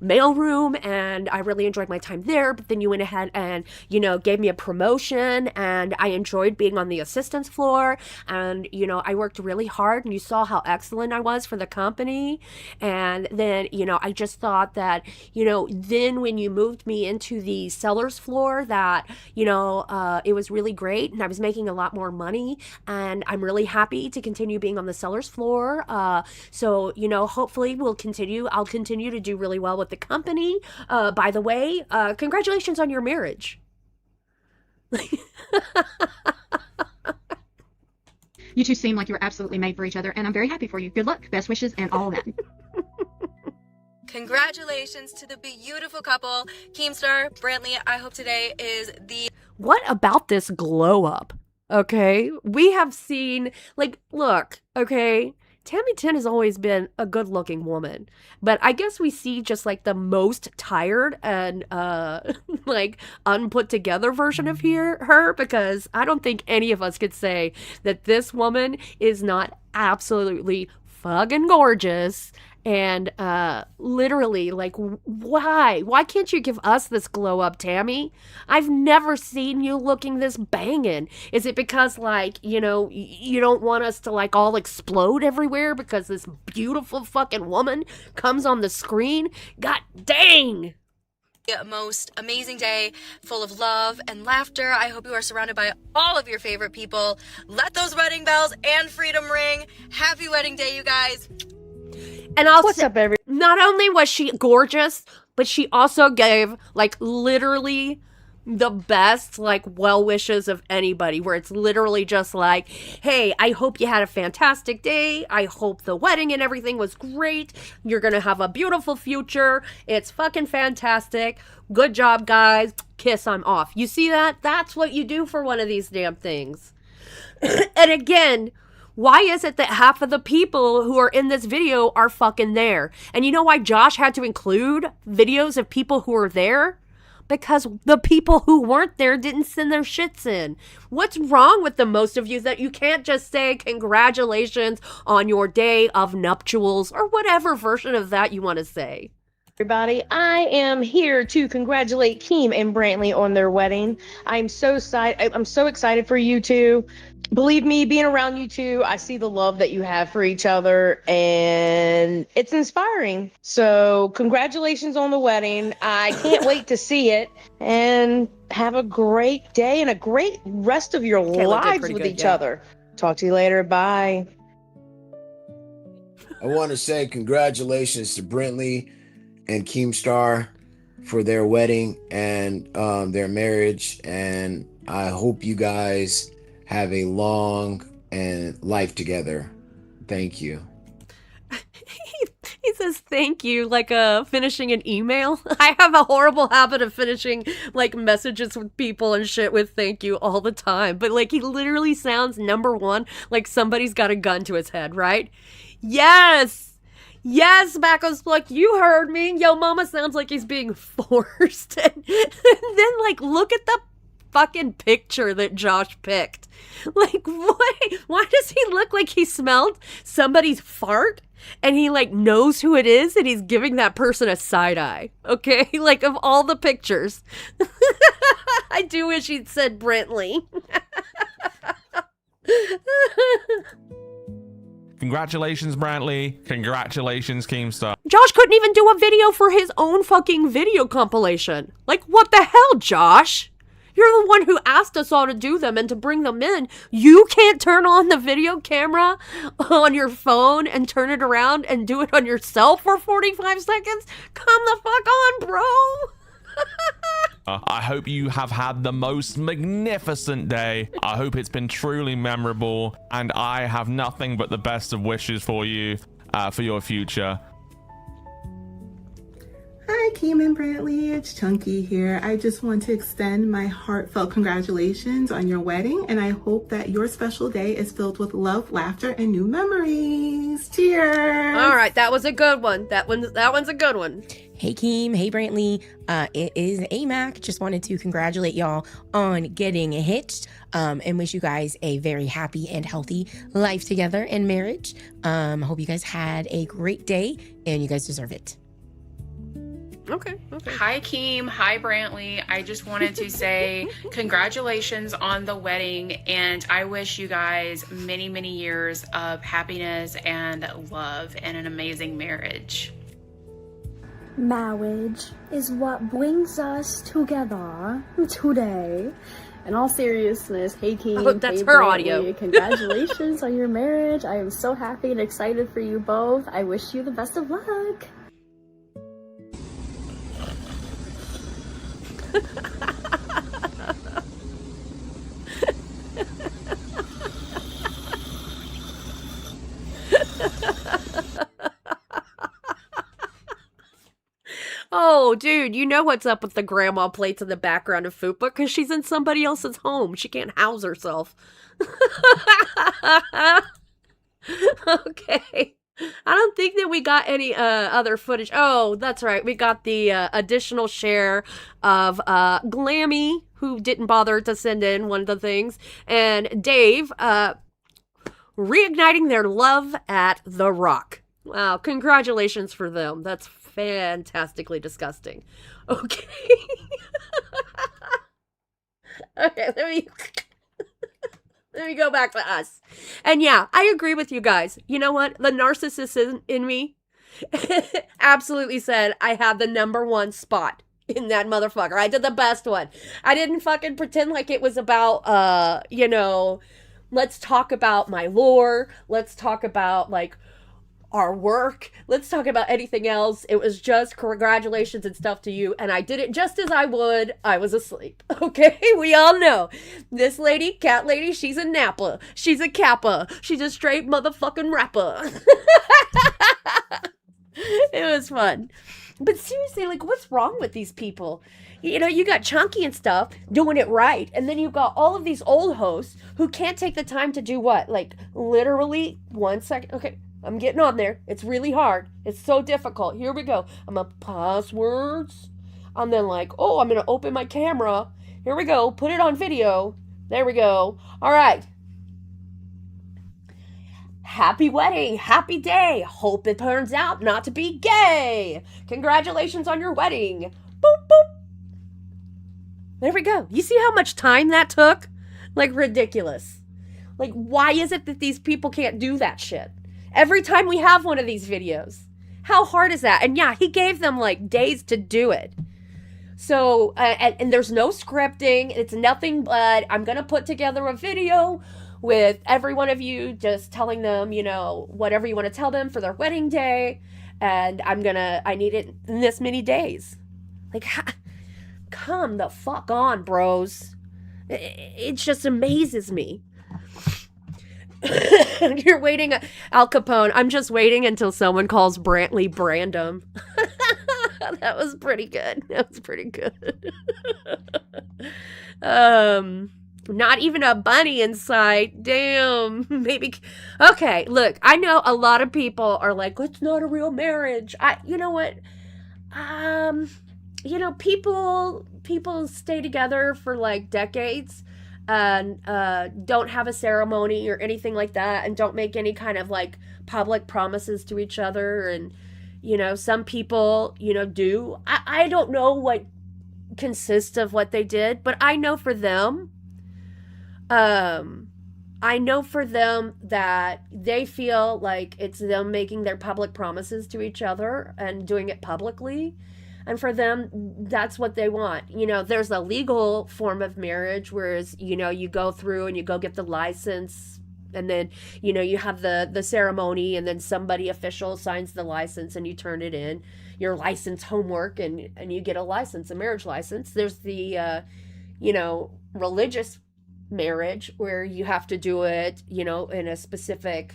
mailroom, and I really enjoyed my time there, but then you went ahead and, gave me a promotion, and I enjoyed being on the assistance floor, and, I worked really hard, and you saw how excellent I was for the company, and then, I just thought that, then when you moved me into the seller's floor, that, it was really great, and I was making a lot more money, and I'm really happy to continue being on the seller's floor, so, hopefully I'll continue to do really well with the company. By the way, congratulations on your marriage. you two seem like you're absolutely made for each other, and I'm very happy for you. Good luck, best wishes, and all that. Congratulations to the beautiful couple, Keemstar, Brantley. I hope today is the... What about this glow up? Okay, we have seen, look, okay, Tammy 10 has always been a good looking woman, but I guess we see just the most tired and unput together version of her, because I don't think any of us could say that this woman is not absolutely fucking gorgeous. And literally, why can't you give us this glow up, Tammy? I've never seen you looking this banging. Is it because, you don't want us to, all explode everywhere because this beautiful fucking woman comes on the screen? God dang! Most amazing day full of love and laughter. I hope you are surrounded by all of your favorite people. Let those wedding bells and freedom ring. Happy wedding day, you guys. And what's up, everyone? Not only was she gorgeous, but she also gave literally the best well wishes of anybody, where it's literally just hey, I hope you had a fantastic day. I hope the wedding and everything was great. You're gonna have a beautiful future. It's fucking fantastic. Good job, guys. Kiss, I'm off. You see that? That's what you do for one of these damn things. And again, why is it that half of the people who are in this video are fucking there? And you know why Josh had to include videos of people who were there? Because the people who weren't there didn't send their shits in. What's wrong with the most of you that you can't just say congratulations on your day of nuptials or whatever version of that you want to say? Everybody, I am here to congratulate Keem and Brantley on their wedding. I'm so excited for you two. Believe me, being around you two, I see the love that you have for each other, and it's inspiring. So congratulations on the wedding. I can't wait to see it, and have a great day and a great rest of your lives with each other. Talk to you later. Bye. I want to say congratulations to Brantley and Keemstar for their wedding and their marriage, and I hope you guys have a long and life together. Thank you. He says thank you like finishing an email. I have a horrible habit of finishing like messages with people and shit with thank you all the time. But like he literally sounds, number one, like somebody's got a gun to his head, right? Yes! Yes, Bacco's like, you heard me. Yo mama sounds like he's being forced. And then like look at the fucking picture that Josh picked. Like, why does he look like he smelled somebody's fart? And he like knows who it is and he's giving that person a side eye. Okay? Like of all the pictures. I do wish he'd said Brentley. Congratulations, Brantley. Congratulations, Keemstar. Josh couldn't even do a video for his own fucking video compilation. Like, what the hell, Josh? You're the one who asked us all to do them and to bring them in. You can't turn on the video camera on your phone and turn it around and do it on yourself for 45 seconds? Come the fuck on, bro. I hope you have had the most magnificent day. I hope it's been truly memorable, and I have nothing but the best of wishes for you for your future. Hi, Keem and Brantley. It's Chunky here. I just want to extend my heartfelt congratulations on your wedding, and I hope that your special day is filled with love, laughter, and new memories. Cheers! All right, that was a good one. That one's a good one. Hey, Keem. Hey, Brantley. It is AMAC. Just wanted to congratulate y'all on getting hitched and wish you guys a very happy and healthy life together and marriage. Hope you guys had a great day, and you guys deserve it. Okay. Hi, Keem. Hi, Brantley. I just wanted to say congratulations on the wedding, and I wish you guys many, many years of happiness and love and an amazing marriage. Marriage is what brings us together today. In all seriousness, hey Keem, Oh, that's hey her Brantley, audio. Congratulations on your marriage. I am so happy and excited for you both. I wish you the best of luck. Oh, dude, you know what's up with the grandma plates in the background of Fupa? Because she's in somebody else's home. She can't house herself. Okay. I don't think that we got any other footage. Oh, that's right. We got the additional share of Glammy, who didn't bother to send in one of the things, and Dave reigniting their love at The Rock. Wow, congratulations for them. That's fantastically disgusting. Okay. Okay, let me go back to us. And yeah, I agree with you guys. You know what? The narcissist in me absolutely said I had the #1 spot in that motherfucker. I did the best one. I didn't fucking pretend like it was about, let's talk about my lore. Let's talk about, like, our work. Let's talk about anything else. It was just congratulations and stuff to you. And I did it just as I would. I was asleep. Okay? We all know. This lady, Catlady, she's a Napa. She's a Kappa. She's a straight motherfucking rapper. It was fun. But seriously, like, what's wrong with these people? You know, you got Chunky and stuff doing it right. And then you've got all of these old hosts who can't take the time to do what? Like, literally 1 second. Okay. I'm getting on there. It's really hard. It's so difficult. Here we go. I'm going to passwords. I'm then like, oh, I'm going to open my camera. Here we go. Put it on video. There we go. All right. Happy wedding. Happy day. Hope it turns out not to be gay. Congratulations on your wedding. Boop, boop. There we go. You see how much time that took? Like, ridiculous. Like, why is it that these people can't do that shit? Every time we have one of these videos. How hard is that? And yeah, he gave them like days to do it. So, and there's no scripting. It's nothing but I'm going to put together a video with every one of you just telling them, you know, whatever you want to tell them for their wedding day. And I need it in this many days. Like, come the fuck on, bros. It just amazes me. You're waiting, Al Capone. I'm just waiting until someone calls Brantley Brandom. That was pretty good. That was pretty good. Not even a bunny in sight. Damn. Maybe. Okay, look, I know a lot of people are like, it's not a real marriage. You know what? You know, people stay together for like decades and don't have a ceremony or anything like that, and don't make any kind of like public promises to each other. And you know, some people, you know, do. I don't know what consists of what they did, but I know for them, that they feel like it's them making their public promises to each other and doing it publicly. And for them, that's what they want. You know, there's a legal form of marriage, whereas, you know, you go through and you go get the license, and then, you know, you have the ceremony, and then somebody official signs the license and you turn it in, your license homework, and you get a license, a marriage license. There's the, you know, religious marriage, where you have to do it, you know, in a specific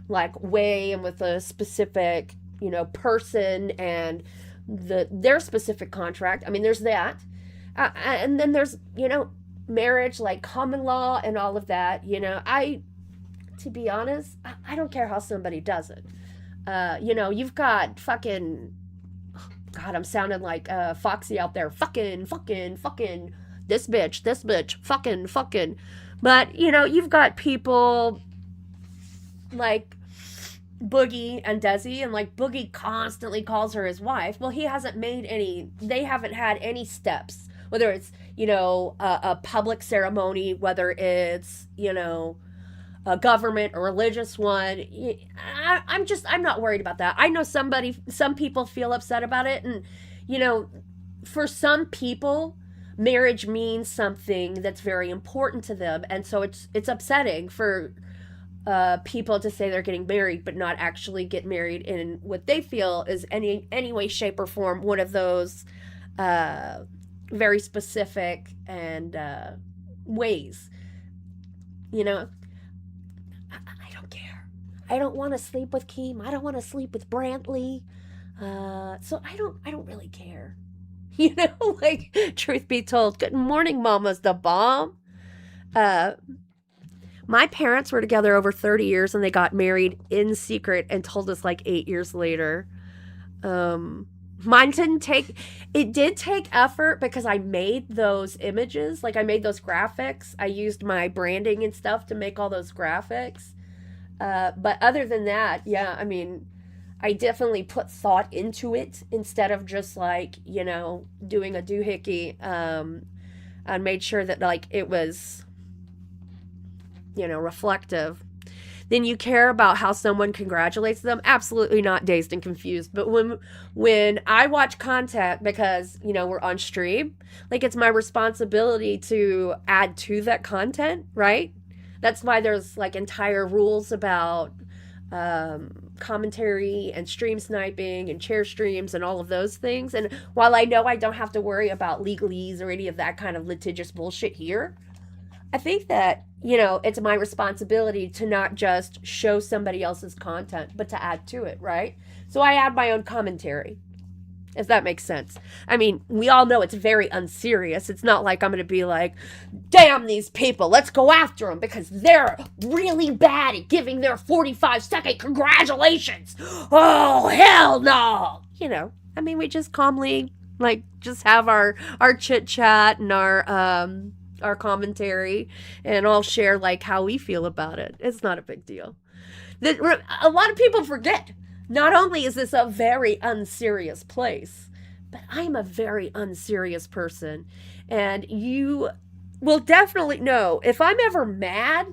like way and with a specific, you know, person and their specific contract. I mean, there's that. And then there's, you know, marriage like common law and all of that. You know, to be honest, I don't care how somebody does it. You know, you've got fucking, God, I'm sounding like Foxy out there. Fucking, this bitch, fucking. But, you know, you've got people like Boogie and Desi, and like Boogie constantly calls her his wife. Well, they haven't had any steps, whether it's, you know, a public ceremony, whether it's, you know, a government or religious one. I'm not worried about that. I know some people feel upset about it, and, you know, for some people, marriage means something that's very important to them, and so it's upsetting for people to say they're getting married but not actually get married in what they feel is any way, shape, or form one of those very specific and ways. You know, I don't care. I don't want to sleep with Keem. I don't want to sleep with Brantley. So I don't really care. You know, like, truth be told, good morning, Mama's the bomb. My parents were together over 30 years, and they got married in secret and told us like 8 years later. Mine it did take effort because I made those images. Like, I made those graphics. I used my branding and stuff to make all those graphics. But other than that, yeah, I mean, I definitely put thought into it instead of just like, you know, doing a doohickey. And made sure that like it was, you know, reflective. Then you care about how someone congratulates them. Absolutely not dazed and confused. But when I watch content, because, you know, we're on stream, like, it's my responsibility to add to that content, right? That's why there's like entire rules about commentary and stream sniping and chair streams and all of those things. And while I know I don't have to worry about legalese or any of that kind of litigious bullshit here, I think that, you know, it's my responsibility to not just show somebody else's content, but to add to it, right? So I add my own commentary, if that makes sense. I mean, we all know it's very unserious. It's not like I'm going to be like, damn these people, let's go after them because they're really bad at giving their 45-second congratulations. Oh, hell no. You know, I mean, we just calmly, like, just have our chit-chat and our commentary, and all share like how we feel about it. It's not a big deal. A lot of people forget, not only is this a very unserious place, but I'm a very unserious person. And you will definitely know, if I'm ever mad,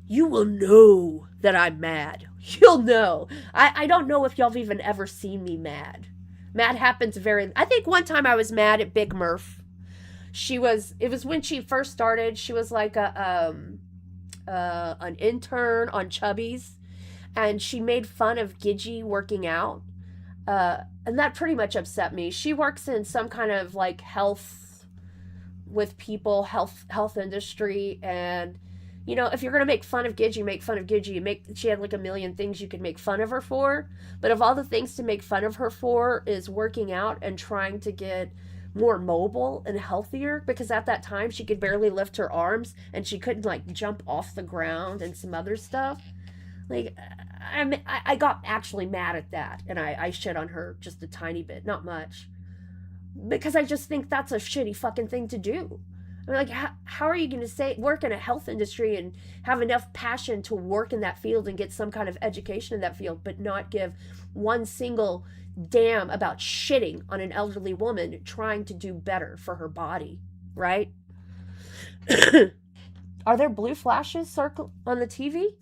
you will know that I'm mad. You'll know. I don't know if y'all have even ever seen me mad. Mad happens I think one time I was mad at Big Murph. It was when she first started. She was like an intern on Chubby's, and she made fun of Gidgey working out. And that pretty much upset me. She works in some kind of like health with people, health industry, and you know, if you're gonna make fun of Gidget, make fun of Gidget. She had like a million things you could make fun of her for, but of all the things to make fun of her for is working out and trying to get more mobile and healthier, because at that time she could barely lift her arms and she couldn't like jump off the ground and some other stuff. Like, I got actually mad at that, and I shit on her just a tiny bit, not much, because I just think that's a shitty fucking thing to do. I mean, like, how are you going to work in a health industry and have enough passion to work in that field and get some kind of education in that field, but not give one single damn about shitting on an elderly woman trying to do better for her body, right? Are there blue flashes circle on the TV?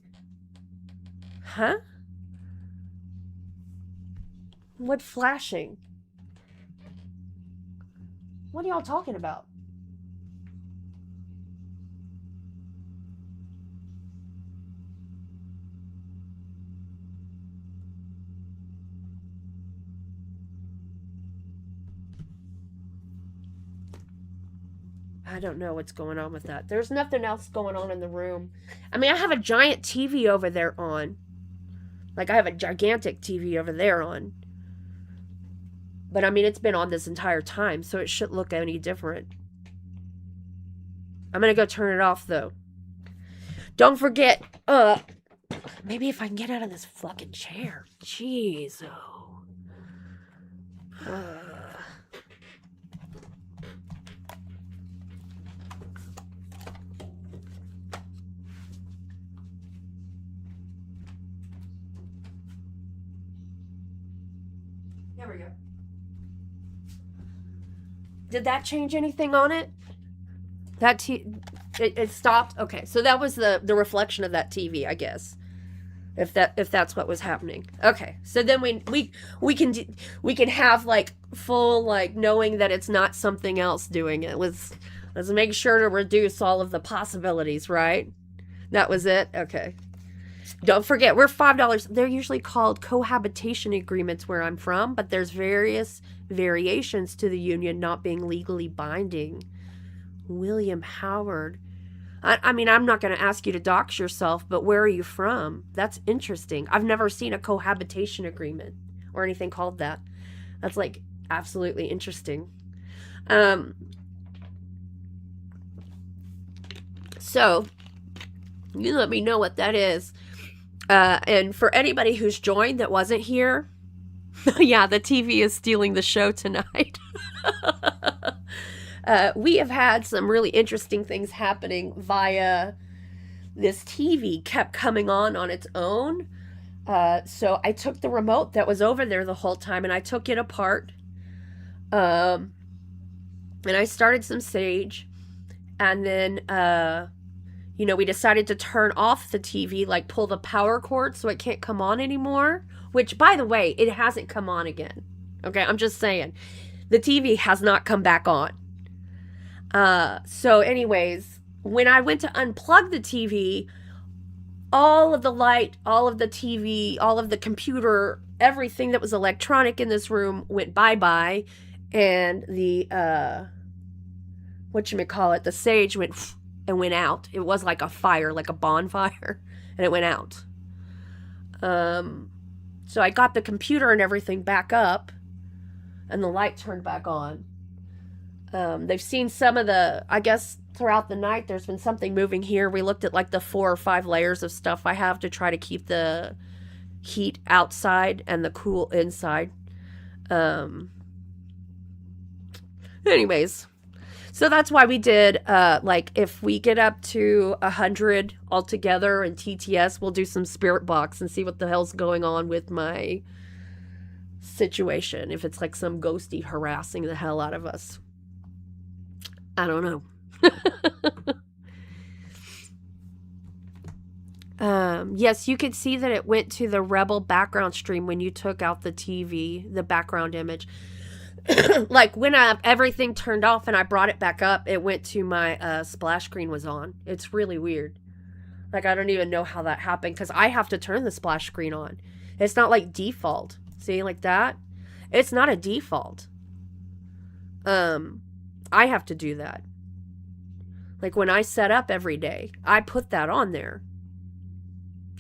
Huh? What flashing? What are y'all talking about? I don't know what's going on with that. There's nothing else going on in the room. I mean, I have a giant TV over there on. Like, I have a gigantic TV over there on. But, I mean, it's been on this entire time, so it shouldn't look any different. I'm gonna go turn it off, though. Don't forget, maybe if I can get out of this fucking chair. Jeez, oh. There we go. Did that change anything on it? It stopped. Okay, so that was the reflection of that TV, I guess. If that's what was happening. Okay, so then we can have like full like knowing that it's not something else doing it. Let's make sure to reduce all of the possibilities, right? That was it. Okay. Don't forget, we're $5. They're usually called cohabitation agreements where I'm from, but there's various variations to the union not being legally binding. William Howard. I mean, I'm not going to ask you to dox yourself, but where are you from? That's interesting. I've never seen a cohabitation agreement or anything called that. That's like absolutely interesting. So, you let me know what that is. And for anybody who's joined that wasn't here, yeah, the TV is stealing the show tonight. We have had some really interesting things happening via this TV kept coming on its own. So I took the remote that was over there the whole time and I took it apart. And I started some Sage. And then, you know, we decided to turn off the TV, like pull the power cord so it can't come on anymore. Which, by the way, it hasn't come on again. Okay, I'm just saying. The TV has not come back on. So anyways, when I went to unplug the TV, all of the light, all of the TV, all of the computer, everything that was electronic in this room went bye-bye. And the, the Sage went and went out. It was like a fire, like a bonfire, and it went out. So I got the computer and everything back up, and the light turned back on. They've seen some of the, I guess throughout the night, there's been something moving here. We looked at like the 4 or 5 layers of stuff I have to try to keep the heat outside and the cool inside. Anyways, so that's why we did, like, if we get up to 100 altogether in TTS, we'll do some spirit box and see what the hell's going on with my situation. If it's like some ghosty harassing the hell out of us. I don't know. Yes, you could see that it went to the Rebel background stream when you took out the TV, the background image. Like when everything turned off and I brought it back up, it went to my splash screen was on. It's really weird. Like, I don't even know how that happened because I have to turn the splash screen on. It's not like default. See, like that? It's not a default. I have to do that. Like when I set up every day, I put that on there.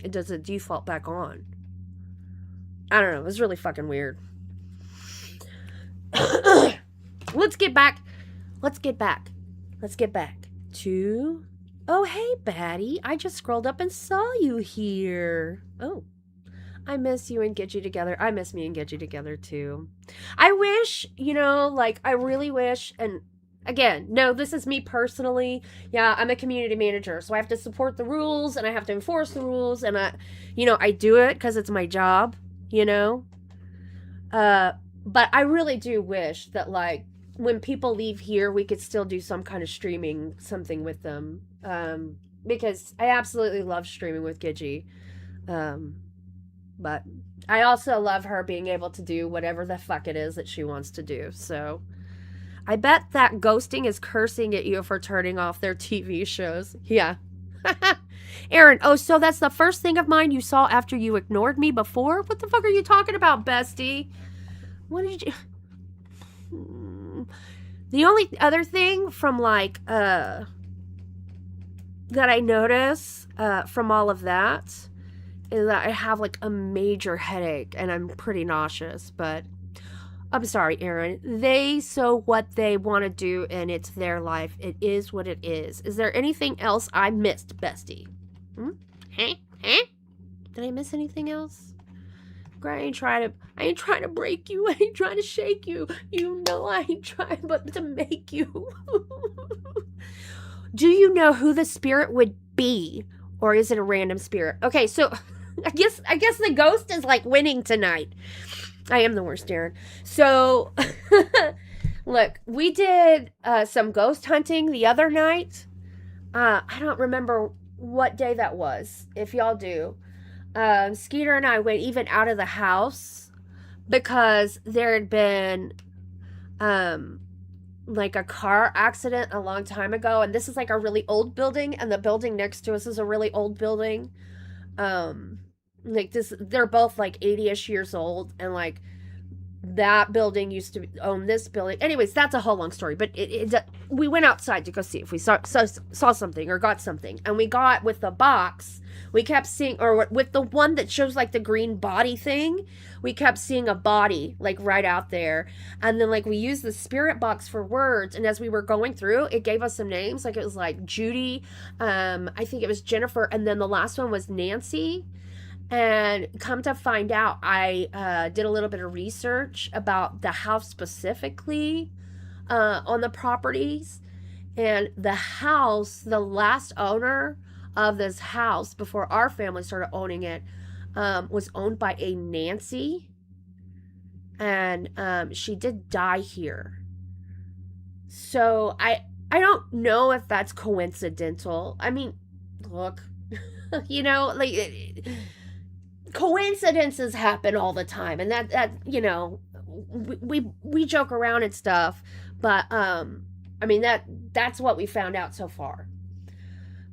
It doesn't default back on. I don't know. It was really fucking weird. Let's get back to... Oh, hey, Batty. I just scrolled up and saw you here. Oh. I miss you and Get You Together. I miss me and Get You Together, too. I wish, like, I really wish, and again, no, this is me personally. Yeah, I'm a community manager, so I have to support the rules, and I have to enforce the rules, and I do it because it's my job, But I really do wish that, like, when people leave here, we could still do some kind of streaming something with them. Because I absolutely love streaming with Gidgy. But I also love her being able to do whatever the fuck it is that she wants to do. So I bet that ghosting is cursing at you for turning off their TV shows. Yeah. Aaron, oh, so that's the first thing of mine you saw after you ignored me before? What the fuck are you talking about, bestie? What did you... The only other thing from, like, that I notice from all of that is that I have, like, a major headache and I'm pretty nauseous, but I'm sorry, Aaron. They so what they want to do and it's their life. It is what it is. Is there anything else I missed, bestie? Huh? Did I miss anything else? I ain't trying to break you. I ain't trying to shake you. You know I ain't trying but to make you. Do you know who the spirit would be? Or is it a random spirit? Okay, so I guess the ghost is like winning tonight. I am the worst, Darren. So look, we did some ghost hunting the other night. I don't remember what day that was, if y'all do. Skeeter and I went even out of the house because there had been like a car accident a long time ago, and this is like a really old building, and the building next to us is a really old building. Like this, they're both like 80-ish years old, and like that building used to own this building. Anyways, that's a whole long story, but we went outside to go see if we saw something or got something, and we got with the box. We kept seeing, or with the one that shows like the green body thing, we kept seeing a body like right out there. And then like we used the spirit box for words. And as we were going through, it gave us some names. Like it was like Judy. I think it was Jennifer. And then the last one was Nancy. And come to find out, I did a little bit of research about the house specifically on the properties. And the house, the last owner of this house before our family started owning it was owned by a Nancy, and she did die here. So I don't know if that's coincidental. I mean, look, like coincidences happen all the time, and that we joke around and stuff, but I mean that's what we found out so far.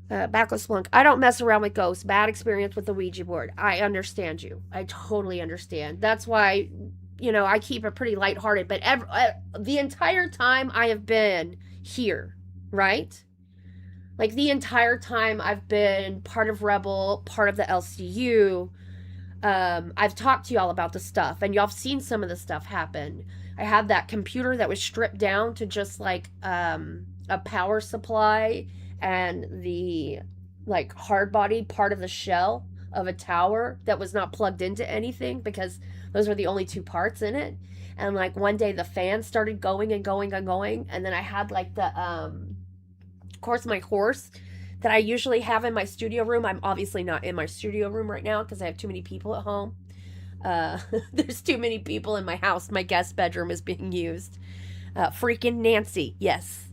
Backless Slunk. I don't mess around with ghosts. Bad experience with the Ouija board. I understand you. I totally understand. That's why, I keep it pretty lighthearted. But the entire time I have been here, right? Like the entire time I've been part of Rebel, part of the LCU, I've talked to y'all about the stuff. And y'all have seen some of the stuff happen. I had that computer that was stripped down to just like a power supply and the like hard body part of the shell of a tower that was not plugged into anything because those were the only two parts in it. And like one day the fan started going and going and going, and then I had like the of course my horse that I usually have in my studio room. I'm obviously not in my studio room right now because I have too many people at home. There's too many people in my house. My guest bedroom is being used. Freaking Nancy, yes.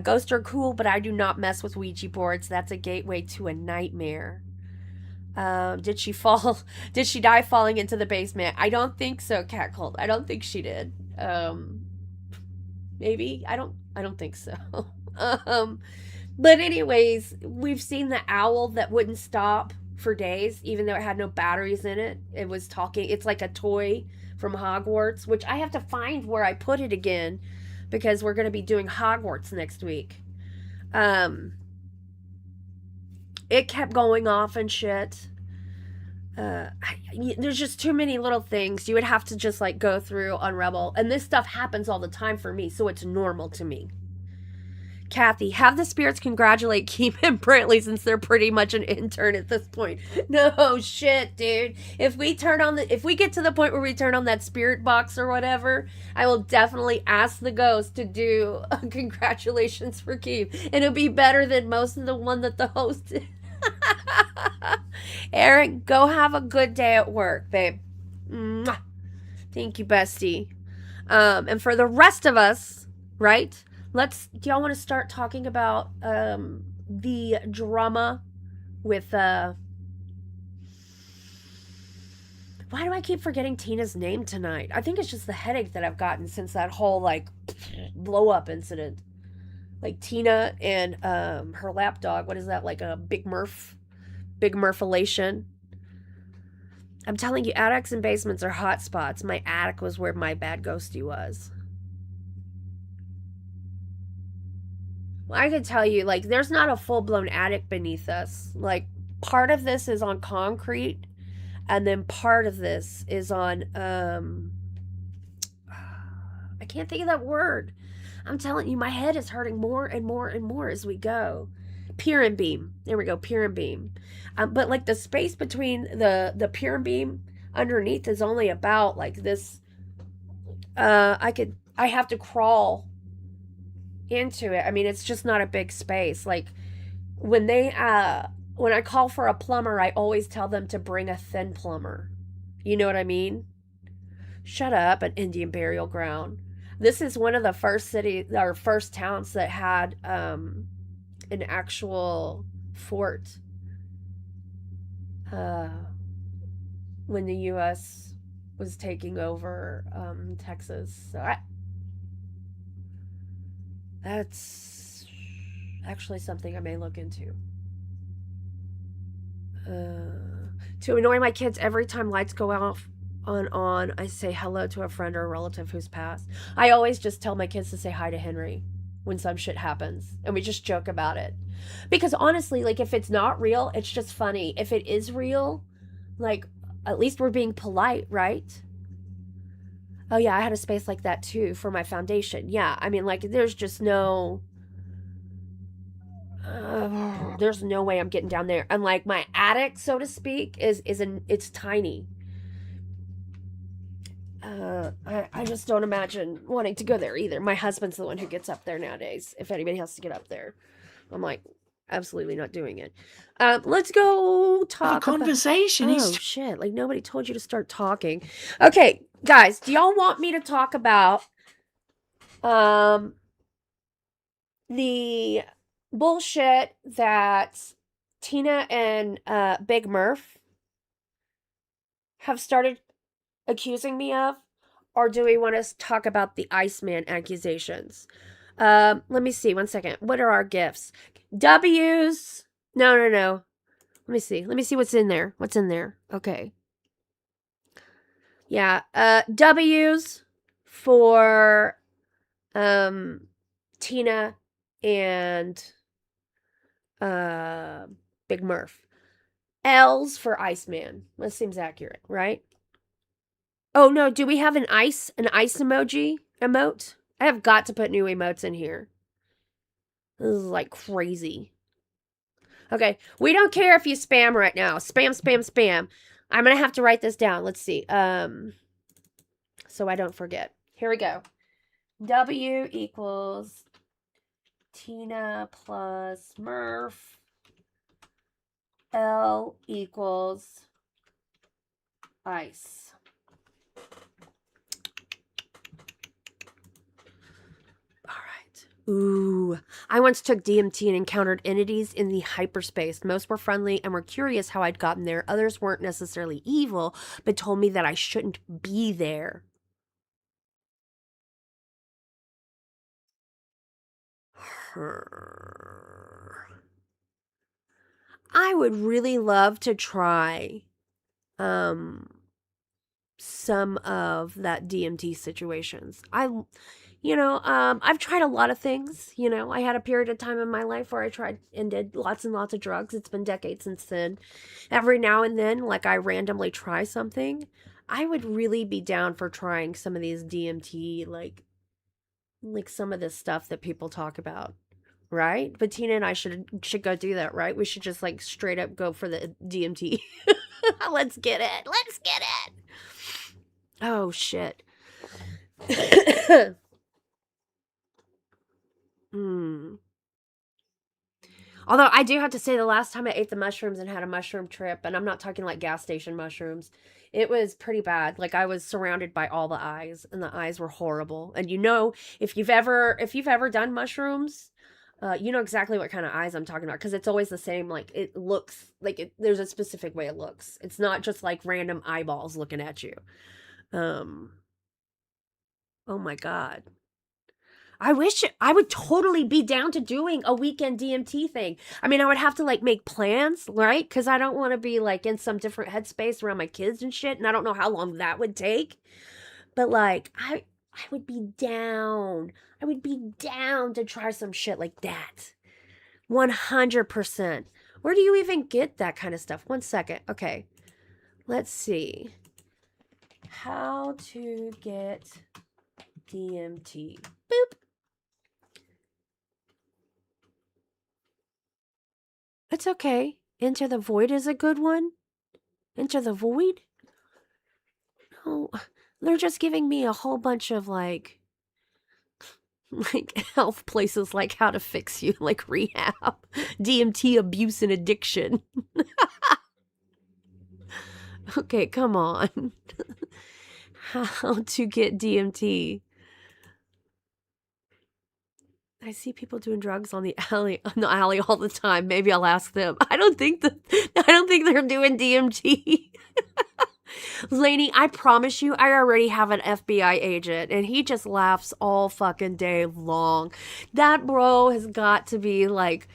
Ghosts are cool, but I do not mess with Ouija boards. That's a gateway to a nightmare. Did she die falling into the basement? I don't think so, Cat Cold. I don't think she did. Maybe? I don't think so. But anyways, we've seen the owl that wouldn't stop for days, even though it had no batteries in it. It was talking. It's like a toy from Hogwarts, which I have to find where I put it again because we're going to be doing Hogwarts next week. It kept going off and shit. There's just too many little things you would have to just like go through on Rebel, and this stuff happens all the time for me, so it's normal to me. Kathy, have the spirits congratulate Keem and Brantley since they're pretty much an intern at this point. No shit, dude. If we get to the point where we turn on that spirit box or whatever, I will definitely ask the ghost to do a congratulations for Keem, and it'll be better than most of the one that the host did. Eric, go have a good day at work, babe. Mwah. Thank you, bestie. And for the rest of us, right? Do y'all want to start talking about the drama with why do I keep forgetting Tina's name tonight? I think it's just the headache that I've gotten since that whole like blow up incident. Like Tina and her lapdog. What is that? Like a Big Murphalation. I'm telling you, attics and basements are hot spots. My attic was where my bad ghosty was. Well, I could tell you, like, there's not a full-blown attic beneath us. Like, part of this is on concrete, and then part of this is on, I can't think of that word. I'm telling you, my head is hurting more and more and more as we go. Pier and beam. There we go, pier and beam. But, like, the space between the pier and beam underneath is only about, like, this. I have to crawl into it. I mean, it's just not a big space. Like when I call for a plumber, I always tell them to bring a thin plumber. You know what I mean? Shut up, an Indian burial ground. This is one of the first towns that had an actual fort when the U.S. was taking over Texas. So that's actually something I may look into. To annoy my kids, every time lights go off on, I say hello to a friend or a relative who's passed. I always just tell my kids to say hi to Henry when some shit happens, and we just joke about it. Because honestly, like, if it's not real, it's just funny. If it is real, like, at least we're being polite, right? Oh, yeah, I had a space like that, too, for my foundation. Yeah, I mean, like, there's just no... there's no way I'm getting down there. And, like, my attic, so to speak, it's tiny. I just don't imagine wanting to go there, either. My husband's the one who gets up there nowadays, if anybody has to get up there. I'm like, absolutely not doing it. Let's go talk Have a conversation. Oh, shit. Like, nobody told you to start talking. Okay, guys, do y'all want me to talk about the bullshit that Tina and Big Murph have started accusing me of? Or do we want to talk about the Iceman accusations? Let me see. 1 second. What are our gifts? W's. No. Let me see. Let me see what's in there. What's in there? Okay. Yeah. W's for Tina and Big Murph. L's for Iceman. That seems accurate, right? Oh no, do we have an ice emote? I have got to put new emotes in here. This is like crazy. Okay, we don't care if you spam right now. Spam. I'm gonna have to write this down. Let's see. So I don't forget. Here we go. W equals Tina plus Murph. L equals ice. Ooh, I once took DMT and encountered entities in the hyperspace. Most were friendly and were curious how I'd gotten there. Others weren't necessarily evil, but told me that I shouldn't be there. I would really love to try some of that DMT situations. I've tried a lot of things. I had a period of time in my life where I tried and did lots and lots of drugs. It's been decades since then. Every now and then, like, I randomly try something. I would really be down for trying some of these DMT, like some of this stuff that people talk about, right? Bettina and I should go do that, right? We should just like straight up go for the DMT. Let's get it. Let's get it. Oh shit. Although I do have to say, the last time I ate the mushrooms and had a mushroom trip, and I'm not talking like gas station mushrooms, it was pretty bad. Like, I was surrounded by all the eyes, and the eyes were horrible. And if you've ever done mushrooms, you know exactly what kind of eyes I'm talking about, because it's always the same. Like, it looks like there's a specific way it looks. It's not just like random eyeballs looking at you. Oh my God. I wish I would totally be down to doing a weekend DMT thing. I mean, I would have to like make plans, right? Because I don't want to be like in some different headspace around my kids and shit. And I don't know how long that would take. But like, I would be down. I would be down to try some shit like that. 100%. Where do you even get that kind of stuff? 1 second. Okay. Let's see. How to get DMT. Boop. It's okay. Enter the Void is a good one. Enter the Void? No, they're just giving me a whole bunch of like health places, like how to fix you, like rehab, DMT abuse and addiction. Okay, come on. How to get DMT. I see people doing drugs on the alley all the time. Maybe I'll ask them. I don't think they're doing DMT. Lainey, I promise you, I already have an FBI agent, and he just laughs all fucking day long. That bro has got to be like,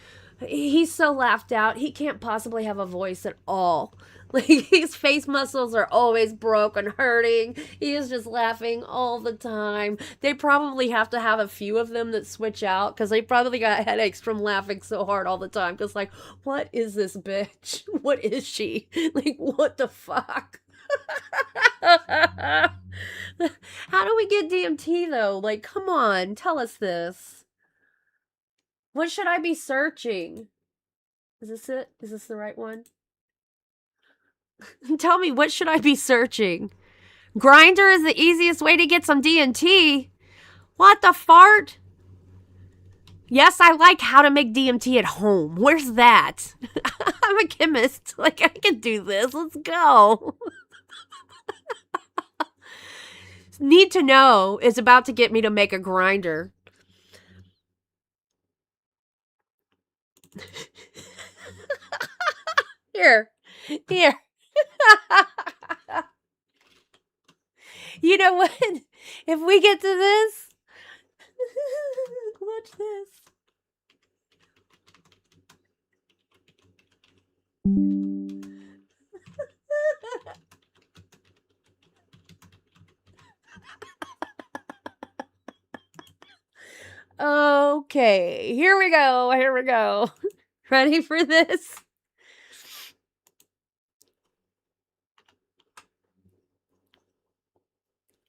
he's so laughed out. He can't possibly have a voice at all. Like, his face muscles are always broke and hurting. He is just laughing all the time. They probably have to have a few of them that switch out, because they probably got headaches from laughing so hard all the time. Because, like, what is this bitch? What is she? Like, what the fuck? How do we get DMT, though? Like, come on, tell us this. What should I be searching? Is this it? Is this the right one? Tell me, what should I be searching? Grinder is the easiest way to get some DMT. What the fart? Yes, I like how to make DMT at home. Where's that? I'm a chemist. Like, I can do this. Let's go. Need to know is about to get me to make a grinder. Here. You know what? If we get to this, watch this. Okay, here we go. Ready for this?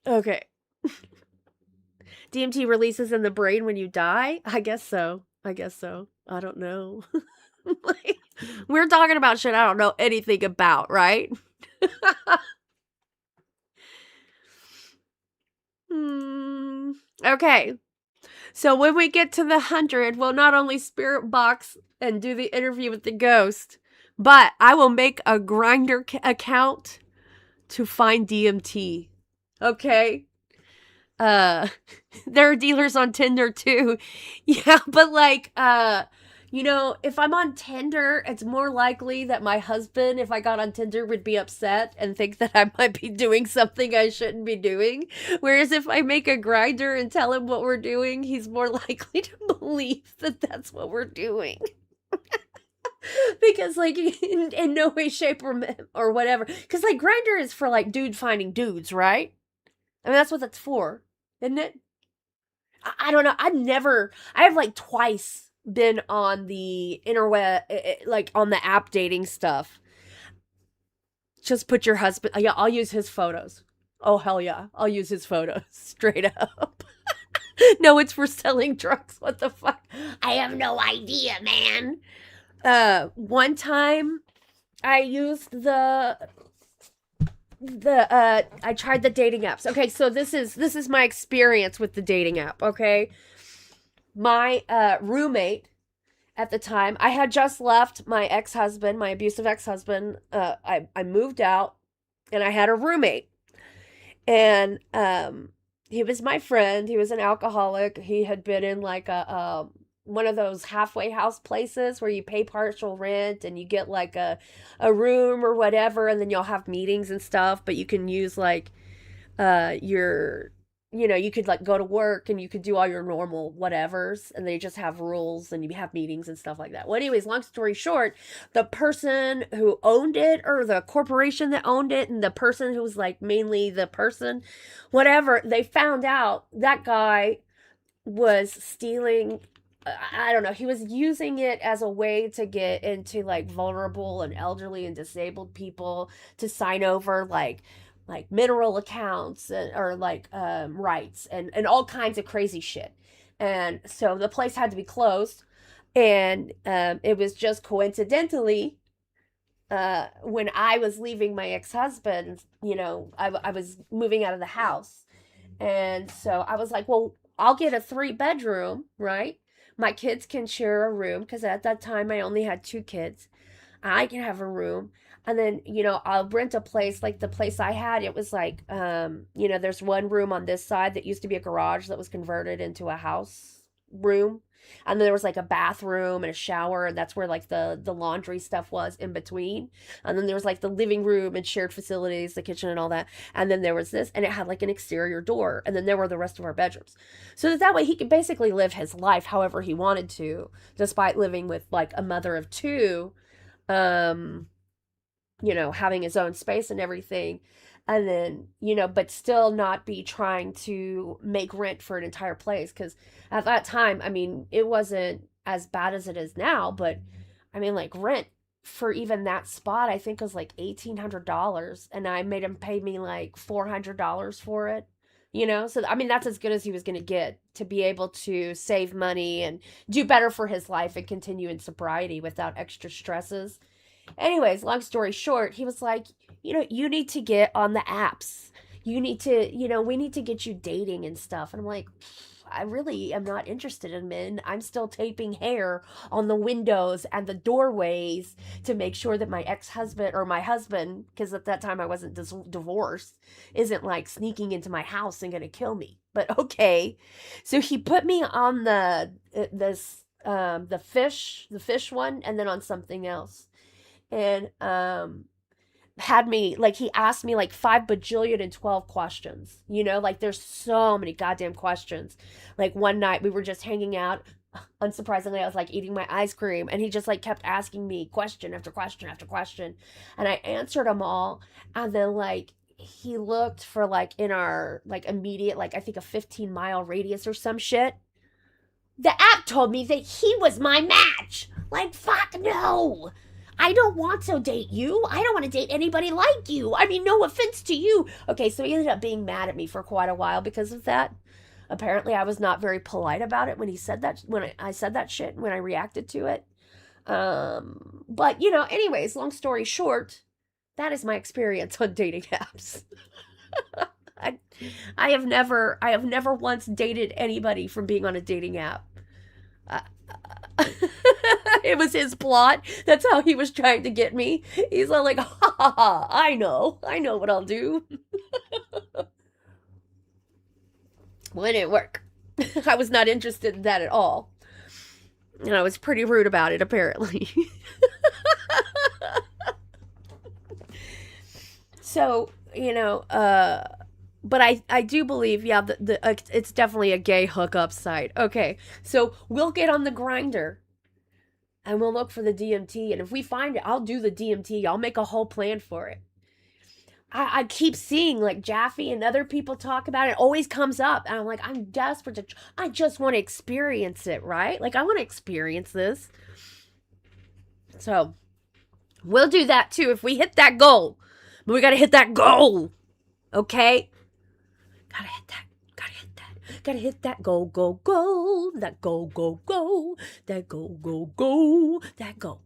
Okay. DMT releases in the brain when you die? I guess so. I don't know. Like, we're talking about shit I don't know anything about, right? Okay. So when we get to the 100, we'll not only spirit box and do the interview with the ghost, but I will make a Grindr account to find DMT. Okay? There are dealers on Tinder too. Yeah, but like, if I'm on Tinder, it's more likely that my husband, if I got on Tinder, would be upset and think that I might be doing something I shouldn't be doing. Whereas if I make a Grindr and tell him what we're doing, he's more likely to believe that that's what we're doing. Because like in no way, shape, or whatever. Because like Grindr is for like dude finding dudes, right? I mean that's what that's for, isn't it? I don't know. I have like twice been on the interweb, like on the app dating stuff. Just put your husband. Yeah, I'll use his photos. Oh hell yeah, I'll use his photos straight up. No, it's for selling drugs. What the fuck? I have no idea, man. One time I used I tried the dating apps. Okay, so this is my experience with the dating app, okay? My roommate at the time, I had just left my ex-husband, my abusive ex-husband. I moved out and I had a roommate. And he was my friend. He was an alcoholic. He had been in like a one of those halfway house places where you pay partial rent and you get like a room or whatever, and then you'll have meetings and stuff, but you can use like you could like go to work and you could do all your normal whatevers, and they just have rules and you have meetings and stuff like that. Well, anyways, long story short, the person who owned it, or the corporation that owned it, and the person who was like mainly the person, whatever, they found out that guy was stealing. I don't know. He was using it as a way to get into like vulnerable and elderly and disabled people to sign over like mineral accounts or like rights and all kinds of crazy shit. And so the place had to be closed. And it was just coincidentally when I was leaving my ex-husband, I was moving out of the house. And so I was like, well, I'll get a 3-bedroom, right? My kids can share a room because at that time I only had 2 kids. I can have a room. And then, I'll rent a place like the place I had. It was like, there's one room on this side that used to be a garage that was converted into a house room. And then there was like a bathroom and a shower, and that's where like the laundry stuff was in between. And then there was like the living room and shared facilities, the kitchen and all that. And then there was this, and it had like an exterior door. And then there were the rest of our bedrooms. So that way he could basically live his life however he wanted to, despite living with like a mother of 2, having his own space and everything. And then, but still not be trying to make rent for an entire place. Because at that time, I mean, it wasn't as bad as it is now, but I mean, like rent for even that spot, I think was like $1,800. And I made him pay me like $400 for it, So, I mean, that's as good as he was going to get to be able to save money and do better for his life and continue in sobriety without extra stresses. Anyways, long story short, he was like, you need to get on the apps. You need to, we need to get you dating and stuff. And I'm like, I really am not interested in men. I'm still taping hair on the windows and the doorways to make sure that my ex-husband or my husband, because at that time I wasn't divorced, isn't like sneaking into my house and gonna kill me. But okay. So he put me on the fish one, and then on something else. And had me like, he asked me like 5,012 questions, like there's so many goddamn questions. Like one night we were just hanging out, unsurprisingly I was like eating my ice cream, and he just like kept asking me question after question after question, and I answered them all. And then like he looked for like in our like immediate, like I think a 15-mile radius or some shit. The app told me that he was my match. Like, fuck no. I don't want to date you. I don't want to date anybody like you. I mean, no offense to you. Okay, so he ended up being mad at me for quite a while because of that. Apparently, I was not very polite about it when he said that, when I said that shit, when I reacted to it. But, anyways, long story short, that is my experience on dating apps. I have never once dated anybody from being on a dating app. It was his plot. That's how he was trying to get me. He's all like, ha ha ha, I know what I'll do. Well, it didn't work. I was not interested in that at all. And I was pretty rude about it, apparently. So, but I do believe, yeah, it's definitely a gay hookup site. Okay, so we'll get on the Grindr. And we'll look for the DMT. And if we find it, I'll do the DMT. I'll make a whole plan for it. I keep seeing like Jaffe and other people talk about it. It always comes up. And I'm like, I'm desperate to, I just want to experience it, right? Like, I want to experience this. So, we'll do that too if we hit that goal. But we got to hit that goal. Okay? Gotta hit that. Gotta hit that goal, go, go. That goal, go, go. That goal, go, go. That goal.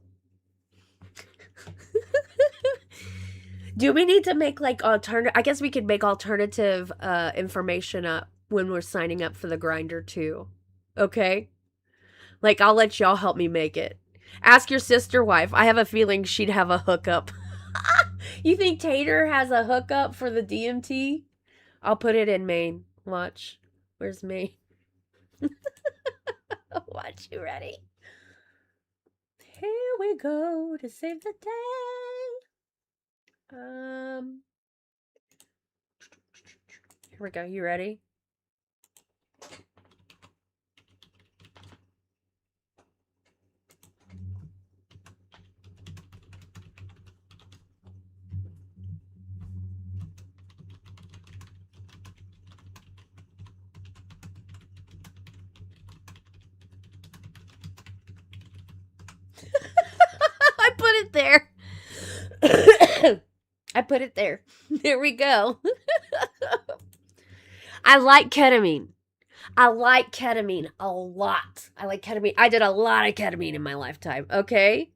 Do we need to make like alternative? I guess we could make alternative information up when we're signing up for the grinder too. Okay? Like, I'll let y'all help me make it. Ask your sister wife. I have a feeling she'd have a hookup. You think Tater has a hookup for the DMT? I'll put it in Maine. Watch. Where's Maine? Watch, you ready? Here we go to save the day. Here we go. You ready? I put it there. I put it there. There we go. I like ketamine. I like ketamine a lot. I like ketamine. I did a lot of ketamine in my lifetime, okay?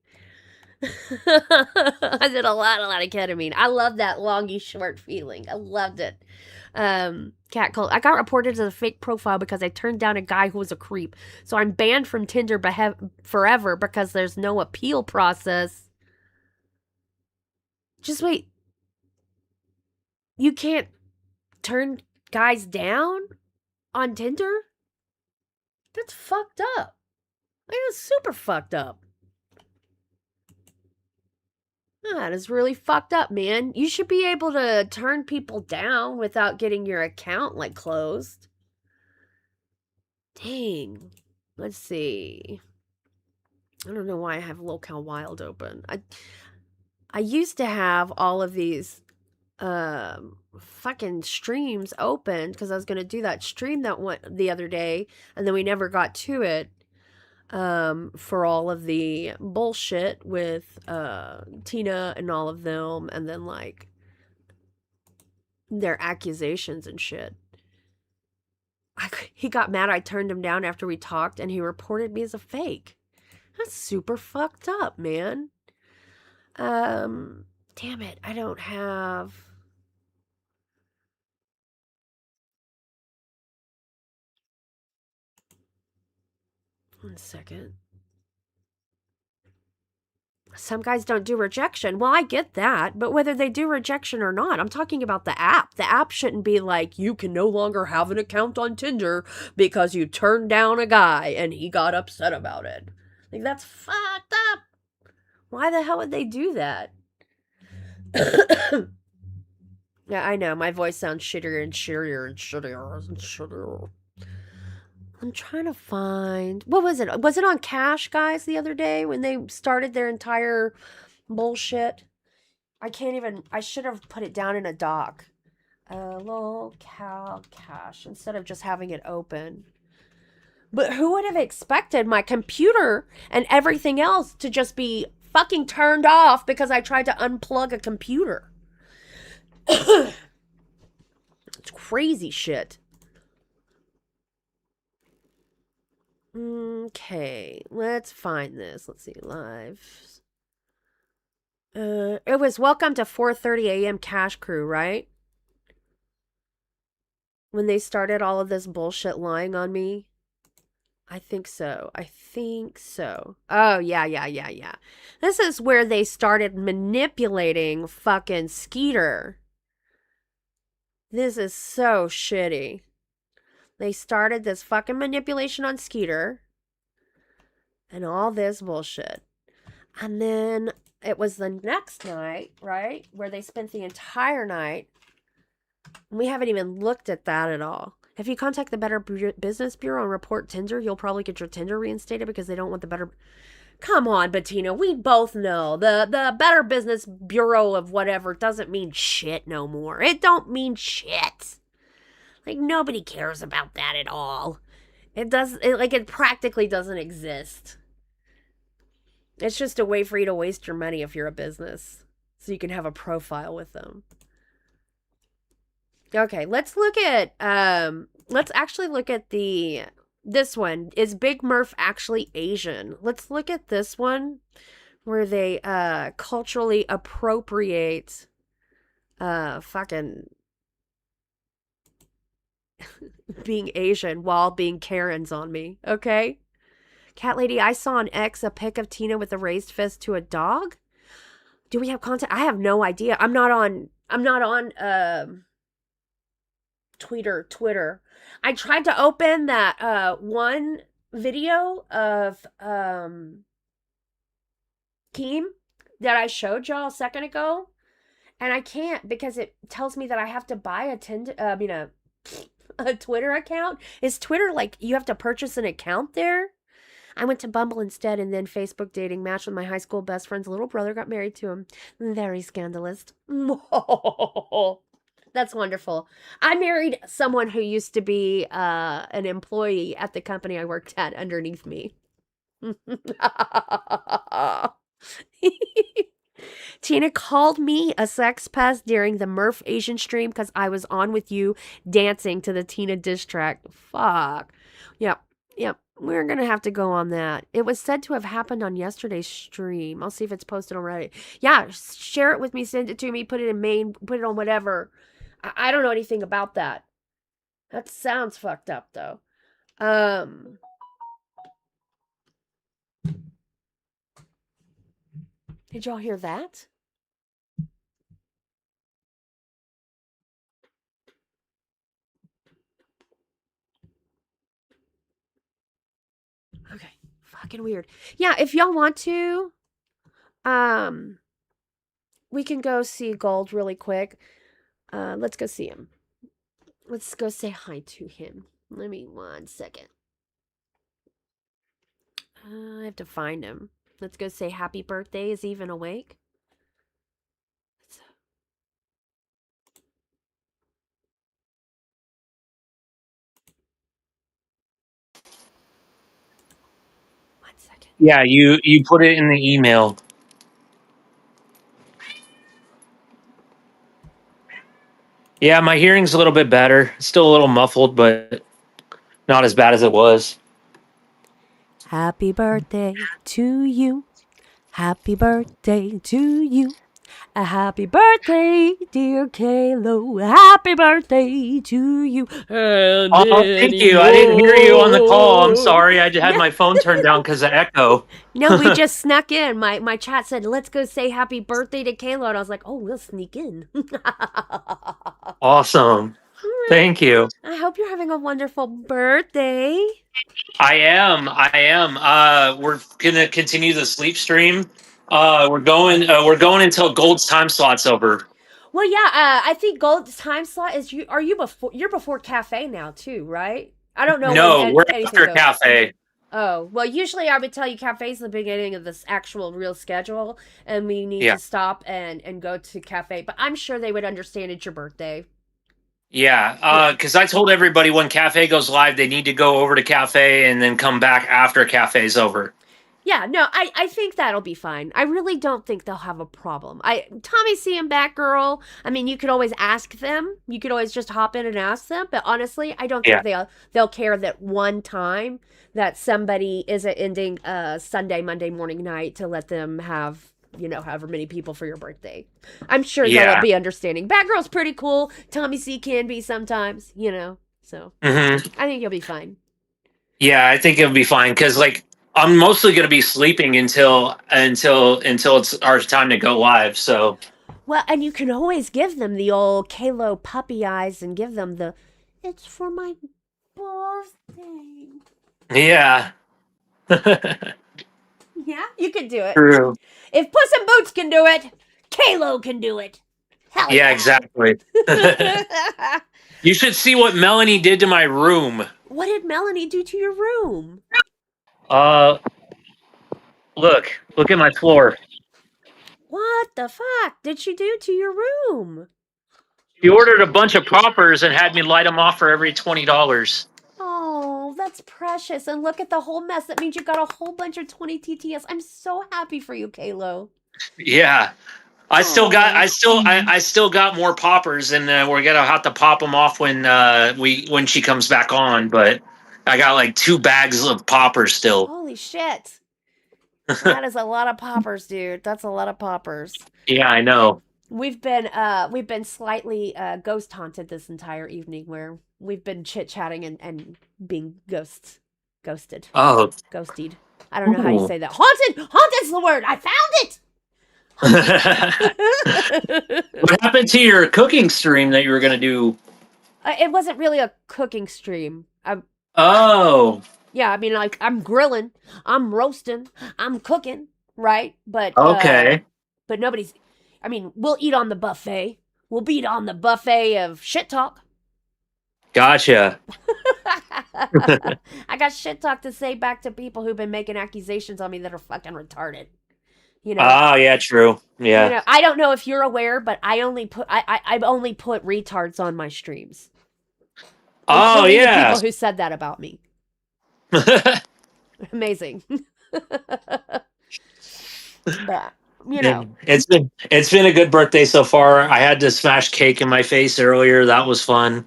I did a lot of ketamine. I love that longy short feeling. I loved it. Catcall. I got reported as a fake profile because I turned down a guy who was a creep. So I'm banned from Tinder forever because there's no appeal process. Just wait. You can't turn guys down on Tinder? That's fucked up. That's super fucked up. That is really fucked up, man. You should be able to turn people down without getting your account, like, closed. Dang. Let's see. I don't know why I have Locale Wild open. I used to have all of these fucking streams open because I was going to do that stream that went the other day, and then we never got to it. For all of the bullshit with Tina and all of them, and then like their accusations and shit. He got mad I turned him down after we talked, and he reported me as a fake. That's super fucked up, man. Damn it, I don't have... One second. Some guys don't do rejection. Well, I get that, but whether they do rejection or not, I'm talking about the app. The app shouldn't be like, you can no longer have an account on Tinder because you turned down a guy and he got upset about it. Like, that's fucked up. Why the hell would they do that? Yeah, I know. My voice sounds shittier and shittier and shittier and shittier. I'm trying to find... What was it? Was it on Cash, guys, the other day when they started their entire bullshit? I can't even... I should have put it down in a doc. Locale Cash, instead of just having it open. But who would have expected my computer and everything else to just be fucking turned off because I tried to unplug a computer? It's crazy shit. Okay, let's find this. Let's see, live. It was welcome to 4:30 a.m. Cash Crew, right? When they started all of this bullshit lying on me. I think so. I think so. Oh, yeah. This is where they started manipulating fucking Skeeter. This is so shitty. They started this fucking manipulation on Skeeter and all this bullshit. And then it was the next night, right, where they spent the entire night. We haven't even looked at that at all. If you contact the Better Business Bureau and report Tinder, you'll probably get your Tinder reinstated because they don't want the Better Come on, Bettina. We both know the Better Business Bureau of whatever doesn't mean shit no more. It don't mean shit. Like, nobody cares about that at all. It practically doesn't exist. It's just a way for you to waste your money if you're a business. So you can have a profile with them. Okay, let's look at, let's actually look at this one. Is Big Murph actually Asian? Let's look at this one where they, culturally appropriate, fucking being Asian while being Karens on me, okay? Catlady, I saw on X a pic of Tina with a raised fist to a dog. Do we have content? I have no idea. I'm not on Twitter. I tried to open that one video of Keem that I showed y'all a second ago, and I can't because it tells me that I have to buy a Twitter account. Is Twitter like you have to purchase an account there? I went to Bumble instead and then Facebook dating, matched with my high school best friend's little brother, got married to him. Very scandalous. That's wonderful. I married someone who used to be an employee at the company I worked at underneath me. Tina called me a sex pest during the Murph Asian stream because I was on with you dancing to the Tina diss track. Fuck. Yep. We're going to have to go on that. It was said to have happened on yesterday's stream. I'll see if it's posted already. Yeah, share it with me, send it to me, put it in main, put it on whatever. I don't know anything about that. That sounds fucked up, though. Did y'all hear that? Okay, fucking weird. Yeah, if y'all want to, we can go see Gold really quick. Let's go see him. Let's go say hi to him. Let me 1 second. I have to find him. Let's go say happy birthday. Is he even awake? Yeah, you put it in the email. Yeah, my hearing's a little bit better. Still a little muffled, but not as bad as it was. Happy birthday to you. Happy birthday to you. A happy birthday, dear Kalo. Happy birthday to you. And Oh, thank you. I didn't hear you on the call. I'm sorry. I just had my phone turned down because of echo. No, we just snuck in. My chat said, let's go say happy birthday to Kalo. And I was like, oh, we'll sneak in. Awesome. Thank you. I hope you're having a wonderful birthday. I am. We're gonna continue the sleep stream. We're going until Gold's time slot's over. Well, yeah, I think Gold's time slot is you're before cafe now too, right? I don't know. No, when we're anything after goes. cafe. Oh, well, usually I would tell you cafe's the beginning of this actual real schedule, and we need Yeah. to stop and go to cafe. But I'm sure they would understand it's your birthday. Yeah, because I told everybody when cafe goes live, they need to go over to cafe and then come back after cafe's over. Yeah, no, I think that'll be fine. I really don't think they'll have a problem. Tommy C and Batgirl, I mean, you could always ask them. You could always just hop in and ask them. But honestly, I don't think they'll care that one time that somebody isn't ending Sunday, Monday morning night to let them have, however many people for your birthday. I'm sure they'll be understanding. Batgirl's pretty cool. Tommy C can be sometimes, so I think you'll be fine. Yeah, I think it'll be fine because I'm mostly going to be sleeping until it's our time to go live. So well, and you can always give them the old Kalo puppy eyes and give them the it's for my birthday. Yeah. Yeah, you can do it. True. If Puss in Boots can do it, Kalo can do it. Hell yeah, exactly. You should see what Melanie did to my room. What did Melanie do to your room? Look at my floor. What the fuck did she do to your room? She ordered a bunch of poppers and had me light them off for every $20. Oh, that's precious. And look at the whole mess. That means you got a whole bunch of 20 TTS. I'm so happy for you, Kalo. Yeah. I still got more poppers, and we're gonna have to pop them off when she comes back on. But I got like 2 bags of poppers still. Holy shit. That is a lot of poppers, dude. That's a lot of poppers. Yeah, I know. We've been slightly ghost haunted this entire evening, where we've been chit-chatting and being ghosted. Oh. Ghosted. I don't know how you say that. Haunted's the word. I found it. What happened to your cooking stream that you were gonna do? It wasn't really a cooking stream. Oh. Yeah, I mean, like, I'm grilling, I'm roasting, I'm cooking, right? But Okay. But nobody's. I mean, we'll eat on the buffet. We'll beat on the buffet of shit talk. Gotcha. I got shit talk to say back to people who've been making accusations on me that are fucking retarded. You know. Oh, yeah, true. Yeah. You know, I don't know if you're aware, but I've only put retards on my streams. Oh, Including the yeah. people who said that about me. Amazing. But, you know. It's been a good birthday so far. I had to smash cake in my face earlier. That was fun.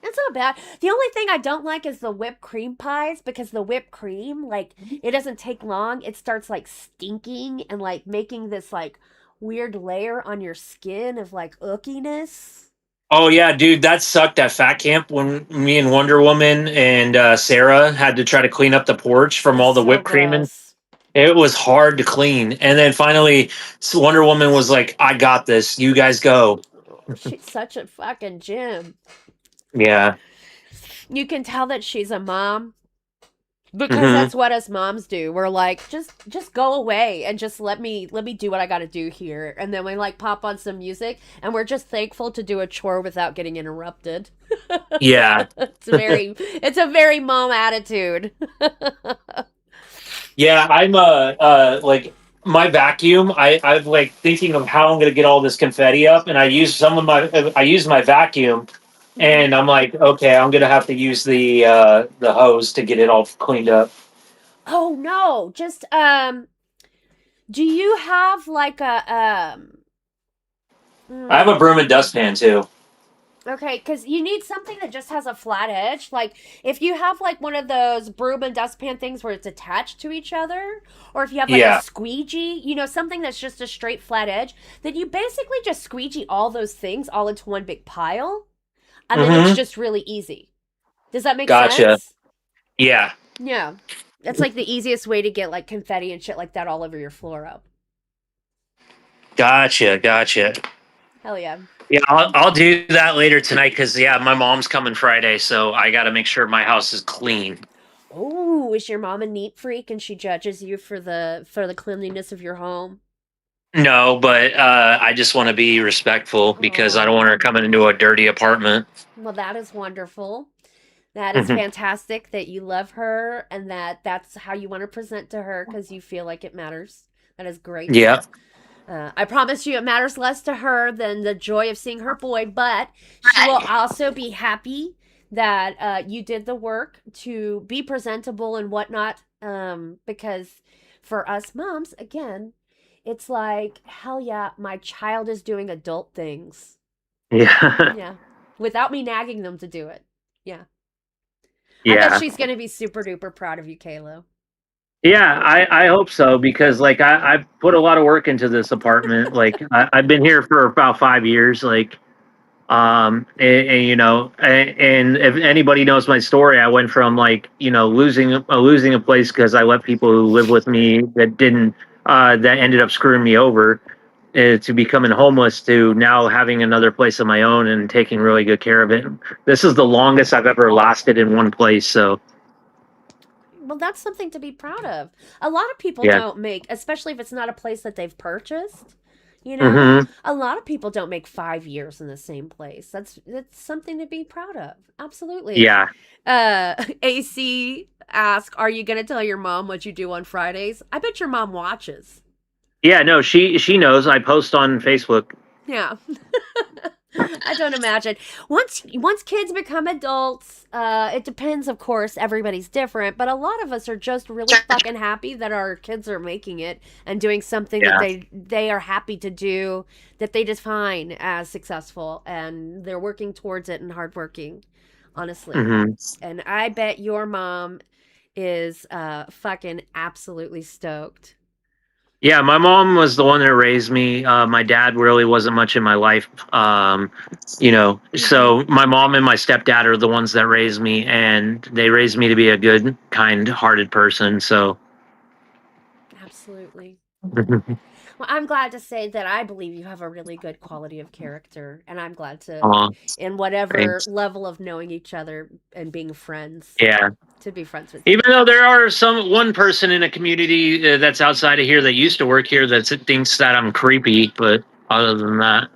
It's not bad. The only thing I don't like is the whipped cream pies, because the whipped cream, like, it doesn't take long. It starts, like, stinking and, like, making this, like, weird layer on your skin of, like, ookiness. Oh yeah, dude, that sucked at Fat Camp when me and Wonder Woman and Sarah had to try to clean up the porch from all the whipped cream, and it was hard to clean. And then finally, Wonder Woman was like, "I got this. You guys go." She's such a fucking gem. Yeah. You can tell that she's a mom, because Mhm. that's what us moms do. We're like, just go away and just let me do what I got to do here. And then we like pop on some music, and we're just thankful to do a chore without getting interrupted. Yeah. It's a very mom attitude. Yeah, I'm like my vacuum. I'm like thinking of how I'm gonna get all this confetti up, and I use my vacuum, and I'm like, okay, I'm gonna have to use the hose to get it all cleaned up. Oh no, just do you have like a I have a broom and dustpan too. Okay, because you need something that just has a flat edge. Like, if you have, like, one of those broom and dustpan things where it's attached to each other, or if you have, like, a squeegee, you know, something that's just a straight flat edge, then you basically just squeegee all those things all into one big pile, and then it's just really easy. Does that make sense? Yeah. Yeah. That's, like, the easiest way to get, like, confetti and shit like that all over your floor up. Gotcha. Hell yeah. Yeah, I'll do that later tonight because my mom's coming Friday, so I got to make sure my house is clean. Oh, is your mom a neat freak and she judges you for the cleanliness of your home? No, but I just want to be respectful because I don't want her coming into a dirty apartment. Well, that is wonderful. That is fantastic that you love her and that's how you want to present to her because you feel like it matters. That is great. Yeah. I promise you it matters less to her than the joy of seeing her boy, but she will also be happy that you did the work to be presentable and whatnot, because for us moms, again, it's like, hell yeah, my child is doing adult things. Yeah. Yeah. Without me nagging them to do it. Yeah. Yeah. I bet she's going to be super duper proud of you, Kalo. Yeah, I hope so because like I've put a lot of work into this apartment. Like I've been here for about 5 years. Like, and you know, and if anybody knows my story, I went from like losing a place because I let people who live with me that didn't that ended up screwing me over to becoming homeless to now having another place of my own and taking really good care of it. This is the longest I've ever lasted in one place. So. Well, that's something to be proud of. A lot of people Yeah. don't make, especially if it's not a place that they've purchased. You know, a lot of people don't make 5 years in the same place. That's something to be proud of. Absolutely. Yeah. AC ask, are you going to tell your mom what you do on Fridays? I bet your mom watches. Yeah, no, she knows. I post on Facebook. Yeah. I don't imagine. Once kids become adults, it depends, of course, everybody's different, but a lot of us are just really fucking happy that our kids are making it and doing something that they are happy to do, that they define as successful, and they're working towards it and hardworking, honestly. And I bet your mom is fucking absolutely stoked. Yeah, my mom was the one that raised me. My dad really wasn't much in my life, so my mom and my stepdad are the ones that raised me, and they raised me to be a good, kind-hearted person. So, absolutely. Well, I'm glad to say that I believe you have a really good quality of character, and I'm glad to, in whatever level of knowing each other and being friends, to be friends with you. Even though there are one person in a community that's outside of here that used to work here that thinks that I'm creepy, but other than that,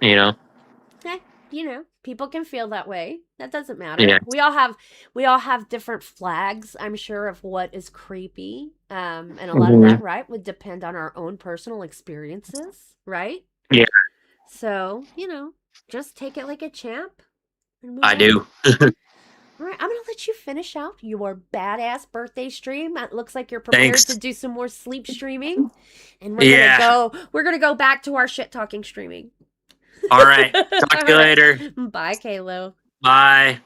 People can feel that way. That doesn't matter. Yeah. We all have different flags, I'm sure, of what is creepy. And a lot of that, right, would depend on our own personal experiences, right? Yeah. So, just take it like a champ. I do. All right, I'm going to let you finish out your badass birthday stream. It looks like you're prepared to do some more sleep streaming. And we're going to go back to our shit talking streaming. All right. Talk to you later. Bye, Kalo. Bye.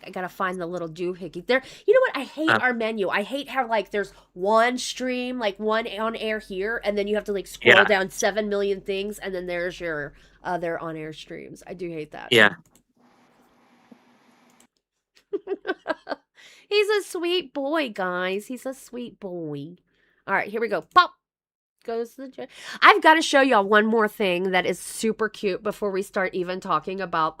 I gotta find the little doohickey there. You know what? I hate our menu. I hate how there's one stream, one on air here, and then you have to scroll down 7 million things, and then there's your other on air streams. I do hate that. Yeah. He's a sweet boy, guys. He's a sweet boy. All right, here we go. Pop. Goes to the I've got to show y'all one more thing that is super cute before we start even talking about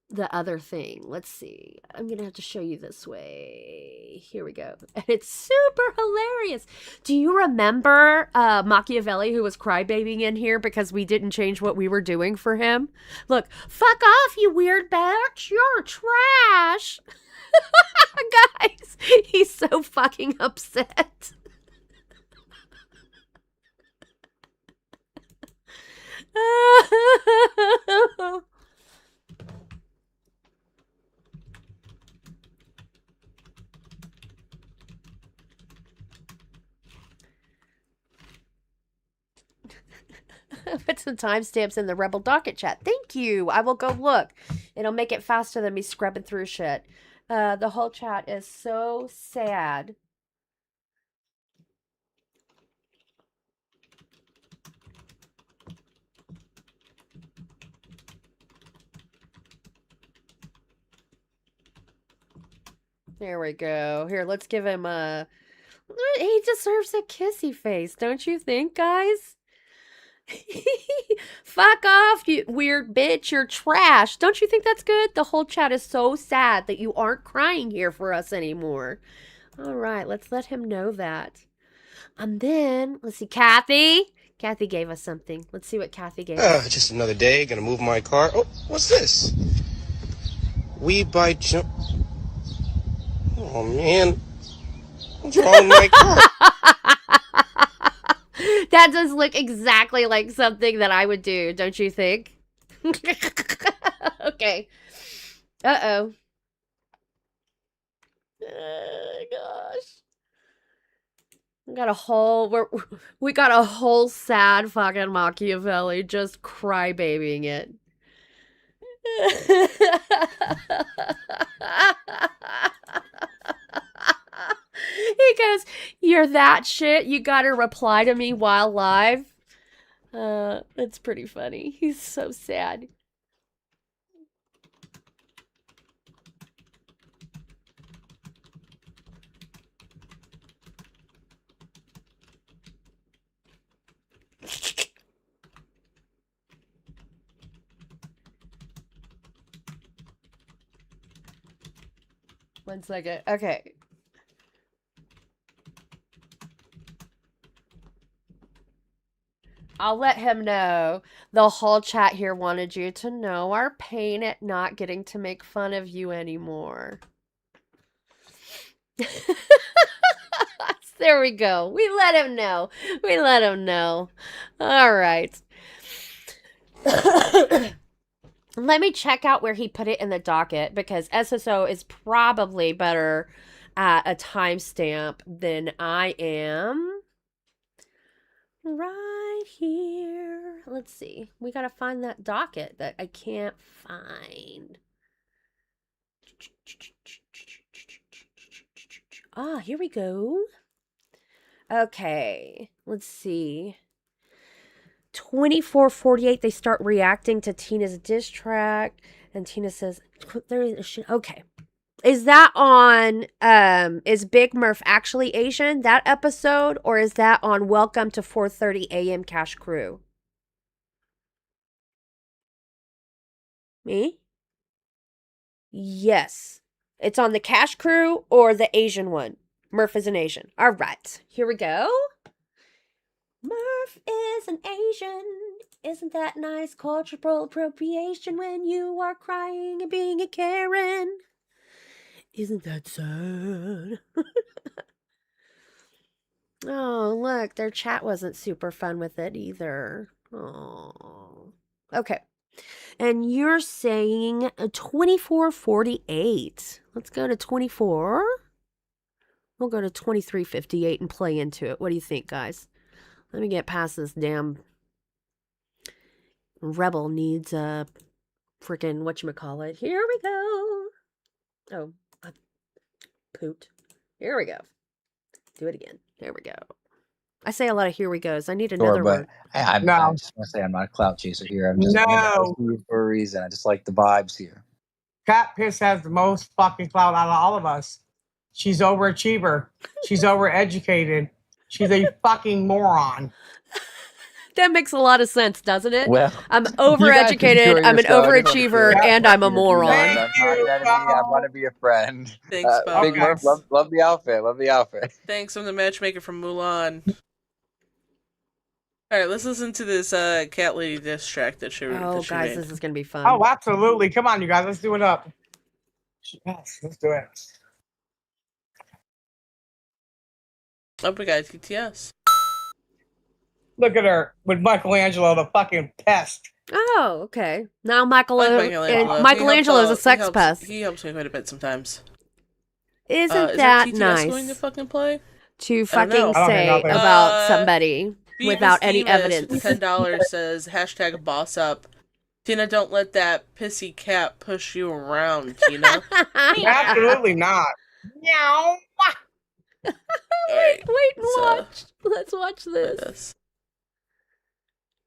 the other thing. Let's see. I'm gonna have to show you this way. Here we go. And it's super hilarious. Do you remember Machiavelli, who was crybabying in here because we didn't change what we were doing for him? Look, fuck off, you weird bitch. You're trash. Guys, he's so fucking upset. Put some timestamps in the Rebel docket chat. Thank you. I will go look. It'll make it faster than me scrubbing through shit. The whole chat is so sad. There we go. Here, let's give him a... He deserves a kissy face, don't you think, guys? Fuck off, you weird bitch. You're trash. Don't you think that's good? The whole chat is so sad that you aren't crying here for us anymore. All right, let's let him know that. And then, let's see, Kathy. Kathy gave us something. Let's see what Kathy gave us. Just another day. Gonna move my car. Oh, what's this? We buy jump... Oh, man. What's wrong with my car? That does look exactly like something that I would do, don't you think? Okay. Uh-oh. Oh, gosh. We got a whole sad fucking Machiavelli just crybabying it. He goes, "You're that shit. You gotta reply to me while live." That's pretty funny. He's so sad. One second. Okay. I'll let him know. The whole chat here wanted you to know our pain at not getting to make fun of you anymore. There we go. We let him know. We let him know. All right. Let me check out where he put it in the docket because SSO is probably better at a timestamp than I am. Right here. Let's see. We got to find that docket that I can't find. Ah, here we go. Okay, let's see. 24:48, they start reacting to Tina's diss track, and Tina says, okay. Is that on, is Big Murph actually Asian, that episode, or is that on Welcome to 4:30 a.m. Cash Crew? Me? Yes. It's on the Cash Crew or the Asian one. Murph is an Asian. All right, here we go. Murph is an Asian. Isn't that nice cultural appropriation when you are crying and being a Karen? Isn't that sad? Oh, look, their chat wasn't super fun with it either. Oh. Okay. And you're saying 24:48. Let's go to 24. We'll go to 23:58 and play into it. What do you think, guys? Let me get past this damn Rebel needs a freaking whatchamacallit. Here we go. Oh, I pooped. Here we go. Do it again. There we go. I say a lot of here we goes. I need another one. I just want to say I'm not a clout chaser here. I'm just here for a reason. I just like the vibes here. Cat Piss has the most fucking clout out of all of us. She's overachiever. She's overeducated. She's a fucking moron. That makes a lot of sense, doesn't it? Well, I'm overeducated, I'm an overachiever, and I'm a moron. I'm not an enemy. I want to be a friend. Thanks, Bob. Big Murph, love the outfit. Love the outfit. Thanks, I'm the matchmaker from Mulan. Alright, let's listen to this Catlady diss track that she Oh, that she guys, made. this is going to be fun. Oh, absolutely. Come on, you guys. Let's do it up. Yes, let's do it. Oh, we got TTS. Look at her with Michelangelo, the fucking pest. Oh, okay. Now Michelangelo's He a sex helps- pest. He helps me quite a bit sometimes. Isn't is that TTS nice? going to fucking play? To I don't fucking know. say about somebody without any evidence. $10 says hashtag boss up. Tina, don't let that pissy cat push you around, Tina. Absolutely not. Meow. Wait and watch. Let's watch this.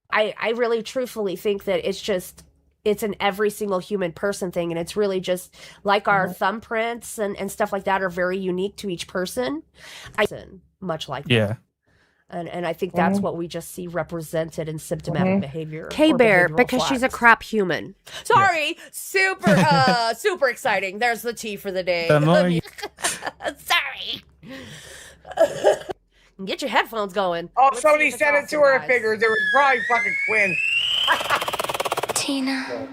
I really truthfully think that it's an every single human person thing, and it's really just like our thumbprints and stuff like that are very unique to each person. Much like that. And I think that's what we just see represented in symptomatic behavior. K-Bear, because she's a crap human. Sorry, super exciting. There's the tea for the day. Sorry. Get your headphones going. Oh, Let's somebody see if it's sent it awesome, to her. guys. Figures it was probably fucking Quinn. Tina.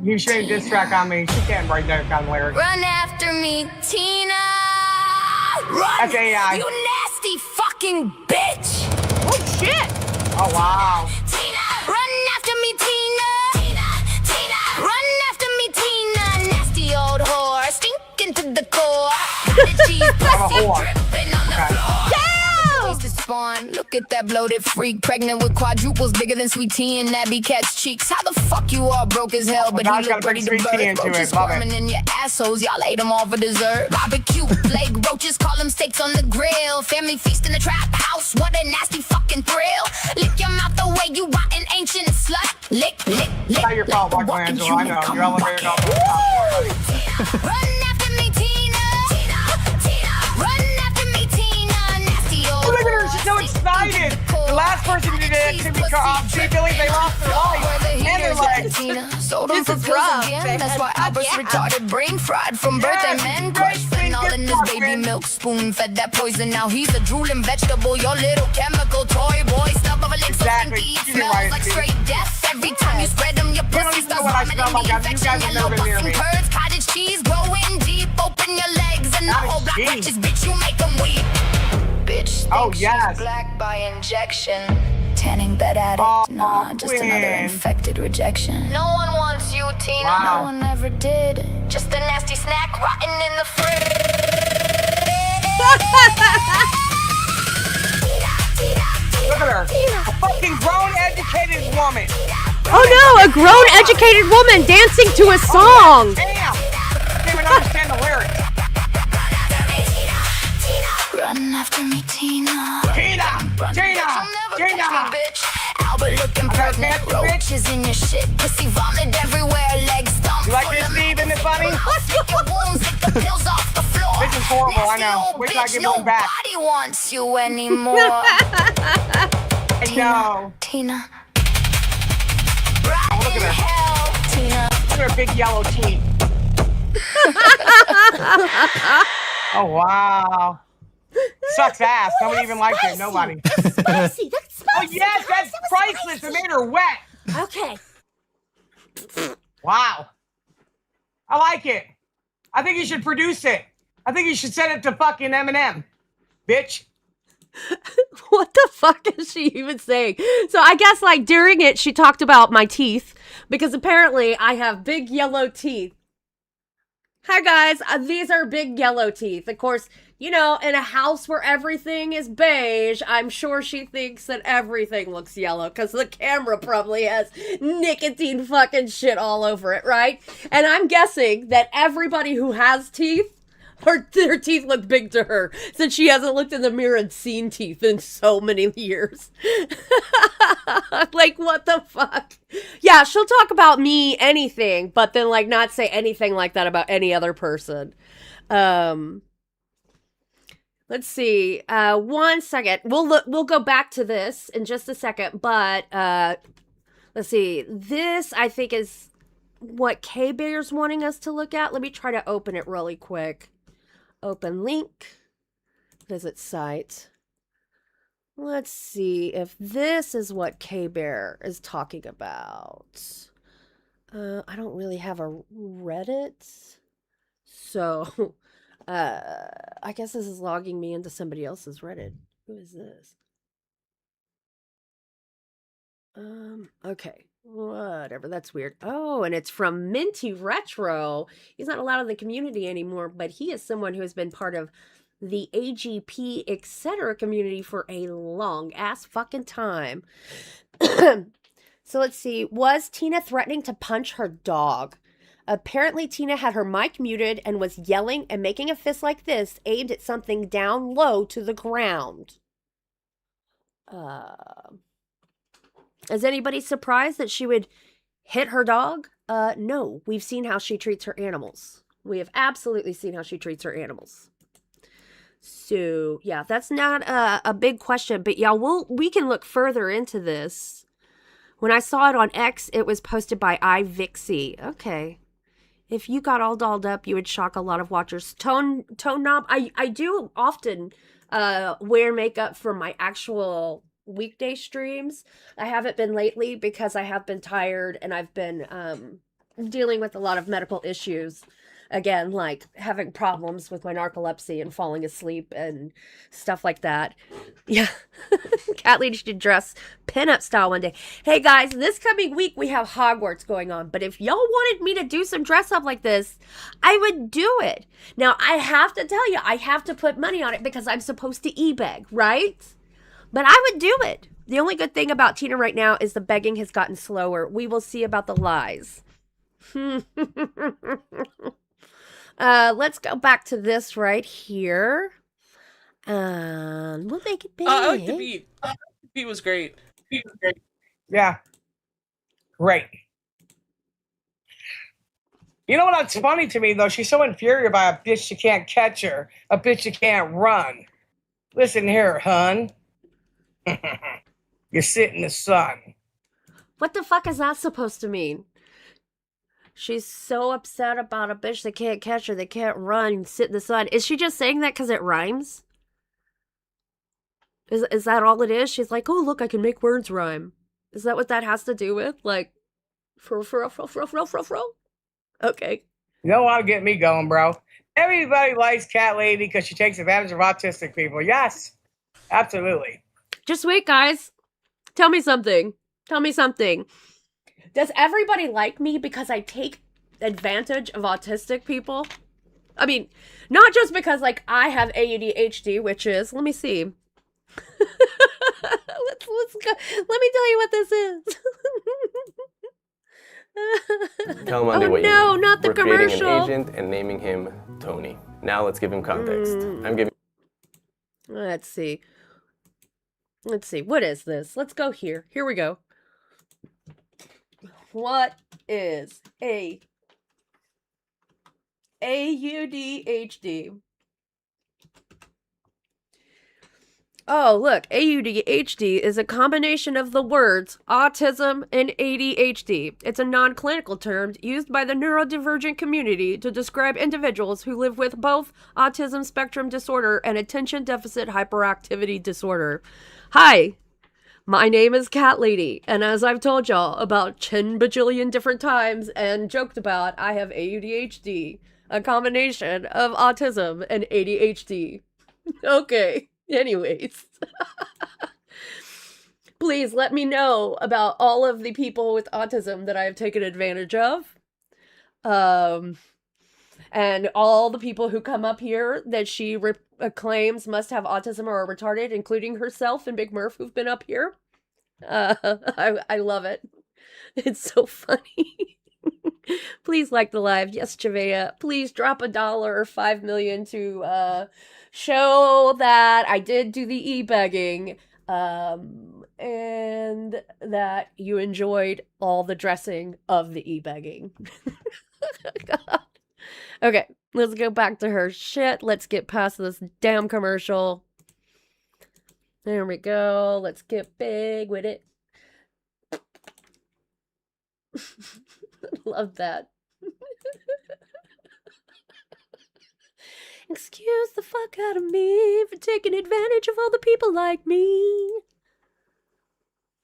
You shouldn't diss track on me. She can't write that kind of lyrics. Run after me, Tina! Run! That's AI. You nasty fucking bitch! Oh, shit! Oh, wow. Tina! Run after me, Tina! Tina! Run after me, Tina! Nasty old whore, stinking to the core. Got the cheese pussy dripping on the floor. Ways to spawn. Look at that bloated freak, pregnant with quadruples bigger than Sweet Tea and Nabby Cat's cheeks. How the fuck you all broke as hell, but you look ready to birth? Roaches squirming in your assholes, y'all ate them all for dessert. Barbecue, leg roaches, call them steaks on the grill. Family feast in the trap house, what a nasty fucking thrill. Lick your mouth the way you rotten ancient slut. Lick, lick, lick. It's not your fault, Michelangelo. I know. Your elevator got Run after me, Tina. Tina. Run after me, Tina. Nasty old. Look at her. She's so excited. The last person who did it, she believes they lost their life. And their legs. Sold them for pills again. That's why Albert's retarded brain fried from birth. And men crushed fentanyl in his baby milk. Spoon fed that poison. Now he's a drooling vegetable. Your little chemical toy boy. Stuff of a lick so stinky. It smells like straight death. Every time you spread them, your pussy starts vomiting the infection. Yellow pussing curds, cottage cheese growing deep. Open in your legs and the whole block watches, bitch, you make them weep. Bitch, think she's black by injection. Tanning bed addict, nah, just another infected rejection. No one wants you, Tina, no one ever did. Just a nasty snack rotten in the fridge. Look at her. A fucking grown, educated woman. Oh no, a grown, educated woman dancing to a song. Damn. I can't even understand the lyrics. Run after me, Tina. Tina. Bitch. Albert looking pregnant, roaches in your shit, pussy vomit everywhere, legs stomp. You like this, Steve? Isn't it funny? This is horrible, I know. Wait till I get one back. Nobody wants you anymore. No. Tina. Oh, look at her. Tina. Look at her big yellow teeth. Oh, wow. Sucks ass. Nobody even liked it. Nobody. That's spicy. That's spicy. Oh, yes, that's priceless. It made her wet. Okay. Wow. I like it. I think you should produce it. I think you should send it to fucking Eminem. Bitch. What the fuck is she even saying? So I guess like during it, she talked about my teeth because apparently I have big yellow teeth. Hi guys, these are big yellow teeth. Of course, you know, in a house where everything is beige, I'm sure she thinks that everything looks yellow because the camera probably has nicotine fucking shit all over it, right? And I'm guessing that everybody who has teeth, their teeth look big to her since she hasn't looked in the mirror and seen teeth in so many years. Like, what the fuck? Yeah, she'll talk about me, anything, but then, like, not say anything like that about any other person. Let's see. 1 second. We'll go back to this in just a second, but let's see. This, I think, is what K-Bear's wanting us to look at. Let me try to open it really quick. Open link. Visit site. Let's see if this is what K-Bear is talking about. I don't really have a Reddit. So, I guess this is logging me into somebody else's Reddit. Who is this? Okay. Whatever, that's weird. Oh, and it's from Minty Retro. He's not allowed in the community anymore, but he is someone who has been part of the AGP, etc. community for a long ass fucking time. So let's see. Was Tina threatening to punch her dog? Apparently, Tina had her mic muted and was yelling and making a fist like this, aimed at something down low to the ground. Is anybody surprised that she would hit her dog? No. We've seen how she treats her animals. We have absolutely seen how she treats her animals. So, yeah, that's not a big question. But, yeah, we can look further into this. When I saw it on X, it was posted by iVixie. Okay. If you got all dolled up, you would shock a lot of watchers. Tone Knob, I do often wear makeup for my actual weekday streams. I haven't been lately because I have been tired and I've been dealing with a lot of medical issues. Again, like having problems with my narcolepsy and falling asleep and stuff like that. Yeah. Catlady should dress pinup style one day. Hey guys, this coming week we have Hogwarts going on, but if y'all wanted me to do some dress up like this, I would do it. Now, I have to tell you, I have to put money on it because I'm supposed to e-beg, right? But I would do it. The only good thing about Tina right now is the begging has gotten slower. We will see about the lies. Let's go back to this right here. We'll make it big. I like the beat. The beat was great. Yeah. Great. You know what's funny to me, though? She's so infuriated by a bitch you can't catch her. A bitch you can't run. Listen here, hun. You sit in the sun. What the fuck is that supposed to mean? She's so upset about a bitch they can't catch her, they can't run and sit in the sun. Is she just saying that because it rhymes? Is that all it is? She's like, oh, look, I can make words rhyme. Is that what that has to do with? Like, fro. Okay. You don't want to get me going, bro. Everybody likes Catlady because she takes advantage of autistic people. Yes, absolutely. Just wait, guys. Tell me something. Tell me something. Does everybody like me because I take advantage of autistic people? I mean, not just because, like, I have ADHD, which is, let me see. let's go. Let me tell you what this is. Tell Monday Oh what you no, need. not the We're creating commercial. an agent and naming him Tony. Now let's give him context. I'm giving. Let's see. Let's see. What is this? Let's go here. Here we go. What is AUDHD? Oh, look, AUDHD is a combination of the words autism and ADHD. It's a non-clinical term used by the neurodivergent community to describe individuals who live with both autism spectrum disorder and attention deficit hyperactivity disorder. Hi, my name is Catlady, and as I've told y'all about 10 bajillion different times and joked about, I have AUDHD, a combination of autism and ADHD. Okay. Anyways, please let me know about all of the people with autism that I have taken advantage of. And all the people who come up here that she claims must have autism or are retarded, including herself and Big Murph, who've been up here. I love it. It's so funny. Please like the live. Yes, Javea. Please drop $1 or 5 million to show that I did do the e-begging, and that you enjoyed all the dressing of the e-begging. God. Okay, let's go back to her shit. Let's get past this damn commercial. There we go. Let's get big with it. Love that. Excuse the fuck out of me for taking advantage of all the people like me.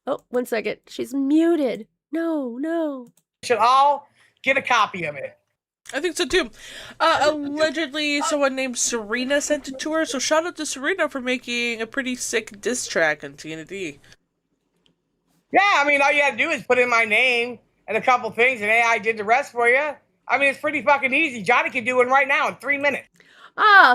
Oh, 1 second. She's muted. No. Should all get a copy of it. I think so too. Allegedly, someone named Serena sent it to her, so shout out to Serena for making a pretty sick diss track on TNT. Yeah, I mean, all you had to do is put in my name and a couple things, and AI did the rest for you. I mean, it's pretty fucking easy. Johnny can do it right now in 3 minutes.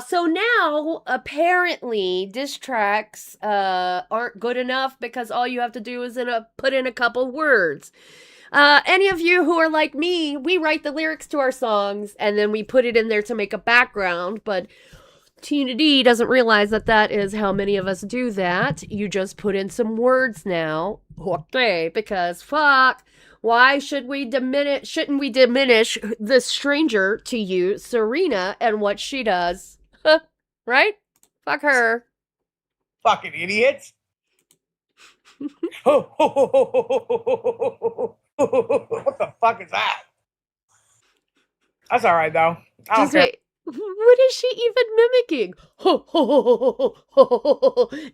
So now, apparently, diss tracks aren't good enough because all you have to do is put in a couple words. Any of you who are like me, we write the lyrics to our songs, and then we put it in there to make a background, but Tina D doesn't realize that that is how many of us do that. You just put in some words now. Okay, because fuck. Why shouldn't we diminish the stranger to you, Serena, and what she does? Right? Fuck her. Fucking idiots. What the fuck is that? That's all right, though. I don't care. Wait, what is she even mimicking?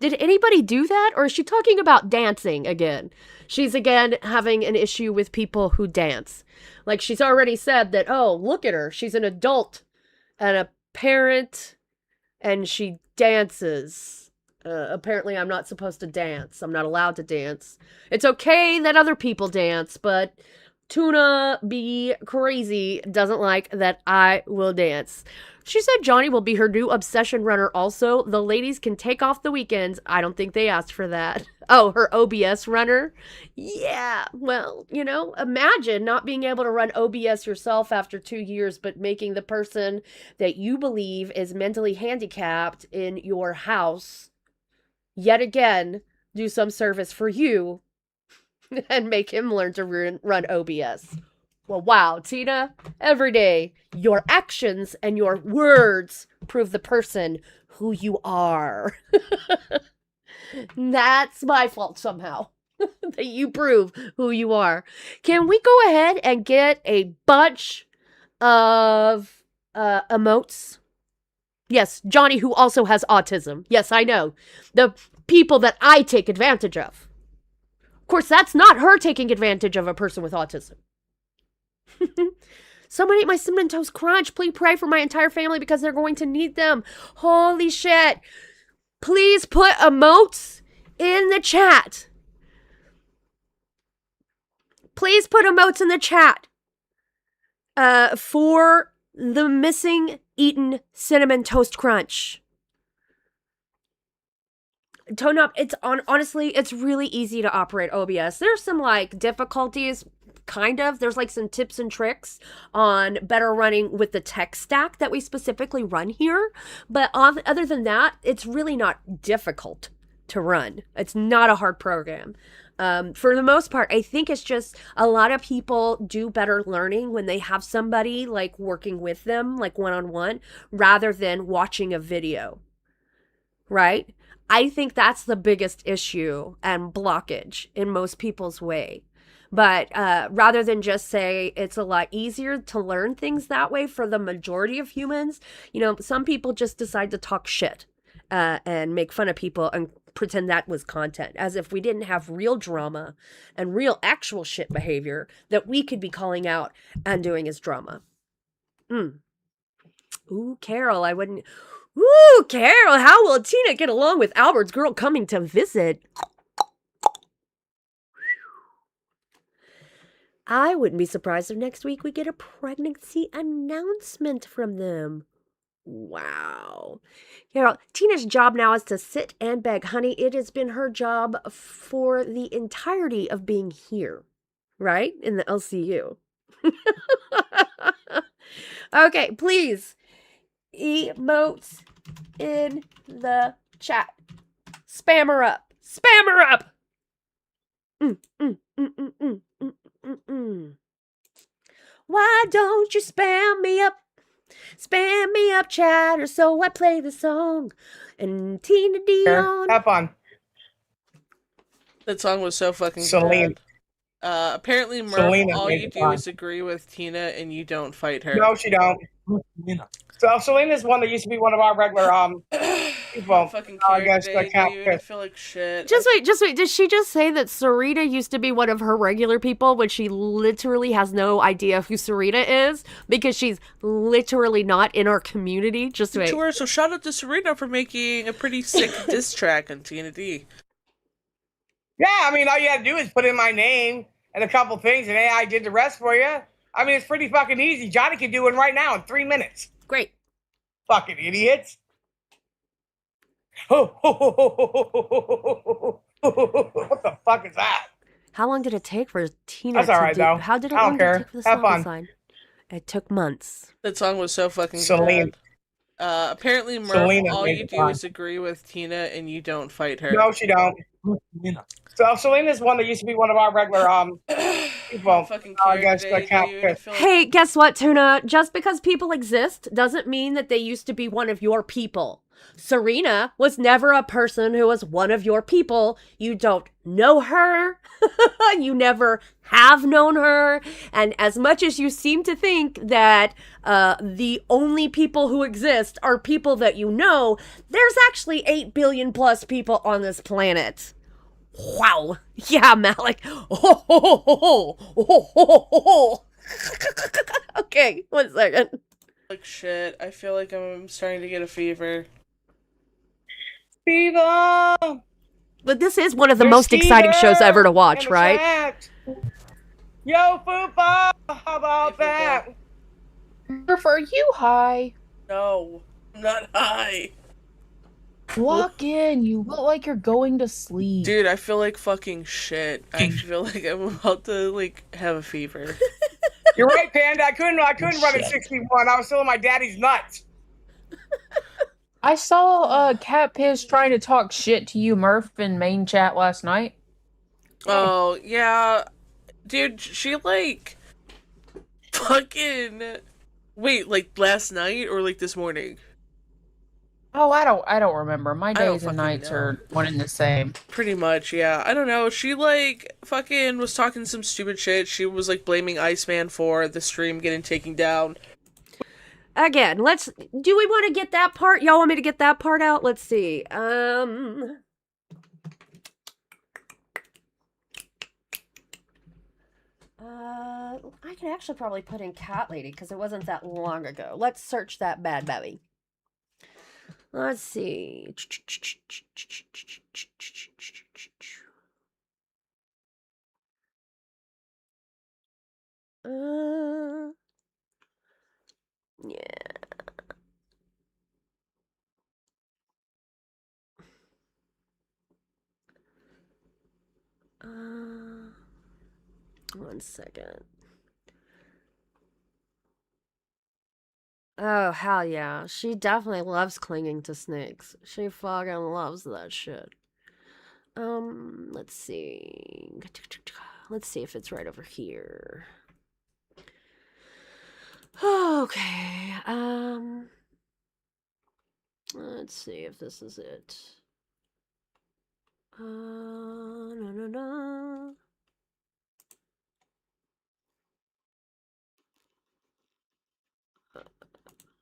Did anybody do that? Or is she talking about dancing again? She's again having an issue with people who dance. Like, she's already said that, oh, look at her. She's an adult and a parent, and she dances. Apparently, I'm not supposed to dance. I'm not allowed to dance. It's okay that other people dance, but Tuna B Crazy doesn't like that I will dance. She said Johnny will be her new obsession runner also. The ladies can take off the weekends. I don't think they asked for that. Oh, her OBS runner? Yeah, well, you know, imagine not being able to run OBS yourself after 2 years, but making the person that you believe is mentally handicapped in your house yet again do some service for you and make him learn to run OBS. Well, wow, Tina, every day, your actions and your words prove the person who you are. That's my fault somehow, that you prove who you are. Can we go ahead and get a bunch of emotes? Yes, Johnny, who also has autism. Yes, I know. The people that I take advantage of. Of course, that's not her taking advantage of a person with autism. Someone ate my Cinnamon Toast Crunch. Please pray for my entire family because they're going to need them. Holy shit. Please put emotes in the chat. Please put emotes in the chat for the missing eaten Cinnamon Toast Crunch. Tone up, honestly, it's really easy to operate OBS. There's some like difficulties, kind of. There's like some tips and tricks on better running with the tech stack that we specifically run here. But other than that, it's really not difficult to run. It's not a hard program. For the most part, I think it's just a lot of people do better learning when they have somebody like working with them, like one-on-one, rather than watching a video, right? I think that's the biggest issue and blockage in most people's way. But rather than just say it's a lot easier to learn things that way for the majority of humans, you know, some people just decide to talk shit and make fun of people and pretend that was content, as if we didn't have real drama and real actual shit behavior that we could be calling out and doing as drama. Ooh, Carol, I wouldn't... Ooh, Carol, how will Tina get along with Albert's girl coming to visit? I wouldn't be surprised if next week we get a pregnancy announcement from them. Wow. Carol, Tina's job now is to sit and beg. Honey, it has been her job for the entirety of being here, right? In the LCU. Okay, please. Emotes in the chat. Spam her up. Spam her up. Why don't you spam me up? Spam me up, chatter, so I play the song. And Tina Dion. Have fun. That song was so fucking Selena. good. Apparently, Murph, Selena all made you it do fun. is agree with Tina and you don't fight her. No, she don't. So Selena's one that used to be one of our regular people. Fucking I care guess today, the dude. I feel like shit. Just wait. Did she just say that Sarita used to be one of her regular people when she literally has no idea who Sarita is? Because she's literally not in our community? Just wait. Sure, so shout out to Serena for making a pretty sick diss track on TNT. Yeah, I mean, all you had to do is put in my name and a couple things, and AI did the rest for you. I mean, it's pretty fucking easy. Johnny can do it right now in 3 minutes. Great. Fucking idiots. What the fuck is that? How long did it take for Tina That's all to right, do? though. How did it I don't long care. take for the Have song fun. design? It took months. That song was so fucking Selena. good. Apparently, Murph, Selena all made you it do fun. is agree with Tina and you don't fight her. No, she don't. So Selena's one that used to be one of our regular people. Fucking I care guess today, the cat. dude. I feel like Hey, guess what, Tuna? Just because people exist doesn't mean that they used to be one of your people. Serena was never a person who was one of your people. You don't know her. You never have known her. And as much as you seem to think that the only people who exist are people that you know, there's actually 8 billion plus people on this planet. Wow. Yeah, Malik. Okay, 1 second. like shit. I feel like I'm starting to get a fever. Fever. But this is one of the most exciting shows ever to watch, right? Yo, Fupa, how about that? Are you high? No, I'm not high. Walk in. You look like you're going to sleep. Dude, I feel like fucking shit. I feel like I'm about to like have a fever. You're right, Panda. I couldn't run at 61. I was still in my daddy's nuts. I saw Cat Piss trying to talk shit to you, Murph, in main chat last night. Oh, yeah. Dude, she like fucking wait, like last night or like this morning? Oh, I don't remember. My don't days and fucking nights know. are one and the same. Pretty much, yeah. I don't know. She like fucking was talking some stupid shit. She was like blaming Iceman for the stream getting taken down. Again, do we want to get that part? Y'all want me to get that part out? Let's see. I can actually probably put in Catlady because it wasn't that long ago. Let's search that bad baby. Let's see. Yeah. One second. Oh, hell yeah. She definitely loves clinging to snakes. She fucking loves that shit. Let's see. Let's see if it's right over here. Okay, let's see if this is it. No.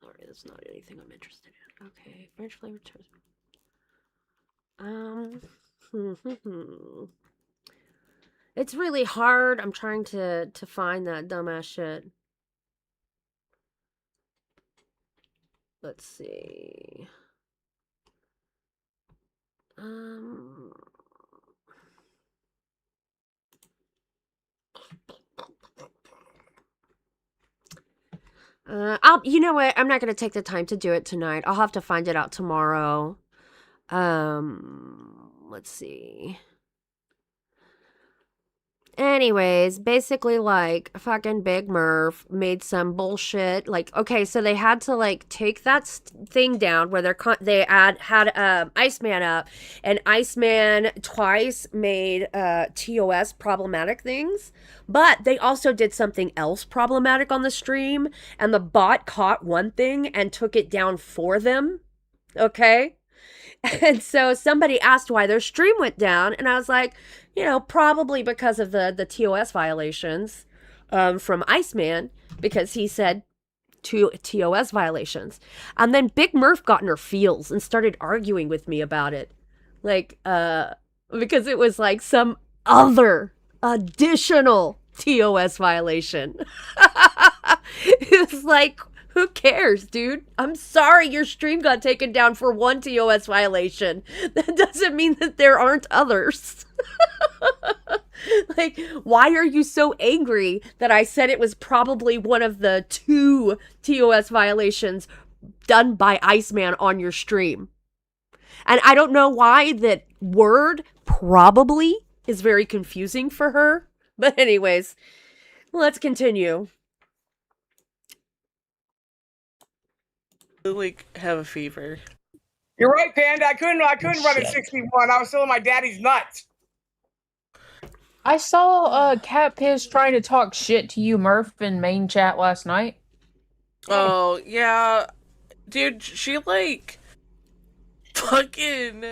Alright, that's not anything I'm interested in. Okay, French flavored toast. It's really hard. I'm trying to find that dumbass shit. Let's see. You know what? I'm not gonna take the time to do it tonight. I'll have to find it out tomorrow. Let's see. Anyways, basically, like, fucking Big Murph made some bullshit. Like, okay, so they had to, like, take that thing down where they had Iceman up, and Iceman twice made TOS problematic things, but they also did something else problematic on the stream, and the bot caught one thing and took it down for them, okay? And so somebody asked why their stream went down, and I was like, you know, probably because of the TOS violations from Iceman, because he said two TOS violations. And then Big Murph got in her feels and started arguing with me about it. Like, because it was like some other additional TOS violation. It was like, who cares, dude? I'm sorry your stream got taken down for one TOS violation. That doesn't mean that there aren't others. Like, why are you so angry that I said it was probably one of the 2 TOS violations done by Iceman on your stream? And I don't know why that word probably is very confusing for her. But anyways, let's continue. Like, have a fever. You're right, Panda. I couldn't run at 61. I was still in my daddy's nuts. I saw Cat Piss trying to talk shit to you, Murph, in main chat last night. Oh, yeah. Dude, she, like, fucking...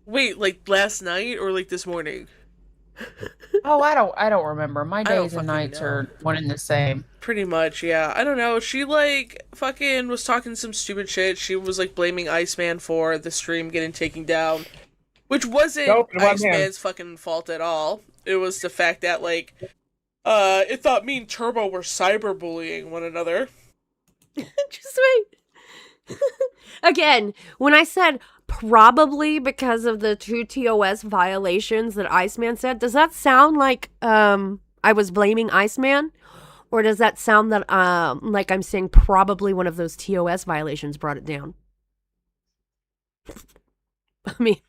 Wait, like, last night or, like, this morning? Oh, I don't remember. My days and nights are one and the same. Pretty much, yeah. I don't know. She, like, fucking was talking some stupid shit. She was, like, blaming Iceman for the stream getting taken down. Which wasn't Iceman's fucking fault at all. It was the fact that, like, it thought me and Turbo were cyberbullying one another. Just wait. Again, when I said probably because of the 2 TOS violations that Iceman said, does that sound like I was blaming Iceman? Or does that sound that like I'm saying probably one of those TOS violations brought it down? I mean,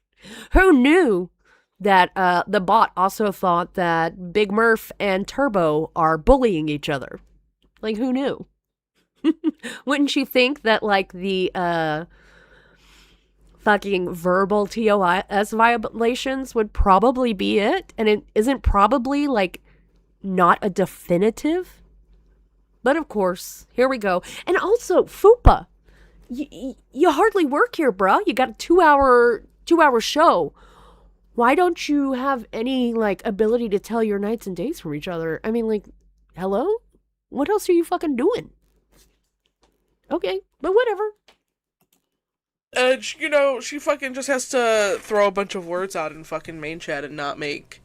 who knew that the bot also thought that Big Murph and Turbo are bullying each other? Like, who knew? Wouldn't you think that, like, the fucking verbal TOS violations would probably be it? And it isn't probably, like, not a definitive? But of course, here we go. And also, Fupa, you hardly work here, bro. You got a 2-hour show. Why don't you have any, like, ability to tell your nights and days from each other? I mean, like, hello? What else are you fucking doing? Okay, but whatever. You know, she fucking just has to throw a bunch of words out in fucking main chat and not make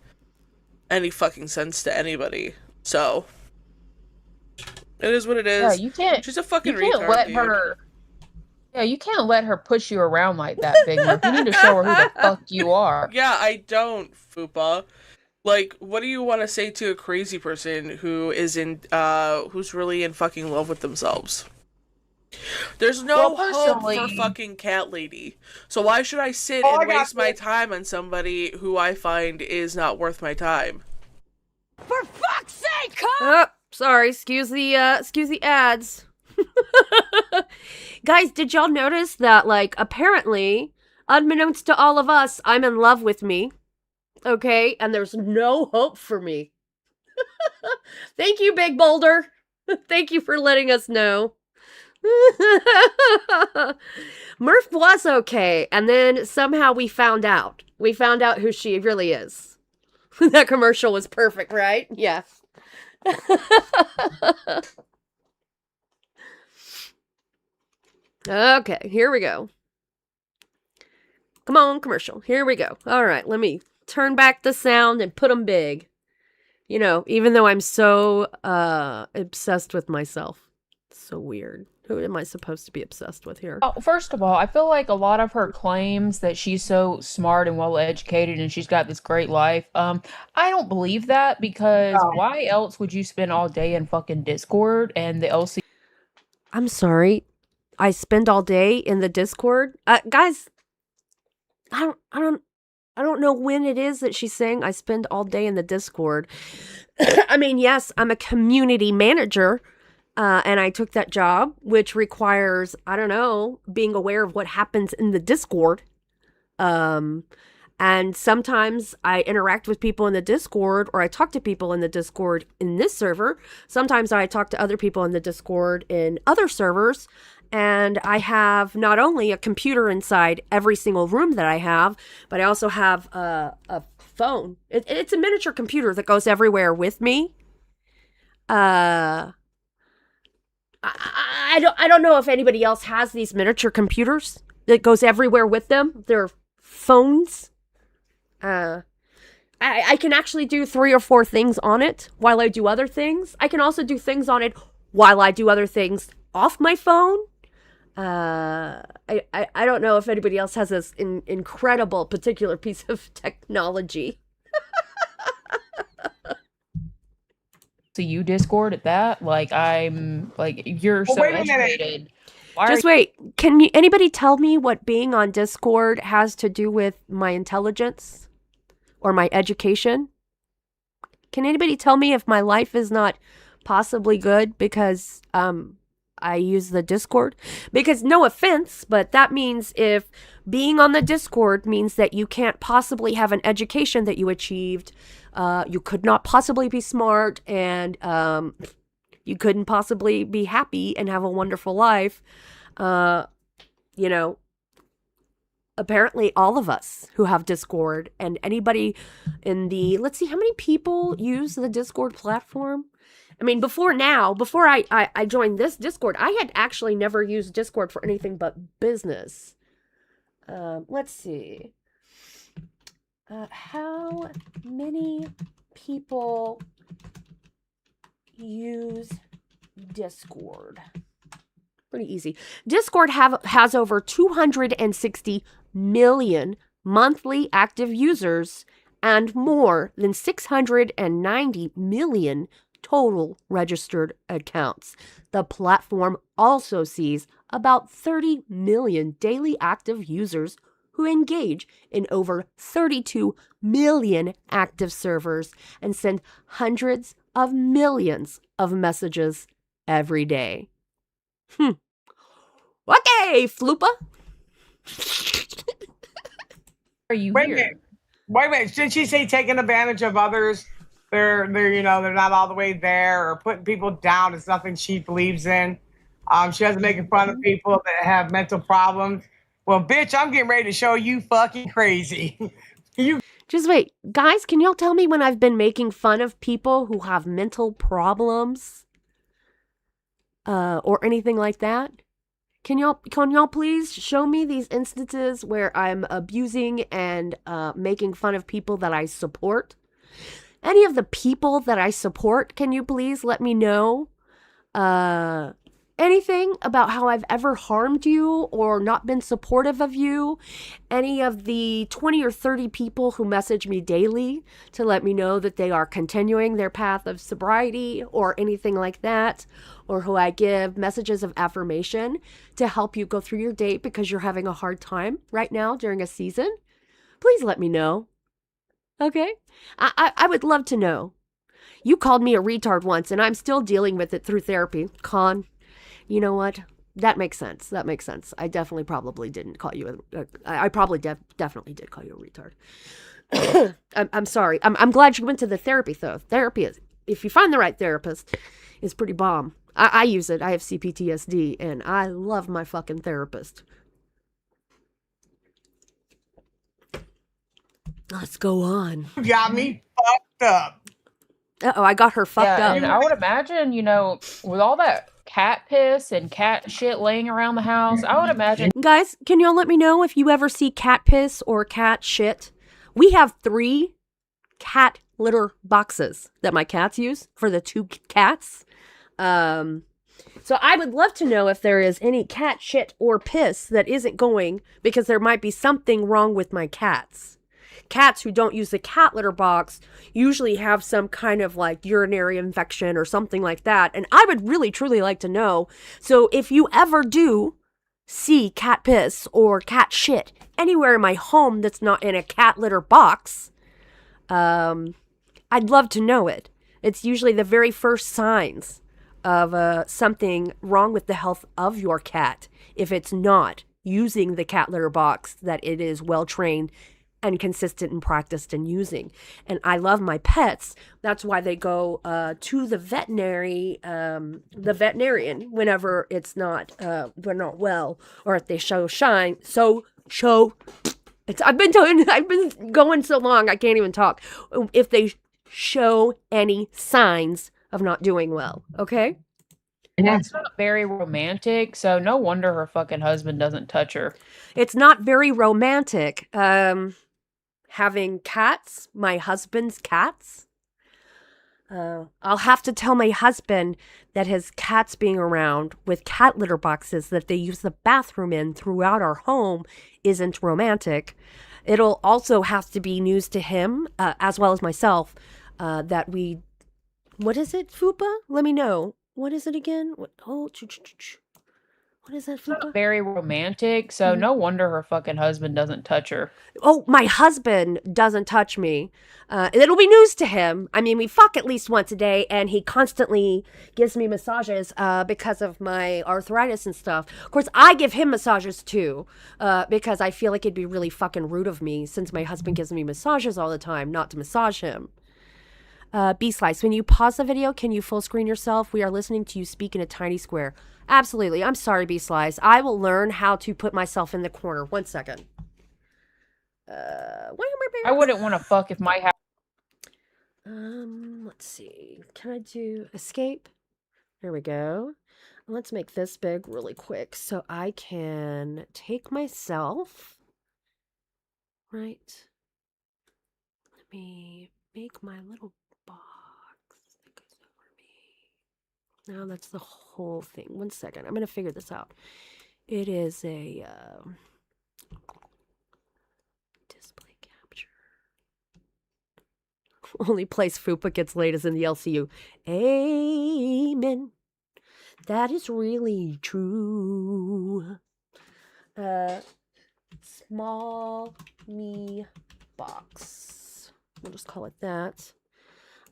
any fucking sense to anybody. So it is what it is. Yeah, you can't. She's a fucking You can't retard, let dude. her. Yeah, you can't let her push you around like that, Big Murph. You need to show her who the fuck you are. Yeah, I don't, Fupa. Like, what do you want to say to a crazy person who is who's really in fucking love with themselves? There's no hope for fucking Catlady. So why should I sit and waste my time on somebody who I find is not worth my time? For fuck's sake, Oh, sorry. Excuse the ads. Guys, did y'all notice that, like, apparently, unbeknownst to all of us, I'm in love with me. Okay? And there's no hope for me. Thank you, Big Boulder. Thank you for letting us know. Murph was okay, and then somehow we found out. We found out who she really is. That commercial was perfect, right? Yeah. Okay, here we go. Come on, commercial. Here we go. All right, let me turn back the sound and put them big. You know, even though I'm so obsessed with myself. It's so weird. Who am I supposed to be obsessed with here? Oh, first of all, I feel like a lot of her claims that she's so smart and well educated and she's got this great life. I don't believe that because why else would you spend all day in fucking Discord and the LC? I'm sorry. I spend all day in the Discord. Guys, I don't know when it is that she's saying I spend all day in the Discord. I mean, yes, I'm a community manager. And I took that job, which requires, I don't know, being aware of what happens in the Discord. And sometimes I interact with people in the Discord, or I talk to people in the Discord in this server. Sometimes I talk to other people in the Discord in other servers. And I have not only a computer inside every single room that I have, but I also have a phone. It's a miniature computer that goes everywhere with me. I don't know if anybody else has these miniature computers that goes everywhere with them. They're phones. I can actually do 3 or 4 things on it while I do other things. I can also do things on it while I do other things off my phone. I don't know if anybody else has this incredible particular piece of technology. So you Discord at that? Like, I'm like, you're so educated. Just wait. Can anybody tell me what being on Discord has to do with my intelligence or my education? Can anybody tell me if my life is not possibly good because I use the Discord? Because no offense, but that means if being on the Discord means that you can't possibly have an education that you achieved, you could not possibly be smart, and you couldn't possibly be happy and have a wonderful life. You know, apparently all of us who have Discord and anybody in the, let's see, how many people use the Discord platform? I mean, before I joined this Discord, I had actually never used Discord for anything but business. Let's see. How many people use Discord? Pretty easy. Discord has over 260 million monthly active users and more than 690 million total registered accounts. The platform also sees about 30 million daily active users who engage in over 32 million active servers and send hundreds of millions of messages every day. Okay, Floopa. Are you Wait a here? minute. Wait a minute. Did she say taking advantage of others? They're they're not all the way there, or putting people down is nothing she believes in. She doesn't making fun of people that have mental problems. Well, bitch, I'm getting ready to show you fucking crazy. Just wait. Guys, can y'all tell me when I've been making fun of people who have mental problems? Or anything like that? Can y'all please show me these instances where I'm abusing and making fun of people that I support? Any of the people that I support, can you please let me know anything about how I've ever harmed you or not been supportive of you? Any of the 20 or 30 people who message me daily to let me know that they are continuing their path of sobriety or anything like that, or who I give messages of affirmation to help you go through your day because you're having a hard time right now during a season, please let me know. Okay? I would love to know. You called me a retard once, and I'm still dealing with it through therapy. Con, you know what? That makes sense. That makes sense. I definitely probably didn't call you I probably definitely did call you a retard. I'm sorry. I'm glad you went to the therapy, though. Therapy is, if you find the right therapist, is pretty bomb. I use it. I have CPTSD, and I love my fucking therapist. Let's go on. You got me fucked up. Uh-oh, I got her fucked up. And I would imagine, you know, with all that cat piss and cat shit laying around the house, I would imagine. Guys, can y'all let me know if you ever see cat piss or cat shit? We have 3 cat litter boxes that my cats use for the 2 cats. So I would love to know if there is any cat shit or piss that isn't going because there might be something wrong with my cats. Cats who don't use the cat litter box usually have some kind of like urinary infection or something like that. And I would really, truly like to know. So if you ever do see cat piss or cat shit anywhere in my home that's not in a cat litter box, I'd love to know it. It's usually the very first signs of something wrong with the health of your cat. If it's not using the cat litter box that it is well trained and consistent and practiced in using. And I love my pets. That's why they go to the veterinarian whenever it's not they're not well, or if they I've been going so long I can't even talk. If they show any signs of not doing well, okay? That's not very romantic, so no wonder her fucking husband doesn't touch her. It's not very romantic. Having cats, my husband's cats. I'll have to tell my husband that his cats being around with cat litter boxes that they use the bathroom in throughout our home isn't romantic. It'll also have to be news to him, as well as myself, that we... What is it, Fupa? Let me know. What is it again? What is that, Fupa? Not very romantic, so no wonder her fucking husband doesn't touch her. Oh, my husband doesn't touch me. It'll be news to him. I mean, we fuck at least once a day, and he constantly gives me massages because of my arthritis and stuff. Of course, I give him massages too, because I feel like it'd be really fucking rude of me, since my husband gives me massages all the time, not to massage him. B-Slice, when you pause the video, can you full screen yourself? We are listening to you speak in a tiny square. Absolutely. I'm sorry, B-Slice. I will learn how to put myself in the corner. 1 second. I wouldn't want to fuck if my house... Let's see. Can I do escape? There we go. Let's make this big really quick so I can take myself. Right. Let me make my little box that goes over me. Now that's the whole thing. 1 second. I'm going to figure this out. It is a display capture. Only place Fupa gets laid is in the LCU. Amen. That is really true. Small me box. We'll just call it that.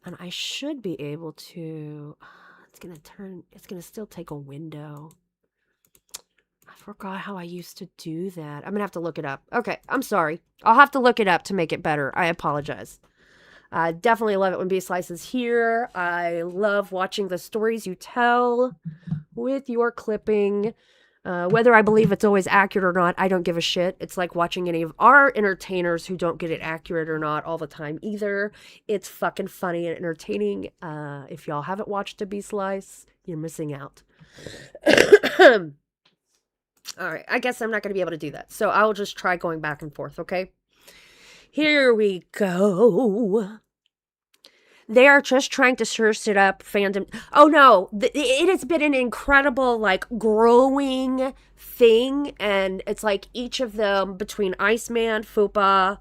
And I should be able to... It's going to still take a window. I forgot how I used to do that. I'm going to have to look it up. Okay, I'm sorry. I'll have to look it up to make it better. I apologize. I definitely love it when B-Slice is here. I love watching the stories you tell with your clipping. Whether I believe it's always accurate or not, I don't give a shit. It's like watching any of our entertainers who don't get it accurate or not all the time either. It's fucking funny and entertaining. If y'all haven't watched a B-Slice, you're missing out. All right, I guess I'm not going to be able to do that. So I'll just try going back and forth, okay? Here we go. They are just trying to stir shit up fandom. Oh no, it has been an incredible, like, growing thing, and it's like each of them, between Iceman, Fupa,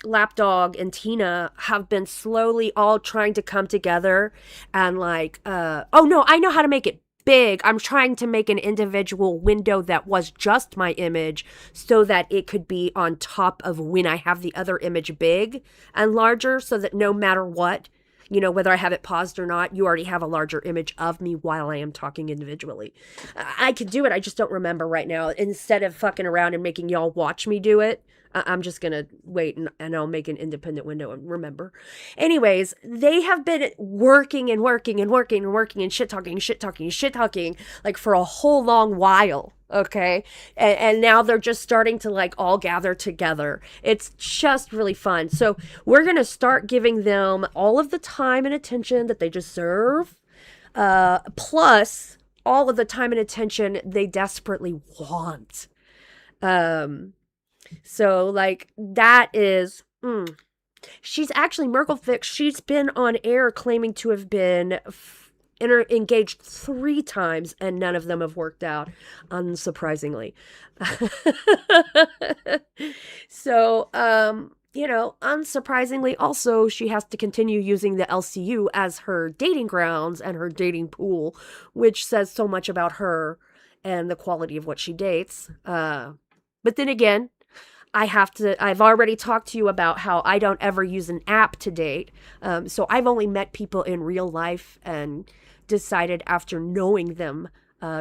Lapdog, and Tina, have been slowly all trying to come together and like, oh no, I know how to make it big. I'm trying to make an individual window that was just my image so that it could be on top of when I have the other image big and larger, so that no matter what, you know, whether I have it paused or not, you already have a larger image of me while I am talking individually. I could do it, I just don't remember right now. Instead of fucking around and making y'all watch me do it, I'm just gonna wait and I'll make an independent window and remember. Anyways, they have been working and working and working and working and shit talking like for a whole long while, okay? And now they're just starting to like all gather together. It's just really fun. So we're gonna start giving them all of the time and attention that they deserve, plus all of the time and attention they desperately want. So, like, that is, she's actually, Merkelfix, she's been on air claiming to have been engaged 3 times, and none of them have worked out, unsurprisingly. So, you know, unsurprisingly, also, she has to continue using the LCU as her dating grounds and her dating pool, which says so much about her and the quality of what she dates. But then again, I've already talked to you about how I don't ever use an app to date. So I've only met people in real life and decided after knowing them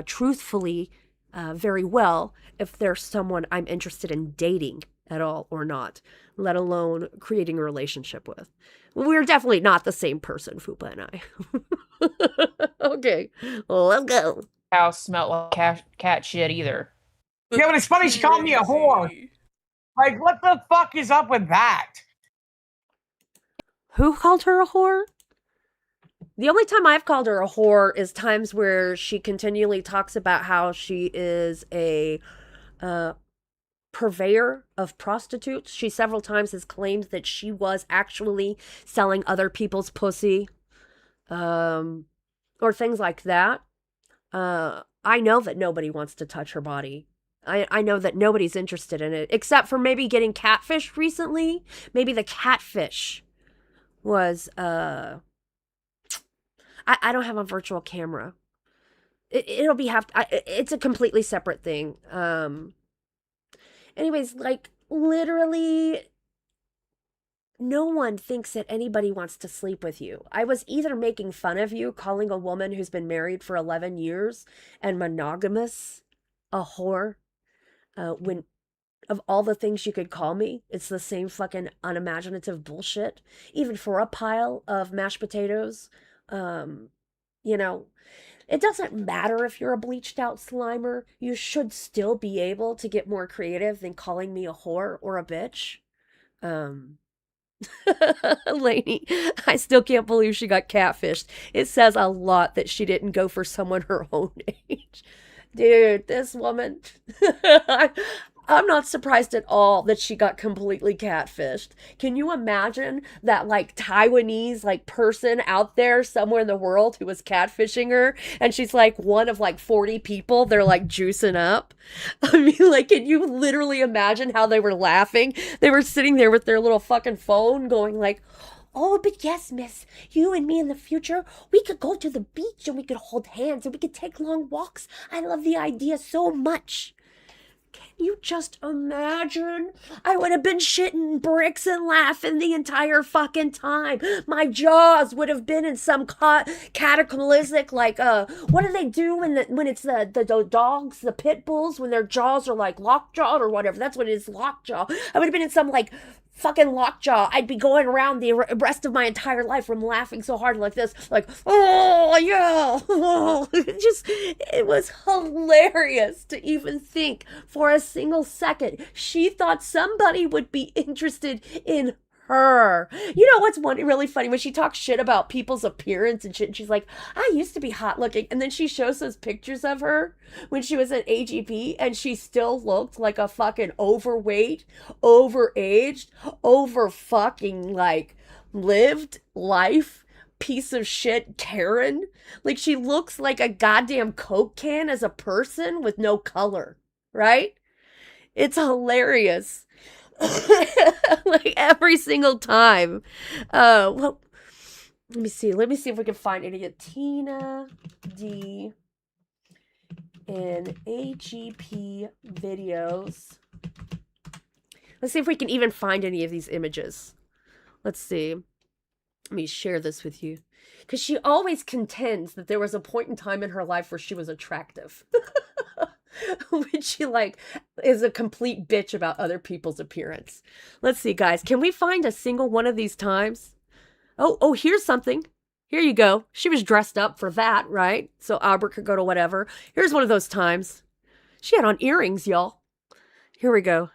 truthfully very well if there's someone I'm interested in dating at all or not, let alone creating a relationship with. We're definitely not the same person, Fupa and I. Okay, well, let's go. House smelled like cat shit either. Yeah, but it's funny she called me a whore. Like, what the fuck is up with that? Who called her a whore? The only time I've called her a whore is times where she continually talks about how she is a purveyor of prostitutes. She several times has claimed that she was actually selling other people's pussy, or things like that. I know that nobody wants to touch her body. I know that nobody's interested in it, except for maybe getting catfished recently. Maybe the catfish was, I don't have a virtual camera. It's a completely separate thing. Anyways, like, literally, no one thinks that anybody wants to sleep with you. I was either making fun of you, calling a woman who's been married for 11 years and monogamous a whore, when of all the things you could call me, it's the same fucking unimaginative bullshit. Even for a pile of mashed potatoes, you know, it doesn't matter if you're a bleached out Slimer. You should still be able to get more creative than calling me a whore or a bitch. Lainey, I still can't believe she got catfished. It says a lot that she didn't go for someone her own age. Dude, this woman, I'm not surprised at all that she got completely catfished. Can you imagine that, like, Taiwanese, like, person out there somewhere in the world who was catfishing her, and she's like one of like 40 people they're like juicing up? I mean, like, can you literally imagine how they were laughing? They were sitting there with their little fucking phone going like, oh, but yes, miss, you and me in the future, we could go to the beach and we could hold hands and we could take long walks. I love the idea so much. Can you just imagine? I would have been shitting bricks and laughing the entire fucking time. My jaws would have been in some cataclysmic, like, what do they do when it's the dogs, the pit bulls, when their jaws are like lockjawed or whatever? That's what it is, lockjaw. I would have been in some, like, fucking lockjaw. I'd be going around the rest of my entire life from laughing so hard like this, like, oh yeah, oh. It was hilarious to even think for a single second she thought somebody would be interested in her. You know what's really funny? When she talks shit about people's appearance and shit, and she's like, I used to be hot looking, and then she shows those pictures of her when she was at AGP, and she still looked like a fucking overweight, overaged, over fucking, like, lived life piece of shit Karen. Like, she looks like a goddamn Coke can as a person with no color, right? It's hilarious. Like, every single time. Well, let me see if we can find any of Tina D in AGP videos. Let's see if we can even find any of these images. Let's see. Let me share this with you. Because she always contends that there was a point in time in her life where she was attractive. Which she, like, is a complete bitch about other people's appearance. Let's see, guys. Can we find a single one of these times? Oh, here's something. Here you go. She was dressed up for that, right? So Albert could go to whatever. Here's one of those times. She had on earrings, y'all. Here we go.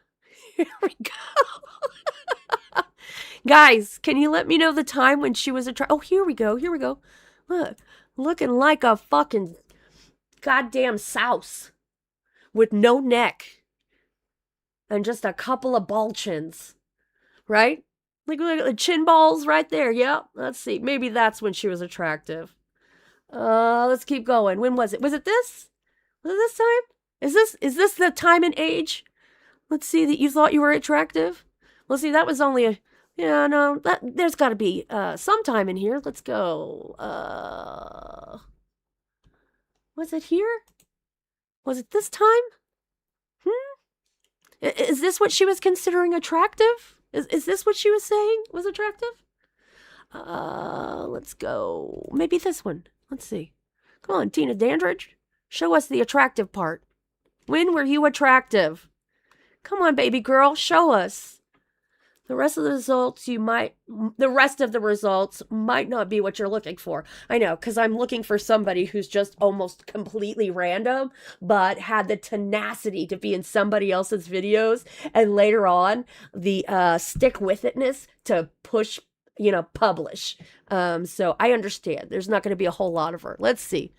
Here we go. Guys, can you let me know the time when she was attractive? Oh, here we go. Here we go. Look. Looking like a fucking goddamn souse. With no neck. And just a couple of ball chins. Right? Look at the chin balls right there. Yep. Let's see. Maybe that's when she was attractive. Let's keep going. When was it? Was it this? Was it this time? Is this the time and age? Let's see, that you thought you were attractive? Well, see, that was only a... Yeah, no, there's got to be some time in here. Let's go. Was it here? Was it this time? Is this what she was considering attractive? Is this what she was saying was attractive? Let's go. Maybe this one. Let's see. Come on, Tina Dandridge. Show us the attractive part. When were you attractive? Come on, baby girl. Show us. The rest of the results might not be what you're looking for. I know, because I'm looking for somebody who's just almost completely random, but had the tenacity to be in somebody else's videos, and later on, the stick-with-itness to push, publish. So I understand. There's not going to be a whole lot of her. Let's see.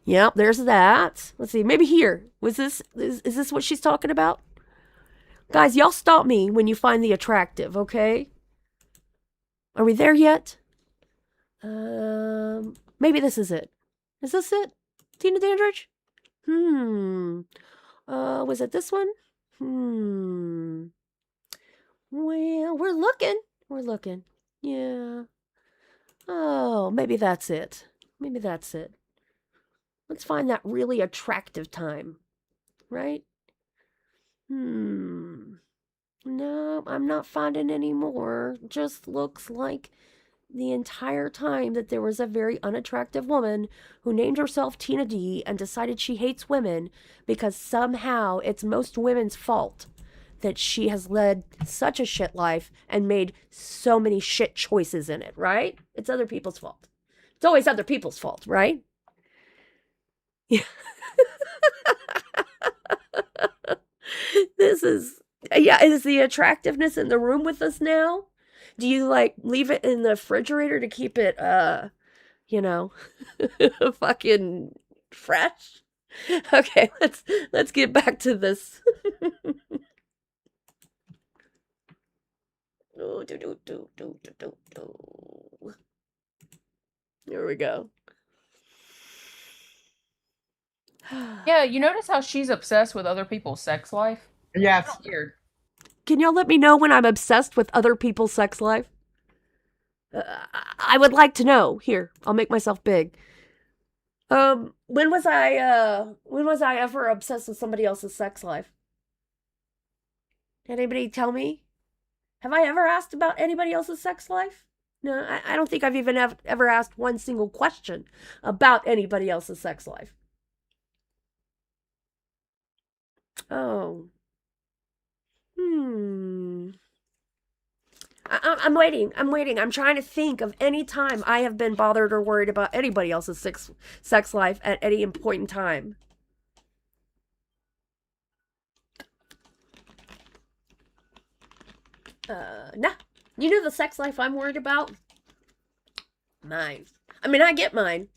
Yep, there's that. Let's see. Maybe here. Is this what she's talking about? Guys, y'all stop me when you find the attractive, okay? Are we there yet? Maybe this is it. Is this it? Tina Dandridge? Was it this one? Well, we're looking. We're looking. Yeah. Oh, maybe that's it. Maybe that's it. Let's find that really attractive time. Right? No, I'm not finding any more. Just looks like the entire time that there was a very unattractive woman who named herself Tina D and decided she hates women because somehow it's most women's fault that she has led such a shit life and made so many shit choices in it, right? It's other people's fault. It's always other people's fault, right? Yeah. Is the attractiveness in the room with us now? Do you leave it in the refrigerator to keep it fucking fresh? Okay, let's get back to this. Here we go. Yeah, you notice how she's obsessed with other people's sex life? Yes. Weird. Can y'all let me know when I'm obsessed with other people's sex life? I would like to know. Here, I'll make myself big. When was I ever obsessed with somebody else's sex life? Can anybody tell me? Have I ever asked about anybody else's sex life? No, I don't think I've even ever asked one single question about anybody else's sex life. Oh. I'm waiting. I'm trying to think of any time I have been bothered or worried about anybody else's sex life at any point in time. Nah. You know the sex life I'm worried about? Mine. I mean, I get mine.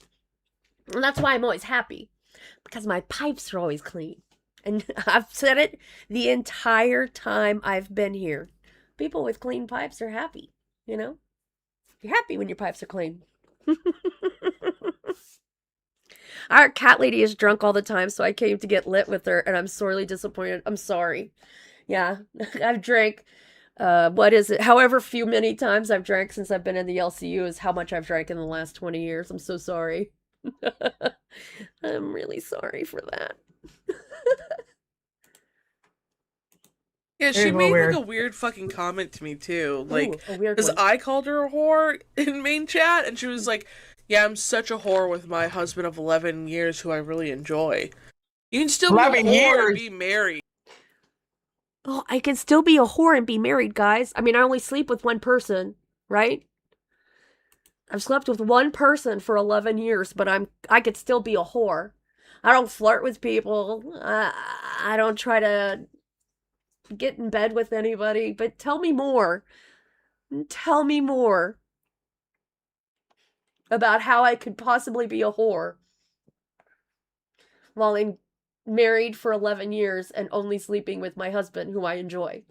And that's why I'm always happy. Because my pipes are always clean. And I've said it the entire time I've been here. People with clean pipes are happy, you know? You're happy when your pipes are clean. Our cat lady is drunk all the time, so I came to get lit with her, and I'm sorely disappointed. I'm sorry. Yeah, I've drank, what is it? However few many times I've drank since I've been in the LCU is how much I've drank in the last 20 years. I'm so sorry. I'm really sorry for that. Yeah, she made like a weird fucking comment to me too. Like, Ooh, a weird because one. I called her a whore in main chat, and she was like, "Yeah, I'm such a whore with my husband of 11 years, who I really enjoy." You can still be a 11 whore years? and be married. Oh, I can still be a whore and be married, guys. I mean, I only sleep with one person, right? I've slept with one person for 11 years, but I could still be a whore. I don't flirt with people. I don't try to get in bed with anybody, but tell me more. Tell me more about how I could possibly be a whore while I'm married for 11 years and only sleeping with my husband, who I enjoy.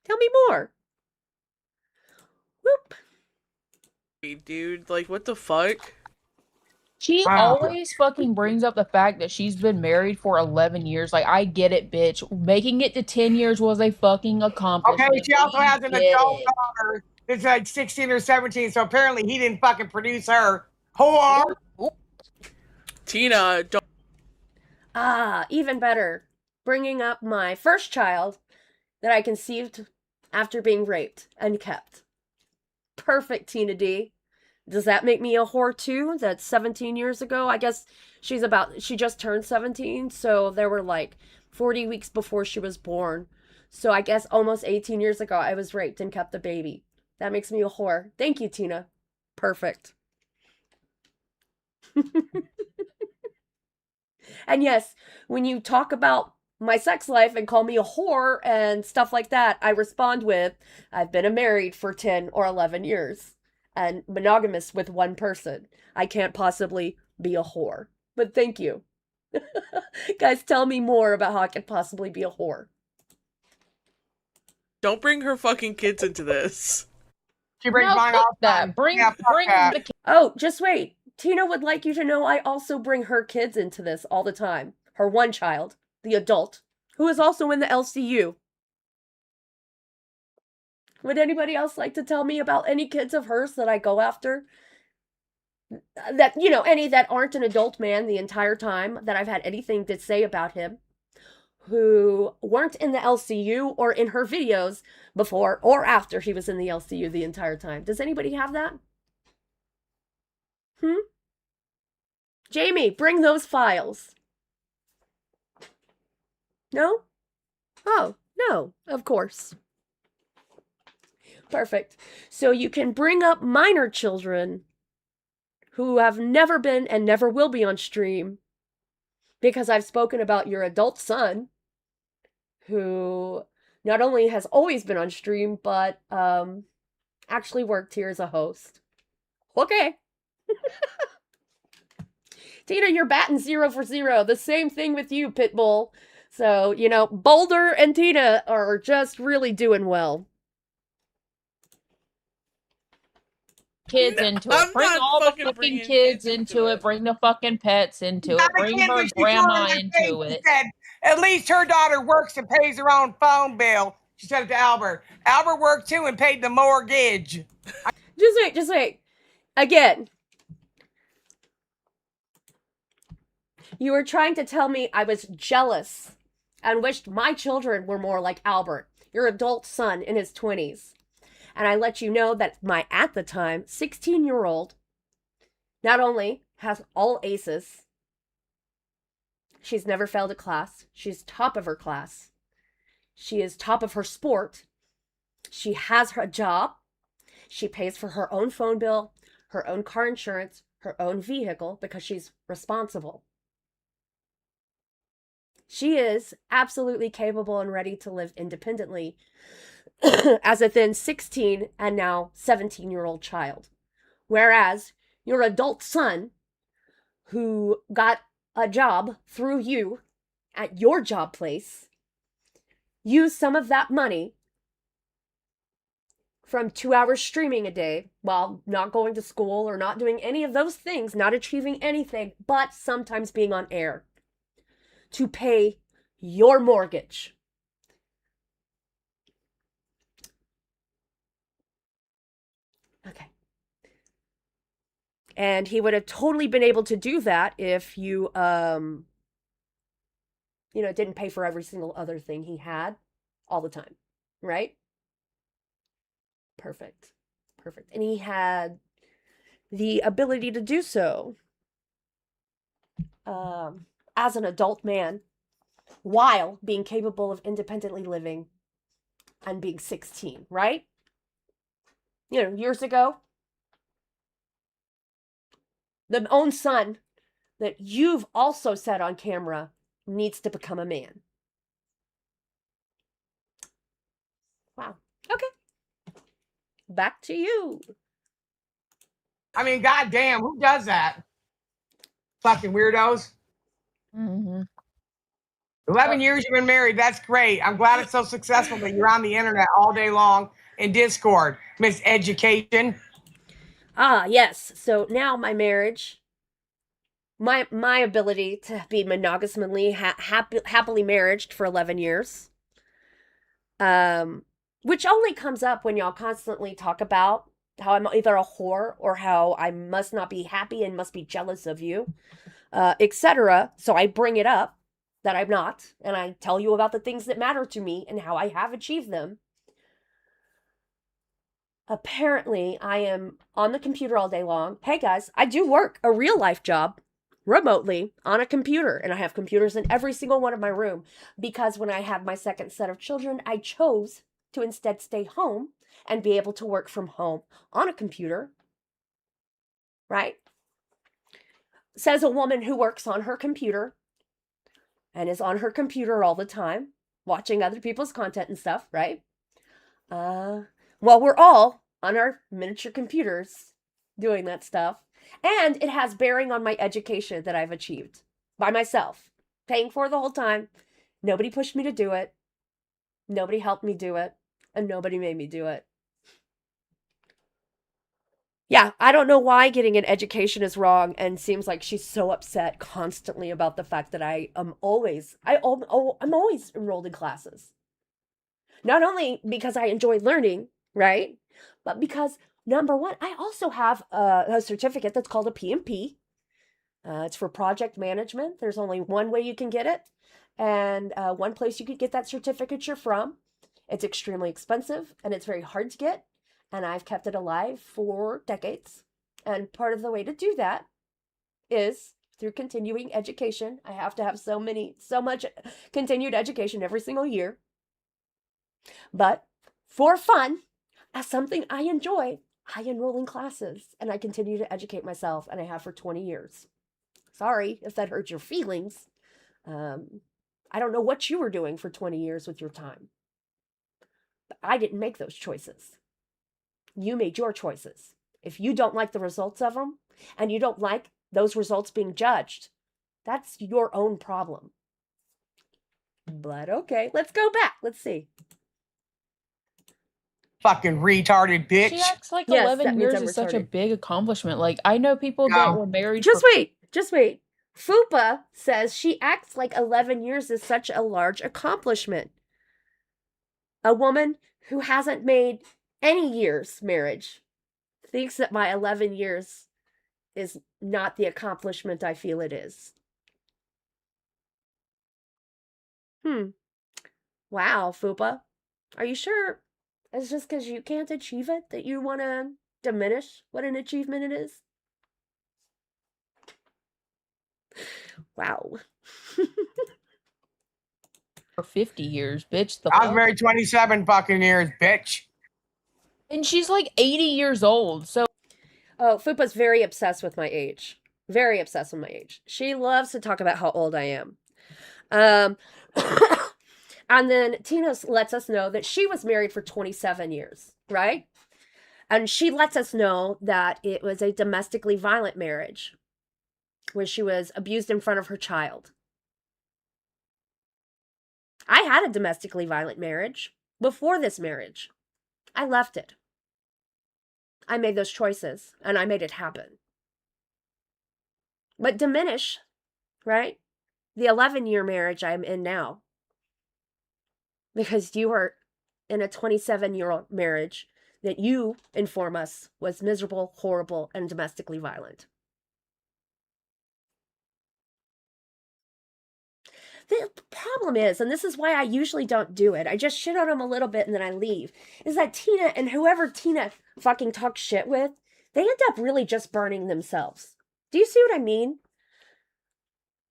Tell me more. Whoop. Dude, like, what the fuck? She always fucking brings up the fact that she's been married for 11 years. Like, I get it, bitch. Making it to 10 years was a fucking accomplishment. Okay, she also We has an get adult it. daughter that's like 16 or 17, so apparently he didn't fucking produce her. Whore! Tina, don't. Ah, even better. Bringing up my first child that I conceived after being raped and kept. Perfect, Tina D. Does that make me a whore too? That's 17 years ago. I guess she just turned 17, so there were like 40 weeks before she was born. So I guess almost 18 years ago I was raped and kept the baby. That makes me a whore. Thank you, Tina. Perfect. And yes, when you talk about my sex life and call me a whore and stuff like that, I respond with, I've been married for 10 or 11 years and monogamous with one person. I can't possibly be a whore. But thank you. Guys, tell me more about how I could possibly be a whore. Don't bring her fucking kids into this. She brings No, mine fuck all the that. time. Bring Yeah, fuck the that. Oh, just wait. Tina would like you to know I also bring her kids into this all the time. Her one child, the adult, who is also in the LCU. Would anybody else like to tell me about any kids of hers that I go after? That, you know, any that aren't an adult man the entire time that I've had anything to say about him, who weren't in the LCU or in her videos before or after he was in the LCU the entire time. Does anybody have that? Jamie, bring those files. No? Oh, no, of course. Perfect. So you can bring up minor children who have never been and never will be on stream because I've spoken about your adult son who not only has always been on stream, but actually worked here as a host. Okay. Tina, you're batting 0 for 0. The same thing with you, Pitbull. So, you know, Boulder and Tina are just really doing well. Kids into it. Bring all the fucking kids into it. Bring the fucking pets into it. Bring Kid her was grandma she into it. said, at least her daughter works and pays her own phone bill. She said it to Albert. Albert worked too and paid the mortgage. Just wait. Again. You were trying to tell me I was jealous and wished my children were more like Albert, your adult son in his 20s. And I let you know that my, at the time, 16-year-old not only has all aces, she's never failed a class, she's top of her class, she is top of her sport, she has her job, she pays for her own phone bill, her own car insurance, her own vehicle because she's responsible. She is absolutely capable and ready to live independently as a then 16 and now 17-year-old child. Whereas your adult son, who got a job through you at your job place, used some of that money from 2 hours streaming a day while not going to school or not doing any of those things, not achieving anything, but sometimes being on air to pay your mortgage. Okay. And he would have totally been able to do that if you, didn't pay for every single other thing he had all the time, right? Perfect. Perfect. And he had the ability to do so as an adult man while being capable of independently living and being 16, right? Years ago, the own son that you've also said on camera needs to become a man. Wow. Okay. Back to you. I mean, goddamn, who does that? Fucking weirdos. 11 years you've been married. That's great. I'm glad it's so successful that you're on the internet all day long in Discord. Miss Education. Ah, yes. So now my marriage, my ability to be monogamously happily married for 11 years, which only comes up when y'all constantly talk about how I'm either a whore or how I must not be happy and must be jealous of you, etc. So I bring it up that I'm not, and I tell you about the things that matter to me and how I have achieved them. Apparently, I am on the computer all day long. Hey guys, I do work a real life job remotely on a computer, and I have computers in every single one of my room because when I had my second set of children, I chose to instead stay home and be able to work from home on a computer, right? Says a woman who works on her computer and is on her computer all the time, watching other people's content and stuff, right? Well, we're all on our miniature computers doing that stuff. And it has bearing on my education that I've achieved by myself, paying for the whole time. Nobody pushed me to do it. Nobody helped me do it. And nobody made me do it. Yeah, I don't know why getting an education is wrong, and seems like she's so upset constantly about the fact that I'm always enrolled in classes. Not only because I enjoy learning, right? But because, number one, I also have a certificate that's called a PMP. It's for project management. There's only one way you can get it, and one place you could get that certificature from. It's extremely expensive, and it's very hard to get, and I've kept it alive for decades. And part of the way to do that is through continuing education. I have to have so much continued education every single year. But for fun, as something I enjoy, I enroll in classes and I continue to educate myself, and I have for 20 years. Sorry if that hurt your feelings. I don't know what you were doing for 20 years with your time. But I didn't make those choices. You made your choices. If you don't like the results of them, and you don't like those results being judged, that's your own problem. But okay, let's go back. Let's see. Fucking retarded bitch. She acts like Yes, 11 that means years I'm is such a retarded. big accomplishment. Like, I know people that were married Just for wait. Fupa says she acts like 11 years is such a large accomplishment. A woman who hasn't made any years marriage thinks that my 11 years is not the accomplishment I feel it is. Wow, Fupa. Are you sure it's just because you can't achieve it that you want to diminish what an achievement it is? Wow. for 50 years, bitch. I was married 27 fucking years, bitch. And she's like 80 years old, so... Oh, Fupa's very obsessed with my age. Very obsessed with my age. She loves to talk about how old I am. And then Tina lets us know that she was married for 27 years, right? And she lets us know that it was a domestically violent marriage where she was abused in front of her child. I had a domestically violent marriage before this marriage. I left it. I made those choices and I made it happen. But diminish, right? The 11-year marriage I'm in now. Because you are in a 27-year-old marriage that you inform us was miserable, horrible, and domestically violent. The problem is, and this is why I usually don't do it, I just shit on them a little bit and then I leave, is that Tina and whoever Tina fucking talks shit with, they end up really just burning themselves. Do you see what I mean?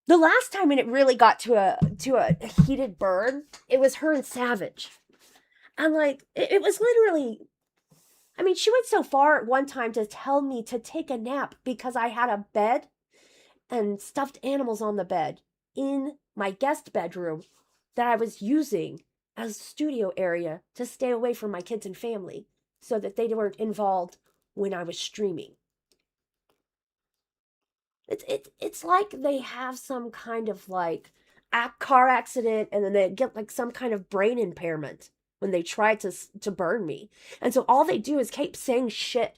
The last time when it really got to a heated burn, it was her and Savage. And like, it was literally, I mean, she went so far at one time to tell me to take a nap because I had a bed and stuffed animals on the bed in my guest bedroom that I was using as a studio area to stay away from my kids and family so that they weren't involved when I was streaming. It's like they have some kind of like car accident and then they get like some kind of brain impairment when they try to burn me. And so all they do is keep saying shit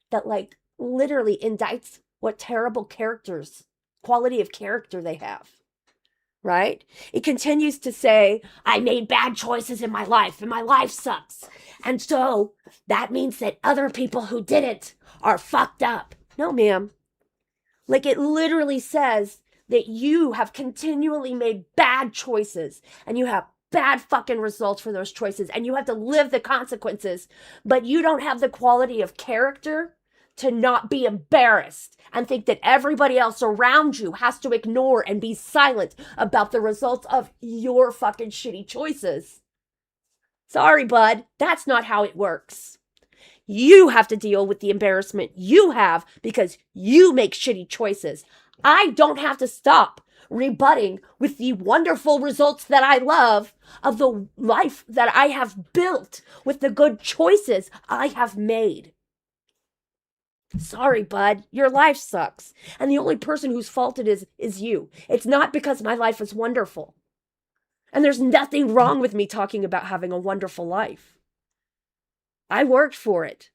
that like literally indicts what terrible quality of character they have. Right? It continues to say, I made bad choices in my life and my life sucks. And so that means that other people who didn't are fucked up. No, ma'am. Like it literally says that you have continually made bad choices and you have bad fucking results for those choices and you have to live the consequences, but you don't have the quality of character to not be embarrassed and think that everybody else around you has to ignore and be silent about the results of your fucking shitty choices. Sorry, bud, that's not how it works. You have to deal with the embarrassment you have because you make shitty choices. I don't have to stop rebutting with the wonderful results that I love of the life that I have built with the good choices I have made. Sorry, bud, your life sucks. And the only person whose fault it is you. It's not because my life is wonderful. And there's nothing wrong with me talking about having a wonderful life. I worked for it.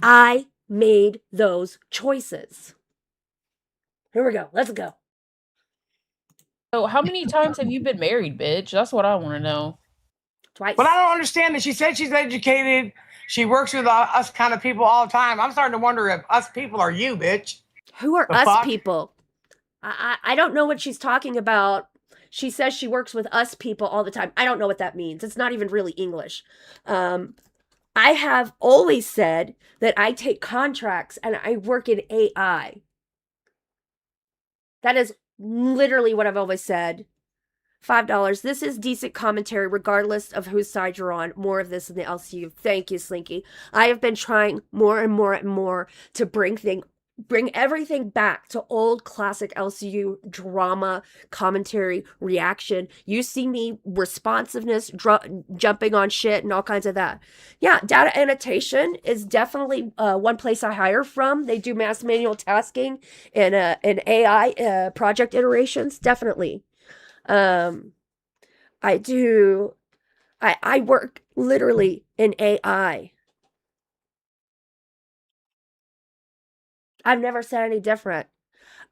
I made those choices. Here we go. Let's go. So how many times have you been married, bitch? That's what I want to know. Twice. But I don't understand that she said she's educated. She works with us kind of people all the time. I'm starting to wonder if us people are you, bitch. Who are us people? I don't know what she's talking about. She says she works with us people all the time. I don't know what that means. It's not even really English. I have always said that I take contracts and I work in AI. That is literally what I've always said. $5. This is decent commentary regardless of whose side you're on. More of this in the LCU. Thank you, Slinky. I have been trying more and more and more to bring everything back to old classic LCU drama, commentary, reaction. You see me responsiveness, jumping on shit and all kinds of that. Yeah, data annotation is definitely one place I hire from. They do mass manual tasking and AI project iterations, definitely. I work literally in AI. I've never said any different.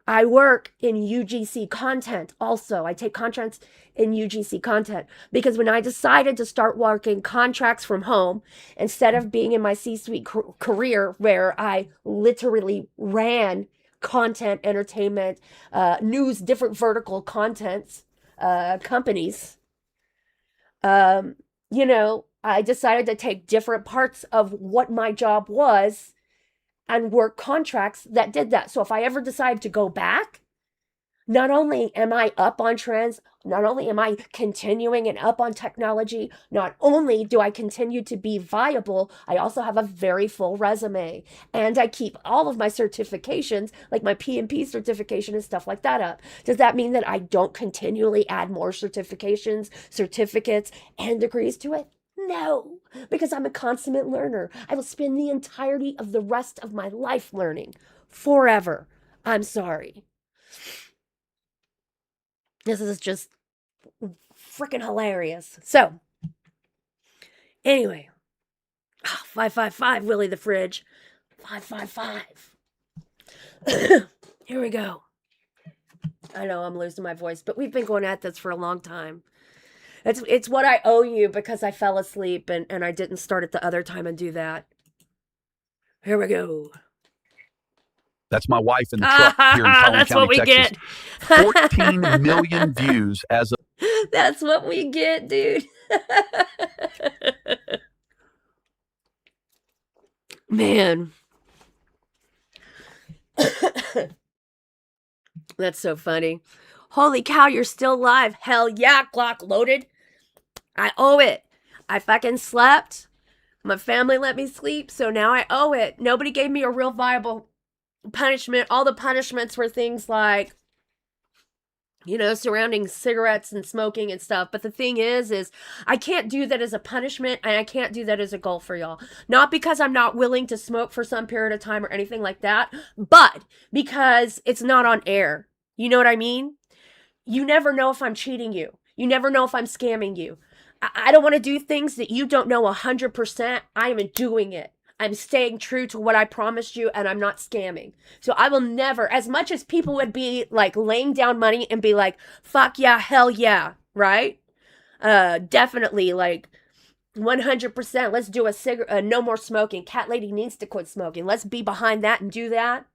I work in UGC content also. I take contracts in UGC content because when I decided to start working contracts from home, instead of being in my C-suite career where I literally ran content, entertainment, news, different vertical contents, companies, I decided to take different parts of what my job was and work contracts that did that. So if I ever decide to go back, not only am I up on trends, not only am I continuing and up on technology, not only do I continue to be viable, I also have a very full resume. And I keep all of my certifications, like my PMP certification and stuff like that up. Does that mean that I don't continually add more certifications, certificates, and degrees to it? No, because I'm a consummate learner. I will spend the entirety of the rest of my life learning forever. I'm sorry. This is just freaking hilarious. So, anyway. Oh, 555, Willie the Fridge. 555. Here we go. I know I'm losing my voice, but we've been going at this for a long time. It's what I owe you because I fell asleep and I didn't start at the other time and do that. Here we go. That's my wife in the truck here in Collin That's County, what we Texas. get. 14 million views as of... That's what we get, dude. Man. That's so funny. Holy cow, you're still alive. Hell yeah, Glock loaded. I owe it. I fucking slept. My family let me sleep, so now I owe it. Nobody gave me a real viable punishment. All the punishments were things like, you know, surrounding cigarettes and smoking and stuff. But the thing is I can't do that as a punishment, and I can't do that as a goal for y'all. Not because I'm not willing to smoke for some period of time or anything like that, but because it's not on air. You know what I mean? You never know if I'm cheating you. You never know if I'm scamming you. I don't want to do things that you don't know 100%. I am doing it. I'm staying true to what I promised you, and I'm not scamming. So I will never, as much as people would be like laying down money and be like, fuck yeah, hell yeah, right? Definitely like 100%. Let's do a no more smoking. Catlady needs to quit smoking. Let's be behind that and do that.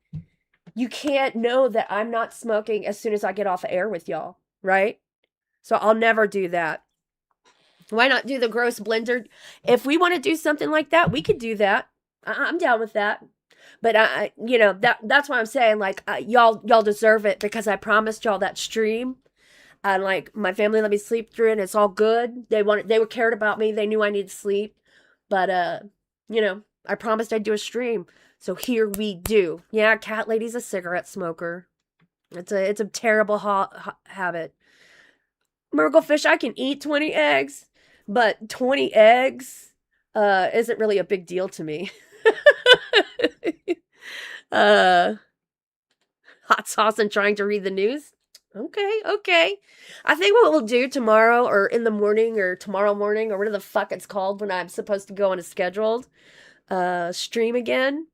You can't know that I'm not smoking as soon as I get off air with y'all, right? So I'll never do that. Why not do the gross blender? If we want to do something like that, we could do that. I'm down with that. But you know, that's why I'm saying like y'all deserve it because I promised y'all that stream. And like my family let me sleep through it and it's all good. They were cared about me. They knew I needed sleep. But you know, I promised I'd do a stream. So here we do. Yeah, Catlady's a cigarette smoker. It's a terrible habit. Murglefish, I can eat 20 eggs. But 20 eggs isn't really a big deal to me. Hot sauce and trying to read the news? Okay. I think what we'll do tomorrow or in the morning or tomorrow morning or whatever the fuck it's called when I'm supposed to go on a scheduled stream again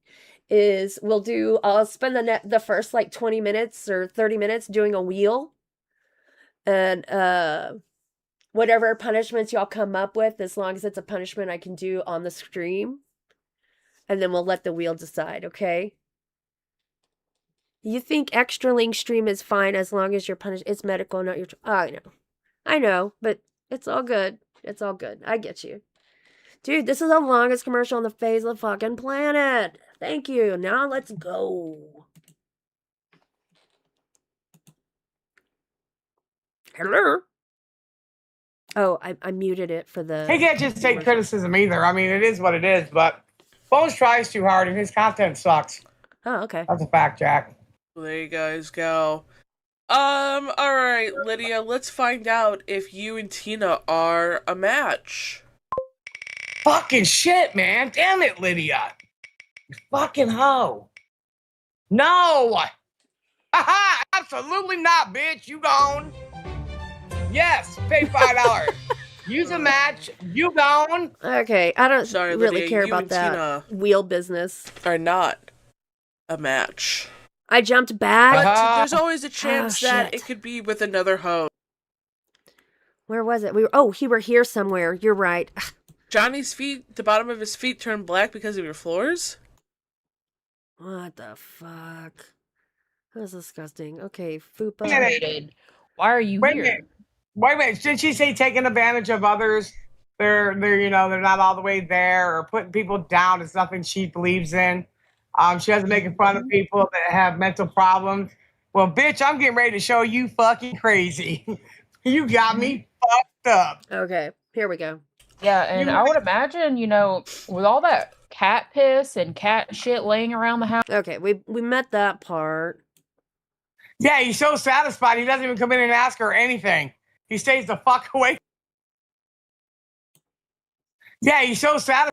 is I'll spend the first like 20 minutes or 30 minutes doing a wheel. And whatever punishments y'all come up with, as long as it's a punishment I can do on the stream. And then we'll let the wheel decide, okay? You think extra link stream is fine as long as you're punished. It's medical, not your... I know, but it's all good. It's all good. I get you. Dude, this is the longest commercial on the face of the fucking planet. Thank you. Now let's go. Hello? Oh, I muted it for the... He can't just take criticism either. I mean, it is what it is, but Bones tries too hard and his content sucks. Oh, okay. That's a fact, Jack. There you guys go. Alright, Lydia, let's find out if you and Tina are a match. Fucking shit, man. Damn it, Lydia. You fucking hoe. No! Haha! Absolutely not, bitch. You gone. Yes, pay $5. Use a match. You gone. Okay, I don't really Lydia, care you about and that Tina wheel business. Are not a match. I jumped back. But there's always a chance that shit. it could be with another hoe. Where was it? We were here somewhere. You're right. Johnny's feet, the bottom of his feet turned black because of your floors? What the fuck? That's disgusting. Okay, Fupa. Why are you here? Wait a minute. Didn't she say taking advantage of others? They're not all the way there, or putting people down is nothing she believes in. She doesn't make fun of people that have mental problems. Well, bitch, I'm getting ready to show you fucking crazy. You got me fucked up. Okay, here we go. Yeah, and I would imagine, with all that cat piss and cat shit laying around the house. Okay, we met that part. Yeah, he's so satisfied he doesn't even come in and ask her anything. He stays the fuck away. Yeah, he's so satisfied.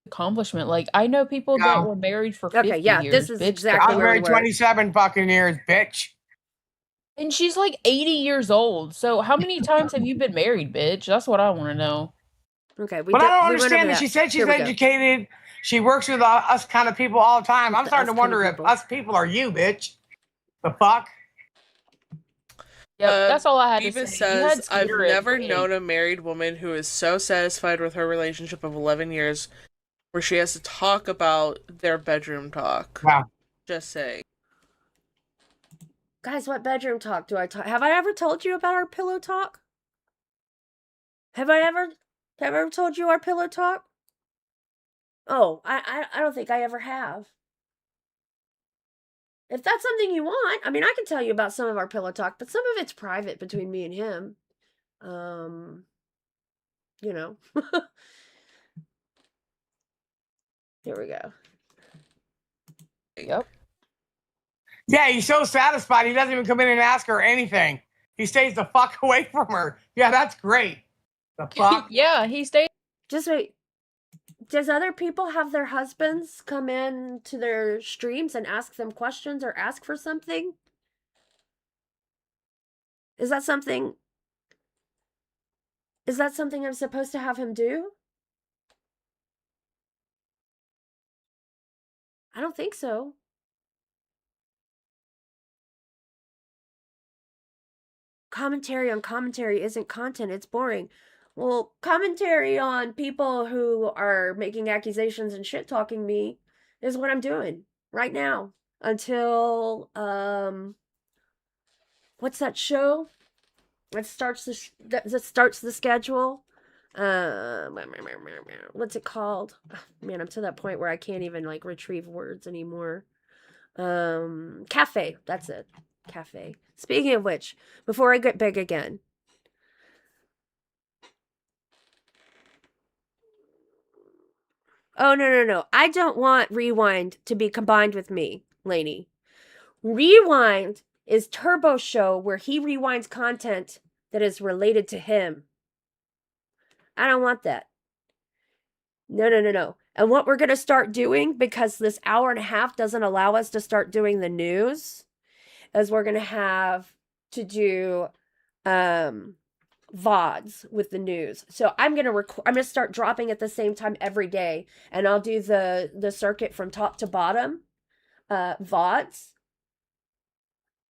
Accomplishment. Like, I know people that were married for 50 years. This is bitch, exactly I was married 27 fucking years, bitch. And she's like 80 years old. So how many times have you been married, bitch? That's what I want to know. Okay, But I don't went over understand that. She said she's Here we go. educated. She works with us kind of people all the time. I'm starting to wonder if us people are you, bitch. The fuck? Yep, that's all I had to Beavis say. You had says, I've spirit, never Wade. known a married woman who is so satisfied with her relationship of 11 years where she has to talk about their bedroom talk. Wow. Just saying. Guys, what bedroom talk do I talk? Have I ever told you about our pillow talk? Have I ever told you our pillow talk? Oh, I don't think I ever have. If that's something you want, I mean, I can tell you about some of our pillow talk, but some of it's private between me and him. You know. Here we go. Yep. Yeah, he's so satisfied he doesn't even come in and ask her anything. He stays the fuck away from her. Yeah, that's great. The fuck? Yeah, he stayed. Just wait. Does other people have their husbands come in to their streams and ask them questions or ask for something? Is that something I'm supposed to have him do? I don't think so. Commentary on commentary isn't content, it's boring. Well, commentary on people who are making accusations and shit talking me is what I'm doing right now until what's that show that starts the schedule? What's it called? Man, I'm to that point where I can't even like retrieve words anymore. Cafe, that's it. Cafe. Speaking of which, before I get big again, oh, no. I don't want Rewind to be combined with me, Lainey. Rewind is Turbo Show where he rewinds content that is related to him. I don't want that. No. And what we're going to start doing, because this hour and a half doesn't allow us to start doing the news, is we're going to have to do VODs with the news. So I'm gonna start dropping at the same time every day, and I'll do the circuit from top to bottom, VODs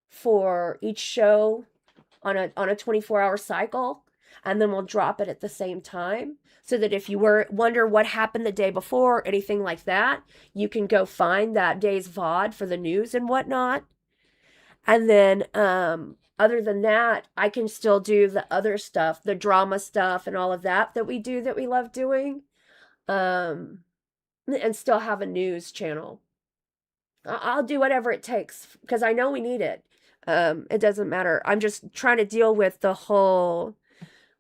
for each show on a 24-hour cycle, and then we'll drop it at the same time, so that if you wonder what happened the day before or anything like that, you can go find that day's VOD for the news and whatnot. And then other than that, I can still do the other stuff, the drama stuff and all of that we do, that we love doing, and still have a news channel. I'll do whatever it takes because I know we need it. It doesn't matter. I'm just trying to deal with the whole,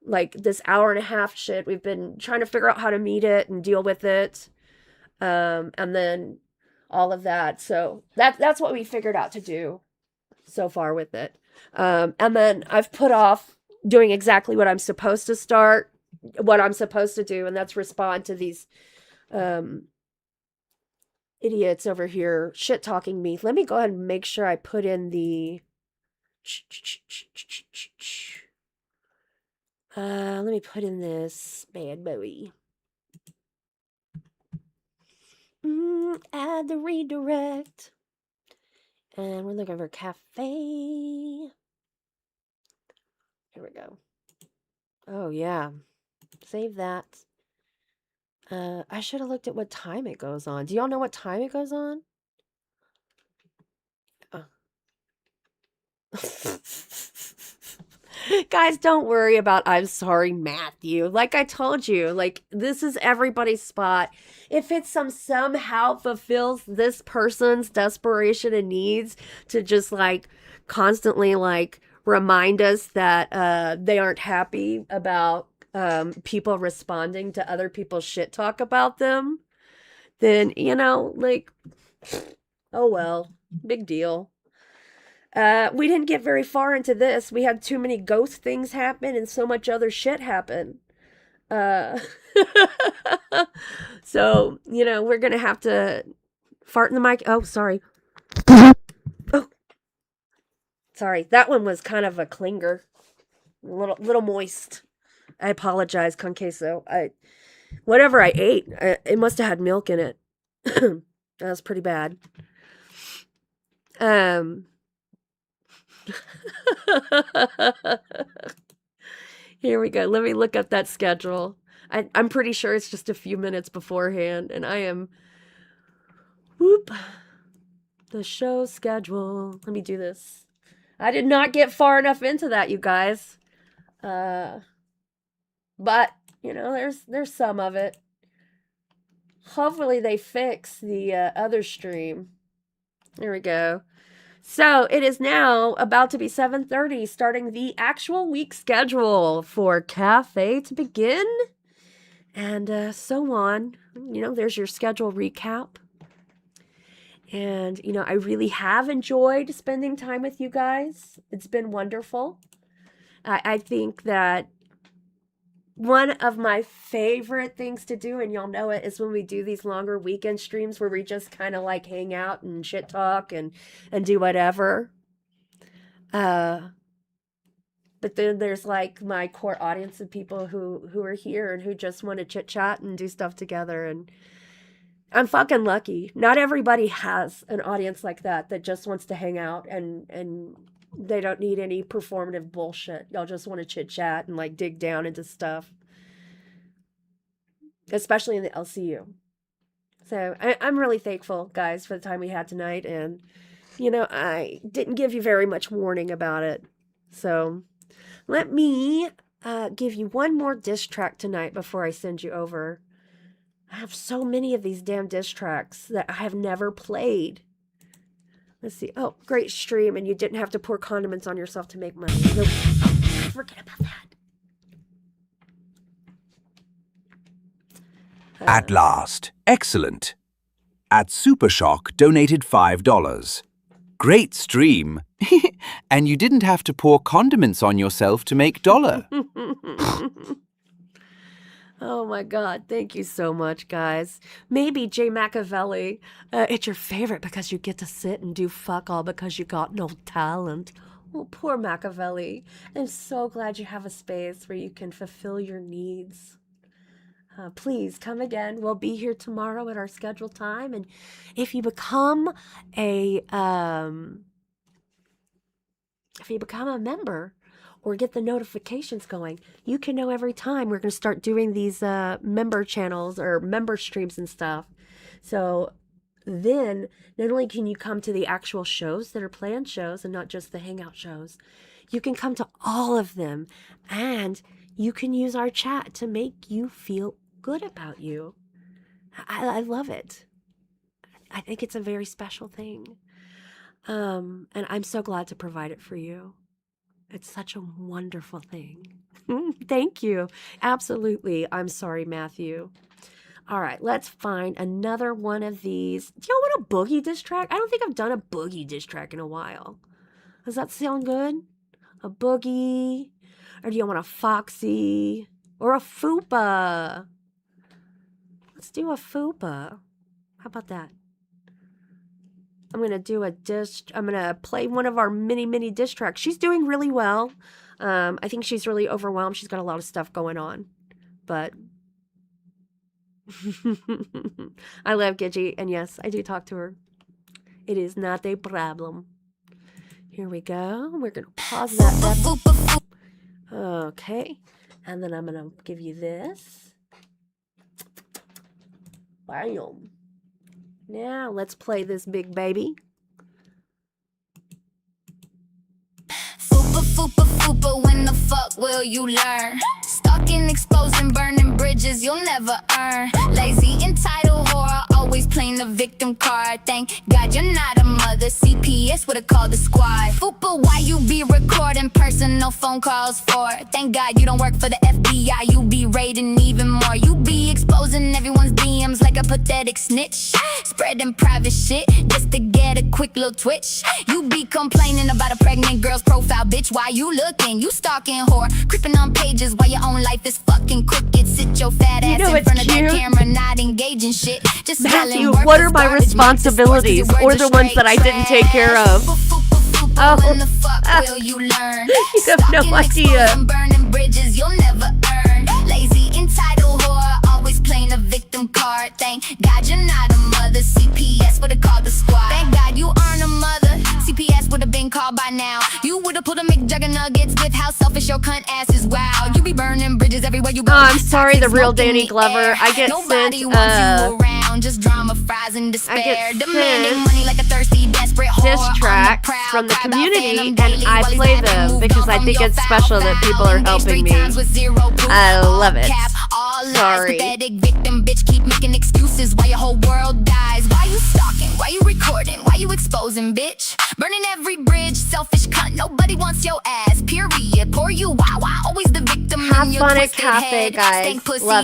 like, this hour and a half shit. We've been trying to figure out how to meet it and deal with it, and then all of that. So that's what we figured out to do so far with it. And then I've put off doing exactly what I'm supposed to do, and that's respond to these idiots over here shit talking me. Let me go ahead and make sure I put in the let me put in this bad boy. Add the redirect. And we're looking for cafe. Here we go. Oh, yeah. Save that. I should have looked at what time it goes on. Do y'all know what time it goes on? Oh. Guys, don't worry about I'm sorry, Matthew. Like I told you, like, this is everybody's spot. If it somehow fulfills this person's desperation and needs to just, like, constantly, like, remind us that they aren't happy about people responding to other people's shit talk about them, then, you know, like, oh well, big deal. We didn't get very far into this. We had too many ghost things happen and so much other shit happen. So, you know, we're gonna have to fart in the mic. Oh, sorry. Oh, sorry. That one was kind of a clinger. A little moist. I apologize, con queso. Whatever I ate, it must have had milk in it. That was pretty bad. Here we go. Let me look up that schedule. I'm pretty sure it's just a few minutes beforehand, and I am... Whoop. The show schedule. Let me do this. I did not get far enough into that, you guys. But, you know, there's some of it. Hopefully they fix the other stream. There we go. So it is now about to be 7:30, starting the actual week schedule for Cafe to begin. And so on. You know, there's your schedule recap. And, you know, I really have enjoyed spending time with you guys. It's been wonderful. I think that one of my favorite things to do, and y'all know it, is when we do these longer weekend streams where we just kind of like hang out and shit talk and do whatever. But then there's like my core audience of people who are here and who just want to chit chat and do stuff together. And I'm fucking lucky. Not everybody has an audience like that just wants to hang out and they don't need any performative bullshit. Y'all just want to chit chat and like dig down into stuff. Especially in the LCU. So I'm really thankful, guys, for the time we had tonight. And, you know, I didn't give you very much warning about it. So let me give you one more diss track tonight before I send you over. I have so many of these damn diss tracks that I have never played. Let's see. Oh, great stream, and you didn't have to pour condiments on yourself to make money. Nope. Forget about that. At last. Excellent. At Super Shock donated $5. Great stream. And you didn't have to pour condiments on yourself to make $1. Oh my God, thank you so much, guys. Maybe Jay Machiavelli, it's your favorite because you get to sit and do fuck all because you got no talent. Oh, poor Machiavelli. I'm so glad you have a space where you can fulfill your needs. Please come again. We'll be here tomorrow at our scheduled time. And if you become a member, or get the notifications going, you can know every time we're going to start doing these member channels or member streams and stuff. So then not only can you come to the actual shows that are planned shows and not just the hangout shows, you can come to all of them and you can use our chat to make you feel good about you. I love it. I think it's a very special thing. And I'm so glad to provide it for you. It's such a wonderful thing. Thank you. Absolutely. I'm sorry, Matthew. All right, let's find another one of these. Do y'all want a boogie diss track? I don't think I've done a boogie diss track in a while. Does that sound good? A boogie? Or do you want a foxy? Or a fupa? Let's do a fupa. How about that? I'm going to do I'm going to play one of our mini diss tracks. She's doing really well. I think she's really overwhelmed. She's got a lot of stuff going on. But I love Gidgy. And yes, I do talk to her. It is not a problem. Here we go. We're going to pause that. Okay. And then I'm going to give you this. Bam. Now, let's play this big baby. Fupa, fupa, fupa, when the fuck will you learn? Stalking, exposing, burning bridges you'll never earn. Lazy, entitled whore, always playing the victim card. Thank God you're not a mother, CPS would've called the squad. Fupa, why you be recording personal phone calls for? Thank God you don't work for the FBI, you be raiding even more. You be exposing everyone's DMs like a pathetic snitch. Spreading private shit just to get a quick little twitch. You be complaining about a pregnant girl's profile, bitch. Why you looking? You stalking whore, creeping on pages while your own life is fucking crooked. Sit your fat ass in front of that camera, not engaging shit. Just Matthew, what are my responsibilities or the ones that I didn't take care of? When the fuck will you learn? You have no idea. Burning bridges you'll never earn. your cunt ass is wild. You be burning bridges everywhere you go. Oh, I'm sorry, the real Danny Glover. I get sent just drama fries and despair. Demanding money like a thirsty, desperate diss tracks from the community, and I play them because I think it's special that people are helping me. I love it. Sorry. Pathetic victim bitch, keep making excuses why your whole world dies. Why you stalking? Why you recording? Why you exposing, bitch? Burning every bridge, selfish cunt. Nobody wants your ass. Period. Poor you. Why always the victim? Have fun at cafe, guys. Love